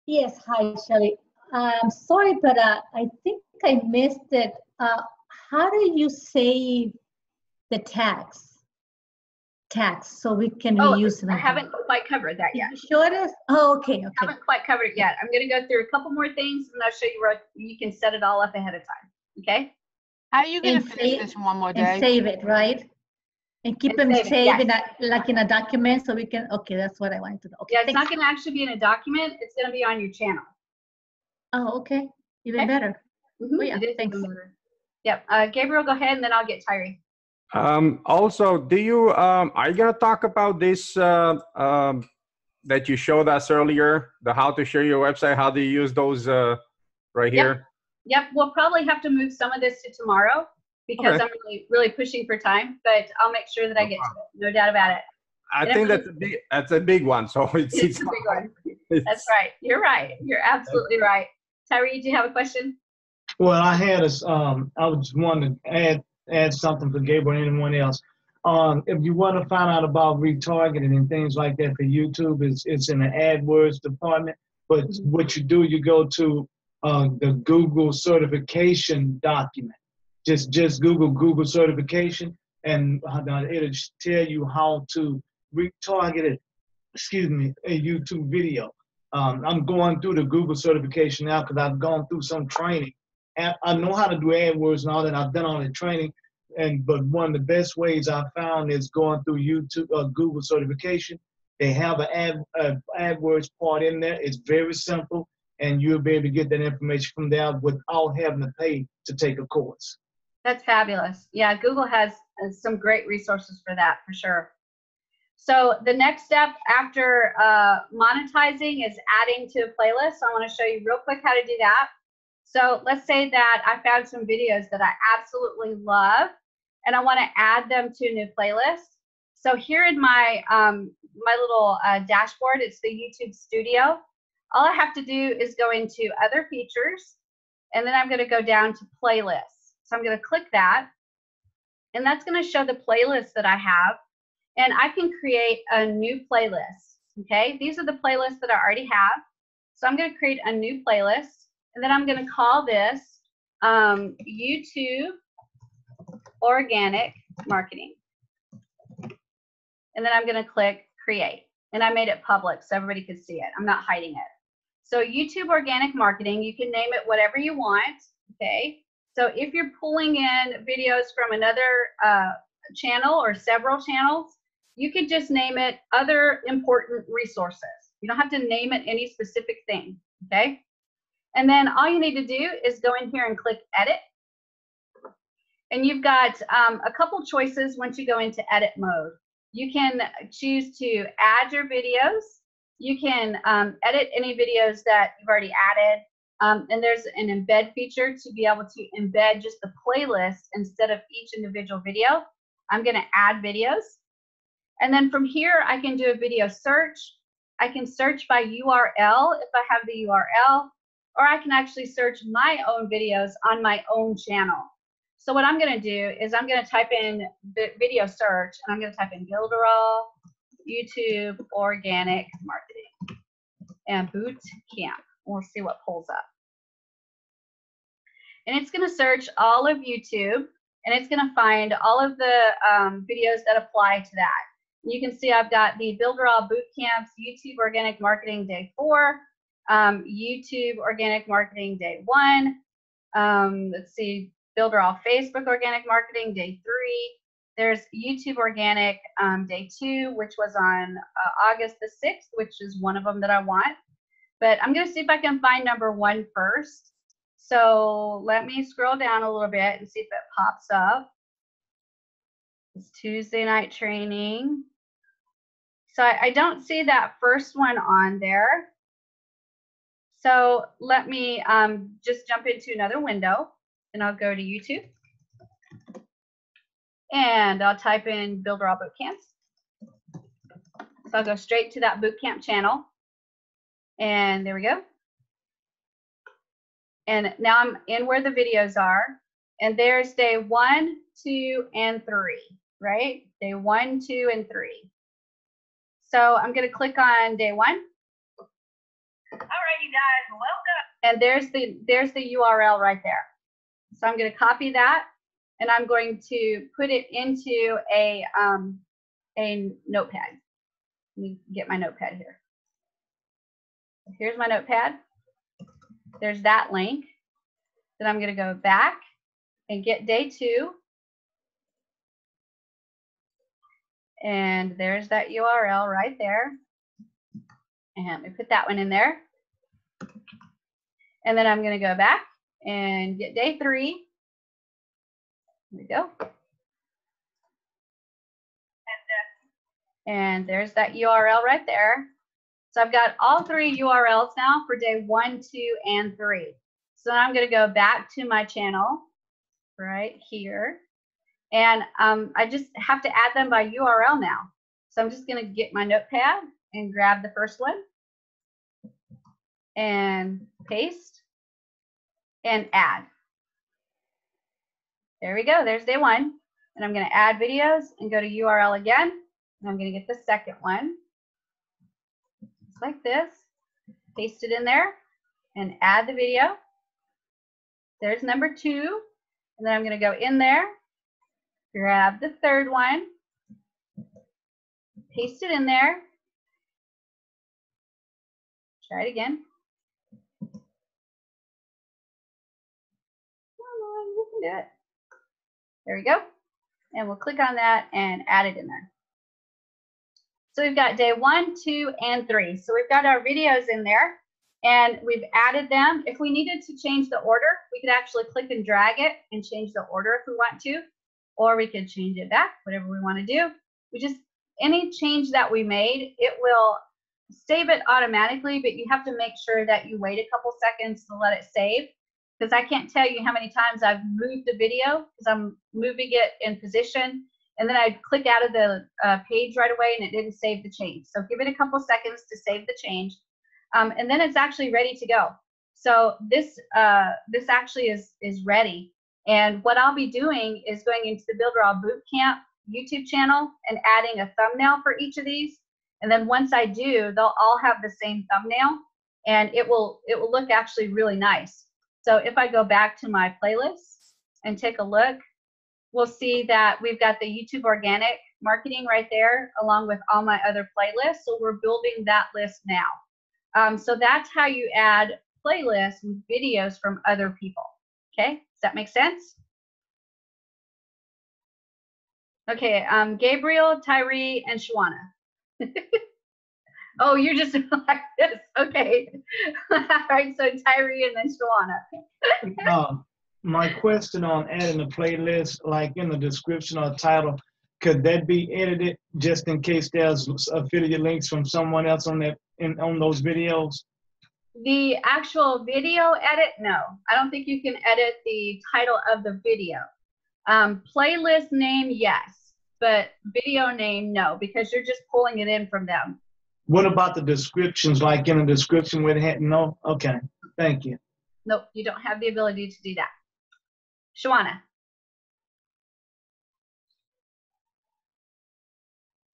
Yes, hi, Shelley. I'm sorry, but I think I missed it. How do you save the tags so we can reuse them? I haven't quite covered that yet. You showed us? Oh, okay. I haven't quite covered it yet. I'm going to go through a couple more things and I'll show you where you can set it all up ahead of time. Okay? How are you going to finish this in one more day? And save it, right? And keep them saved in a document so we can, okay, that's what I wanted to know. Okay, yeah, it's not going to actually be in a document. It's going to be on your channel. Oh, okay. Even better. Mm-hmm. Oh, yeah, thanks. Yep. Gabriel, go ahead and then I'll get Tyree. Also, are you going to talk about this that you showed us earlier, the how to share your website, how to use those right here? Yep. We'll probably have to move some of this to tomorrow because I'm really pushing for time, but I'll make sure that I get to it. No doubt about it. I think that's a big one. So it's a big one. That's right. You're right. You're absolutely right. Tyree, do you have a question? Well, I had I was wanting to add something for Gabriel and anyone else. If you want to find out about retargeting and things like that for YouTube, it's in the AdWords department. But what you do, you go to the Google certification document. Just Google certification, and it'll tell you how to retarget it. Excuse me, a YouTube video. I'm going through the Google certification now because I've gone through some training. And I know how to do AdWords and all that. I've done all the training, but one of the best ways I found is going through YouTube Google certification. They have an AdWords part in there. It's very simple, and you'll be able to get that information from there without having to pay to take a course. That's fabulous. Yeah, Google has some great resources for that, for sure. So the next step after monetizing is adding to a playlist. So I want to show you real quick how to do that. So let's say that I found some videos that I absolutely love, and I want to add them to a new playlist. So here in my my little dashboard, it's the YouTube Studio. All I have to do is go into Other Features, and then I'm going to go down to Playlists. So I'm going to click that, and that's going to show the playlist that I have, and I can create a new playlist. Okay, these are the playlists that I already have. So I'm going to create a new playlist, And then I'm going to call this YouTube Organic Marketing. And then I'm going to click create. And I made it public so everybody could see it. I'm not hiding it. So YouTube Organic Marketing, you can name it whatever you want. Okay. So if you're pulling in videos from another channel or several channels, you could just name it other important resources. You don't have to name it any specific thing. Okay. And then all you need to do is go in here and click edit. And you've got a couple choices once you go into edit mode. You can choose to add your videos. You can edit any videos that you've already added. And there's an embed feature to be able to embed just the playlist instead of each individual video. I'm going to add videos. And then from here, I can do a video search. I can search by URL if I have the URL, or I can actually search my own videos on my own channel. So what I'm going to do is I'm going to type in the video search, and I'm going to type in Builderall YouTube Organic Marketing and Boot Camp. We'll see what pulls up. And it's going to search all of YouTube, and it's going to find all of the videos that apply to that. You can see I've got the Builderall Boot Camps, YouTube Organic Marketing Day 4, YouTube Organic Marketing Day 1. Let's see, Builderall Facebook Organic Marketing Day 3. There's YouTube Organic Day 2, which was on August the 6th, which is one of them that I want. But I'm going to see if I can find number 1 first. So let me scroll down a little bit and see if it pops up. It's Tuesday night training. So I don't see that first one on there. So let me just jump into another window, and I'll go to YouTube. And I'll type in Builderall Boot Camps. So I'll go straight to that bootcamp channel. And there we go. And now I'm in where the videos are. And there's day 1, 2, and 3, right? Day 1, 2, and 3. So I'm going to click on day 1. All right, you guys, welcome. And there's the URL right there. So I'm going to copy that, and I'm going to put it into a notepad. Let me get my notepad here. Here's my notepad. There's that link. Then I'm going to go back and get day 2. And there's that URL right there. And let me put that one in there. And then I'm going to go back and get day 3. There we go. And there's that URL right there. So I've got all 3 URLs now for day 1, 2, and 3. So now I'm going to go back to my channel right here. And I just have to add them by URL now. So I'm just going to get my notepad and grab the first one and paste and add. There we go. There's day 1. And I'm going to add videos and go to URL again. And I'm going to get the second one. Just like this. Paste it in there and add the video. There's number 2. And then I'm going to go in there, grab the third one, paste it in there. Try it again. Come on, you can do it. There we go. And we'll click on that and add it in there. So we've got day 1, 2, and 3. So we've got our videos in there, and we've added them. If we needed to change the order, we could actually click and drag it and change the order if we want to, or we could change it back, whatever we want to do. Any change that we made, it will save it automatically, but you have to make sure that you wait a couple seconds to let it save, because I can't tell you how many times I've moved the video because I'm moving it in position, and then I'd click out of the page right away and it didn't save the change. So give it a couple seconds to save the change, and then it's actually ready to go. So this actually is ready. And what I'll be doing is going into the Builderall Bootcamp YouTube channel and adding a thumbnail for each of these. And then once I do, they'll all have the same thumbnail. and it will look actually really nice. So if I go back to my playlists and take a look, we'll see that we've got the YouTube organic marketing right there, along with all my other playlists. So we're building that list now. So that's how you add playlists with videos from other people. Okay, does that make sense? Okay, Gabriel, Tyree, and Shawana. Oh, you're just like this. Okay. All right, so Tyree and then Shawana. My question on adding a playlist, like in the description or title, could that be edited just in case there's affiliate links from someone else on that on those videos? The actual video edit, no. I don't think you can edit the title of the video. Playlist name, yes, but video name, no, because you're just pulling it in from them. What about the descriptions, like in the description where it had no? Okay, thank you. Nope, you don't have the ability to do that. Shawana.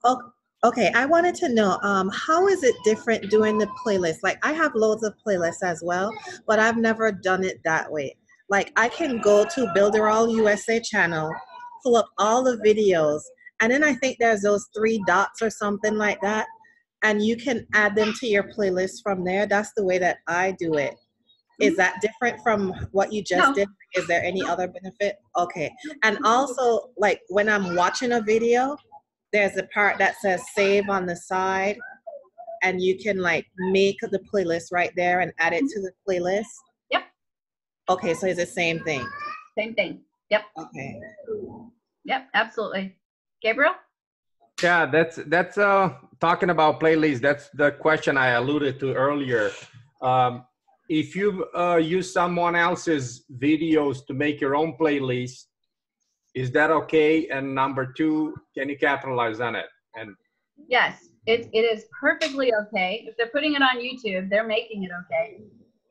Oh, okay, I wanted to know, how is it different doing the playlist? Like, I have loads of playlists as well, but I've never done it that way. Like, I can go to Builderall USA channel, pull up all the videos, and then I think there's those 3 dots or something like that, and you can add them to your playlist from there. That's the way that I do it. Is that different from what you just did? Is there any other benefit? Okay. And also, like, when I'm watching a video, there's a part that says save on the side, and you can like make the playlist right there and add it to the playlist. Yep. Okay, so it's the same thing. Same thing. Yep. Okay. Yep, absolutely. Gabriel? Yeah, that's talking about playlists. That's the question I alluded to earlier. If you use someone else's videos to make your own playlist, is that okay? And number 2, can you capitalize on it? And yes, it is perfectly okay. If they're putting it on YouTube, they're making it okay.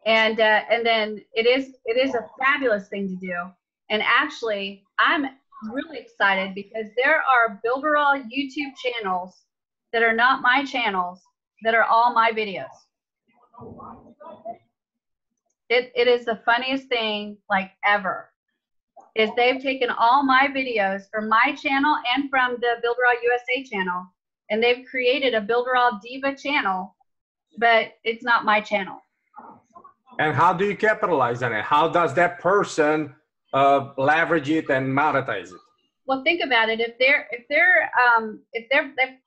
And then it is a fabulous thing to do. And actually, I'm really excited because there are Builderall YouTube channels that are not my channels that are all my videos. It is the funniest thing like ever. Is they've taken all my videos from my channel and from the Builderall USA channel, and they've created a Builderall Diva channel, but it's not my channel. And how do you capitalize on it? How does that person leverage it and monetize it? Well, think about it. If they're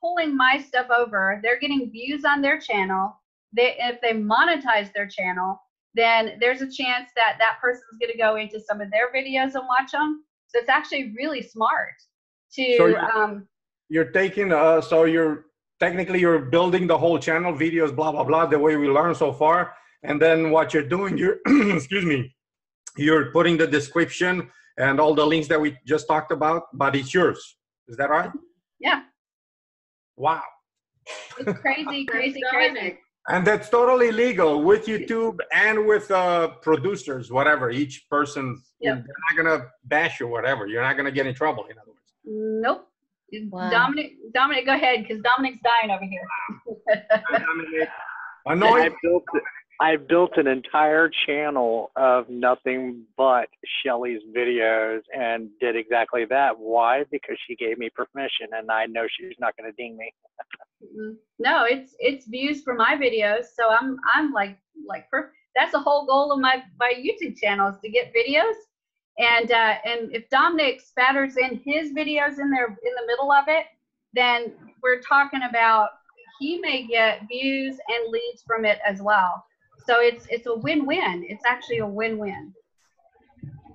pulling my stuff over, they're getting views on their channel. If they monetize their channel, then there's a chance that that person is going to go into some of their videos and watch them. So it's actually really smart to. So you're taking, so you're technically you're building the whole channel, videos, blah, blah, blah, the way we learned so far. And then what you're doing, you're, excuse me, you're putting the description and all the links that we just talked about, but it's yours. Is that right? Yeah. Wow. It's crazy, crazy, crazy. And that's totally legal with YouTube and with producers, whatever. Each person, they're not going to bash you, whatever. You're not going to get in trouble, in other words. Nope. Wow. Dominic, go ahead, because Dominic's dying over here. I built an entire channel of nothing but Shelly's videos and did exactly that. Why? Because she gave me permission, and I know she's not going to ding me. No, it's views for my videos, so I'm like that's the whole goal of my YouTube channel is to get videos, and if Dominic spatters in his videos in the middle of it, then we're talking about he may get views and leads from it as well. So it's a win-win. It's actually a win-win.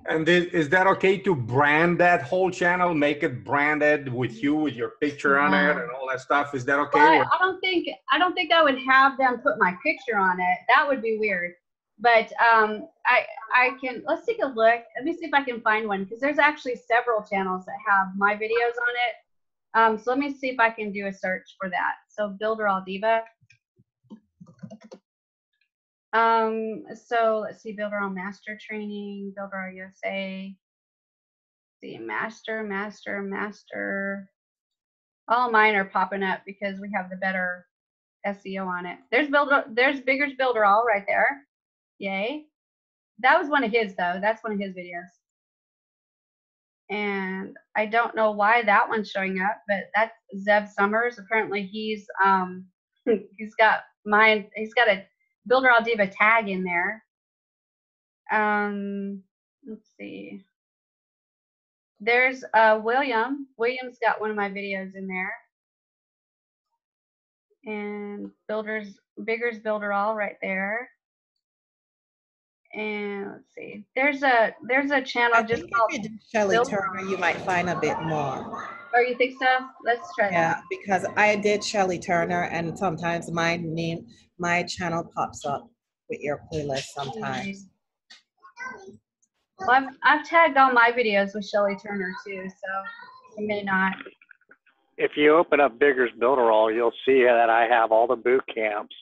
And is that okay to brand that whole channel, make it branded with you, with your picture on it and all that stuff? Is that okay? Well, I don't think I would have them put my picture on it. That would be weird. But I can, let's take a look. Let me see if I can find one, because there's actually several channels that have my videos on it. So let me see if I can do a search for that. So Builderall Diva. So let's see, Builderall Master Training, Builderall USA. Let's see, Master. All mine are popping up because we have the better SEO on it. There's Bigger's Builder All right there. Yay. That was one of his though. That's one of his videos. And I don't know why that one's showing up, but that's Zev Summers. Apparently he's got a Builder All Diva tag in there. Let's see. There's William. William's got one of my videos in there. And Bigger's Builder All right there. And let's see. There's a channel I just think called if you do Shelley Turner, you might find a bit more. Oh, you think so? Let's try Yeah, that. because I did Shelley Turner, and sometimes my channel pops up with your playlist sometimes. Well, I've tagged all my videos with Shelley Turner too, so you may not. If you open up Bigger's Builder All, you'll see that I have all the boot camps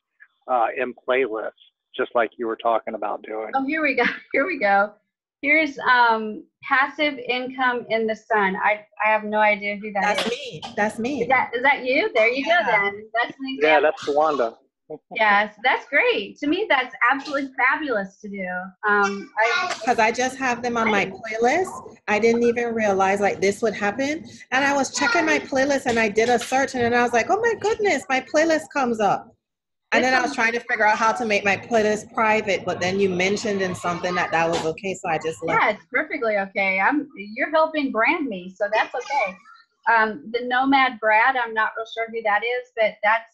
in playlists, just like you were talking about doing. Oh, here we go. Here we go. Here's Passive Income in the Sun. I have no idea who that is. That's me. That's me. Is that you? There you go then. That's an example. Yeah, that's Wanda. Yes, that's great. To me, that's absolutely fabulous to do. Because I just have them on my playlist. I didn't even realize like this would happen. And I was checking my playlist and I did a search and then I was like, oh my goodness, my playlist comes up. And then I was trying to figure out how to make my playlist private, but then you mentioned in something that was okay, so I just left. Yeah, it's perfectly okay. You're helping brand me, so that's okay. The Nomad Brad, I'm not real sure who that is, but that's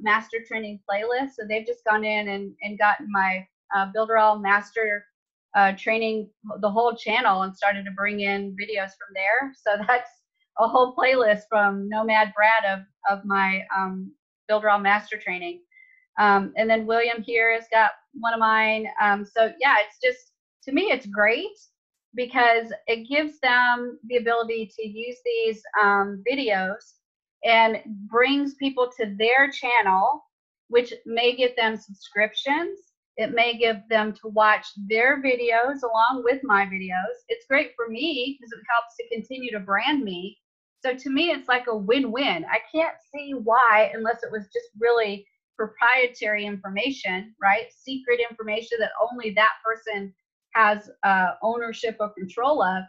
Master Training Playlist. So they've just gone in and gotten my Builder All Master Training, the whole channel, and started to bring in videos from there. So that's a whole playlist from Nomad Brad of my Builder All Master Training. And then William here has got one of mine. So yeah, it's just, to me, it's great because it gives them the ability to use these videos and brings people to their channel, which may get them subscriptions. It may give them to watch their videos along with my videos. It's great for me because it helps to continue to brand me. So to me, it's like a win-win. I can't see why, unless it was just really proprietary information, right? Secret information that only that person has ownership or control of.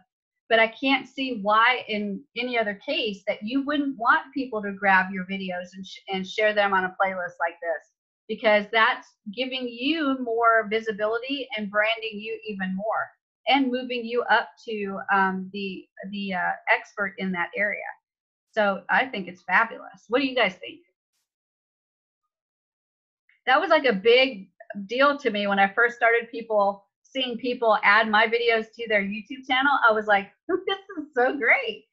But I can't see why in any other case that you wouldn't want people to grab your videos and share them on a playlist like this, because that's giving you more visibility and branding you even more and moving you up to the expert in that area. So I think it's fabulous. What do you guys think? That was like a big deal to me when I first started seeing people add my videos to their YouTube channel. I was like, this is so great.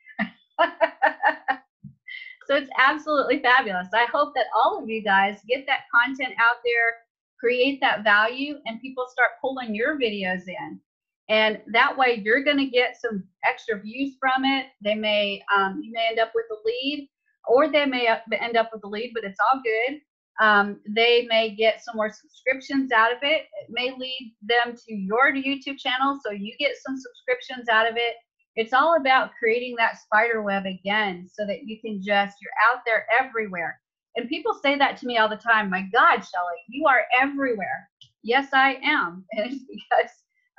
So it's absolutely fabulous. I hope that all of you guys get that content out there, create that value, and people start pulling your videos in. And that way you're going to get some extra views from it. They may, you may end up with a lead, or they may end up with a lead, but it's all good. They may get some more subscriptions out of it. It may lead them to your YouTube channel, so you get some subscriptions out of it. It's all about creating that spider web again, so that you can you're out there everywhere. And people say that to me all the time. My God, Shelley, you are everywhere. Yes, I am. And it's because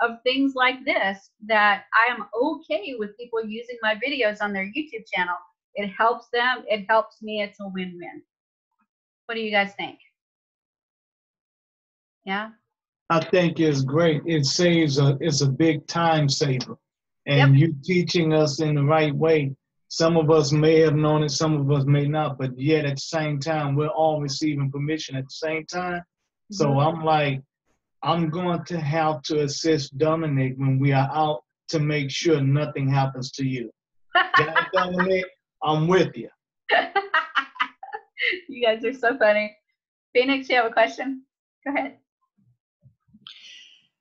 of things like this that I am okay with people using my videos on their YouTube channel. It helps them. It helps me. It's a win-win. What do you guys think? Yeah? I think it's great. It saves it's a big time saver. And you teaching us in the right way. Some of us may have known it, some of us may not, but yet at the same time, we're all receiving permission at the same time. So I'm like, I'm going to have to assist Dominic when we are out to make sure nothing happens to you. Dominic, I'm with you. You guys are so funny. Phoenix, you have a question? Go ahead.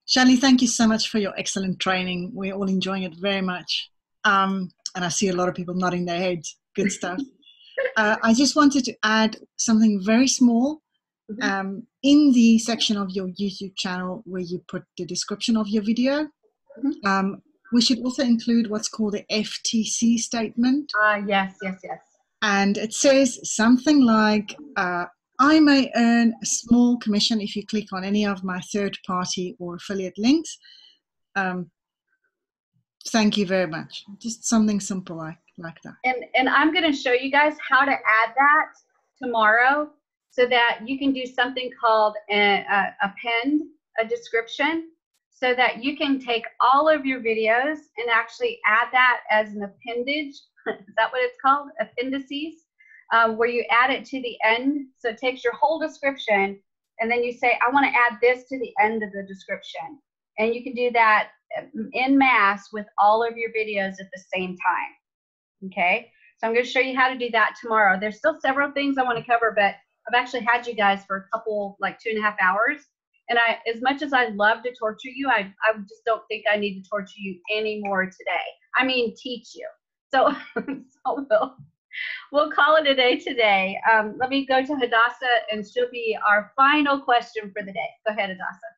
Shelley, thank you so much for your excellent training. We're all enjoying it very much. And I see a lot of people nodding their heads. Good stuff. I just wanted to add something very small. In the section of your YouTube channel where you put the description of your video, we should also include what's called the FTC statement. Yes. And it says something like, I may earn a small commission if you click on any of my third-party or affiliate links. Thank you very much. Just something simple like that. And I'm going to show you guys how to add that tomorrow so that you can do something called append a description, so that you can take all of your videos and actually add that as an appendage. Is that what it's called? Appendices, where you add it to the end. So it takes your whole description and then you say, I want to add this to the end of the description. And you can do that en masse with all of your videos at the same time. Okay, so I'm going to show you how to do that tomorrow. There's still several things I want to cover, but I've actually had you guys for a couple, like 2.5 hours. And as much as I love to torture you, I just don't think I need to torture you anymore today. I mean, teach you. So, we'll call it a day today. Let me go to Hadassah, and she'll be our final question for the day. Go ahead, Hadassah.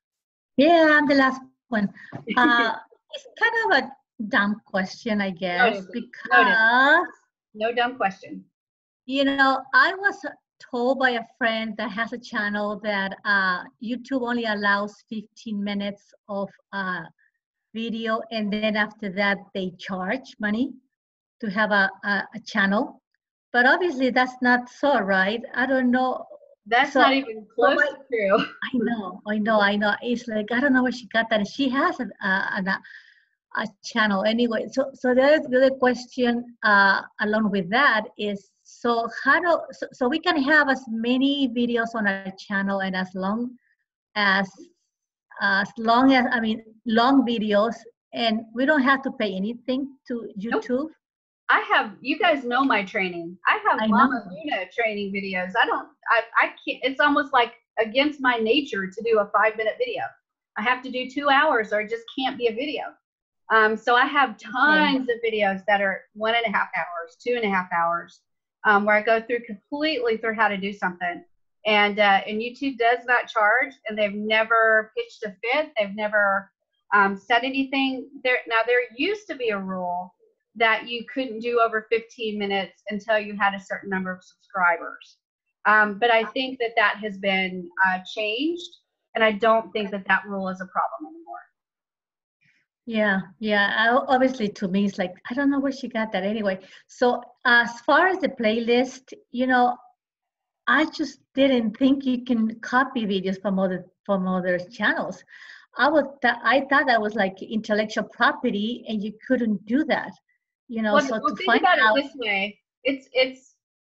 Yeah, I'm the last one. It's kind of a dumb question, I guess, because no dumb question. You know, I was told by a friend that has a channel that YouTube only allows 15 minutes of video, and then after that they charge money to have a channel. But obviously that's not so, right? I don't know. That's not even close to true. I know. It's like, I don't know where she got that. And she has a channel anyway. So the other question along with that is, so so we can have as many videos on our channel, and as long as long videos, and we don't have to pay anything to YouTube. Nope. You guys know my training. I have Mama Luna training videos. I can't, it's almost like against my nature to do a 5-minute video. I have to do 2 hours or it just can't be a video. So I have tons of videos that are 1.5 hours, 2.5 hours, where I go completely through how to do something. And YouTube does not charge, and they've never pitched a fit. They've never said anything. There used to be a rule that you couldn't do over 15 minutes until you had a certain number of subscribers. But I think that has been changed, and I don't think that rule is a problem anymore. Yeah. Obviously, to me, it's like, I don't know where she got that anyway. So as far as the playlist, you know, I just didn't think you can copy videos from other channels. I thought that was like intellectual property, and you couldn't do that. You know, well, think about it this way.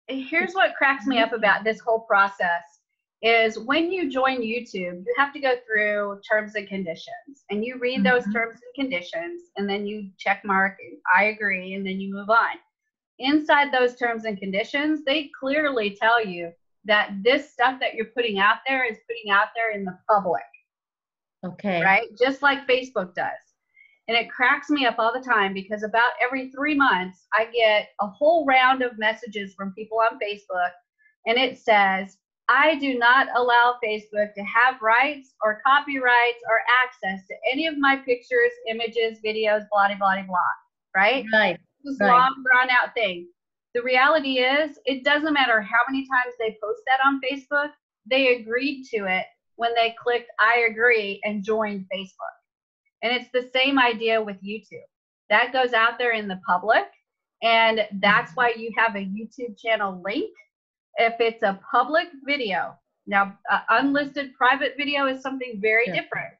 Here's what cracks me up about this whole process is when you join YouTube, you have to go through terms and conditions, and you read those terms and conditions, and then you check mark, I agree, and then you move on. Inside those terms and conditions, they clearly tell you that this stuff that you're putting out there is putting out there in the public. Okay. Right? Just like Facebook does. And it cracks me up all the time because about every 3 months, I get a whole round of messages from people on Facebook, and it says, I do not allow Facebook to have rights or copyrights or access to any of my pictures, images, videos, blah, blah, blah, blah. Right? Right. This long, drawn out thing. The reality is, it doesn't matter how many times they post that on Facebook, they agreed to it when they clicked I agree and joined Facebook. And it's the same idea with YouTube. That goes out there in the public, and that's why you have a YouTube channel link. If it's a public video, now unlisted private video is something very different,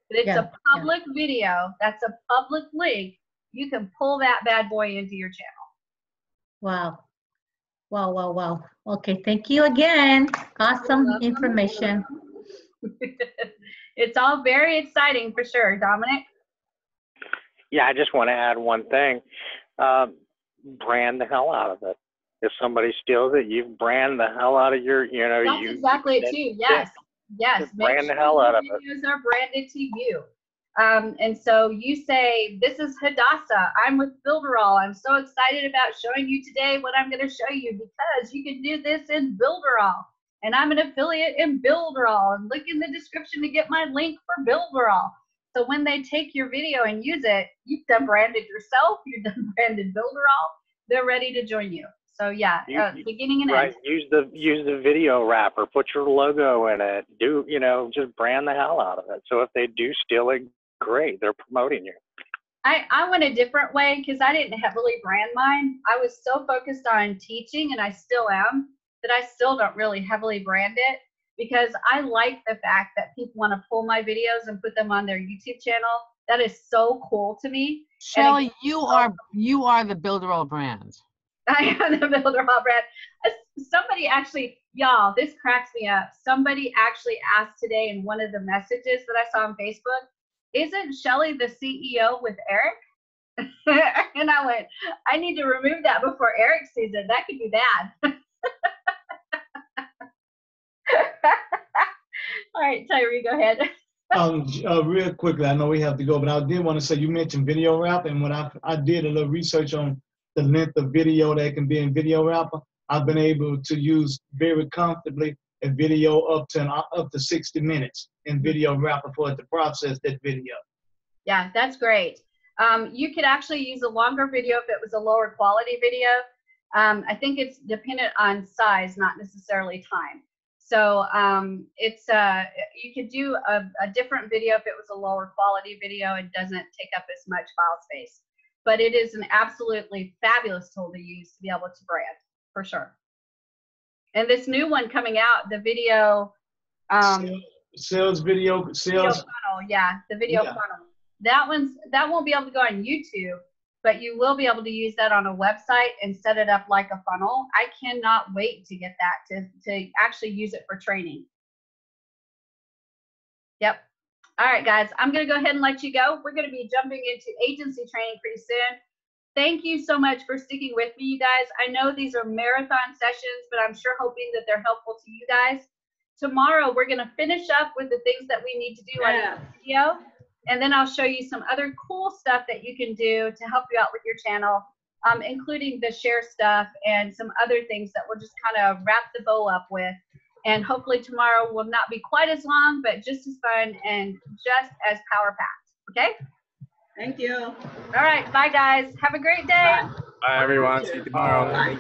but it's a public video, that's a public link, you can pull that bad boy into your channel. Wow. Okay, thank you again. Awesome information. It's all very exciting for sure. Dominic? Yeah, I just want to add one thing. Brand the hell out of it. If somebody steals it, you brand the hell out of your, That's exactly it too. Yes. Brand the hell out of it. Videos are branded to you. And so you say, this is Hadassah. I'm with Builderall. I'm so excited about showing you today what I'm going to show you because you can do this in Builderall. And I'm an affiliate in Builderall. And look in the description to get my link for Builderall. So when they take your video and use it, you've done branded yourself. You've done branded Builderall. They're ready to join you. So yeah, beginning and right. end. Use the video wrapper. Put your logo in it. Do just brand the hell out of it. So if they do steal it, great. They're promoting you. I went a different way because I didn't heavily brand mine. I was so focused on teaching, and I still am, that I still don't really heavily brand it, because I like the fact that people want to pull my videos and put them on their YouTube channel. That is so cool to me. Shelly, you are the Builderall brand. I am the Builderall brand. Somebody actually, y'all, this cracks me up. Somebody actually asked today in one of the messages that I saw on Facebook, isn't Shelly the CEO with Eric? And I went, I need to remove that before Eric sees it. That could be bad. All right, Tyree, go ahead. Real quickly, I know we have to go, but I did want to say, you mentioned video wrap, and when I did a little research on the length of video that can be in video wrapper, I've been able to use very comfortably a video up to 60 minutes in video wrapper for it to process that video. Yeah, that's great. You could actually use a longer video if it was a lower quality video. I think it's dependent on size, not necessarily time. So you could do a different video if it was a lower quality video. It doesn't take up as much file space, but it is an absolutely fabulous tool to use to be able to brand, for sure. And this new one coming out, the video sales video funnel, yeah, the video funnel. That won't be able to go on YouTube, but you will be able to use that on a website and set it up like a funnel. I cannot wait to get that to actually use it for training. Yep. All right, guys, I'm going to go ahead and let you go. We're going to be jumping into agency training pretty soon. Thank you so much for sticking with me, you guys. I know these are marathon sessions, but I'm sure hoping that they're helpful to you guys. Tomorrow, we're going to finish up with the things that we need to do on the video. And then I'll show you some other cool stuff that you can do to help you out with your channel, including the share stuff and some other things that we'll just kind of wrap the bow up with. And hopefully tomorrow will not be quite as long, but just as fun and just as power-packed. Okay? Thank you. All right. Bye, guys. Have a great day. Bye everyone. See you tomorrow. Bye.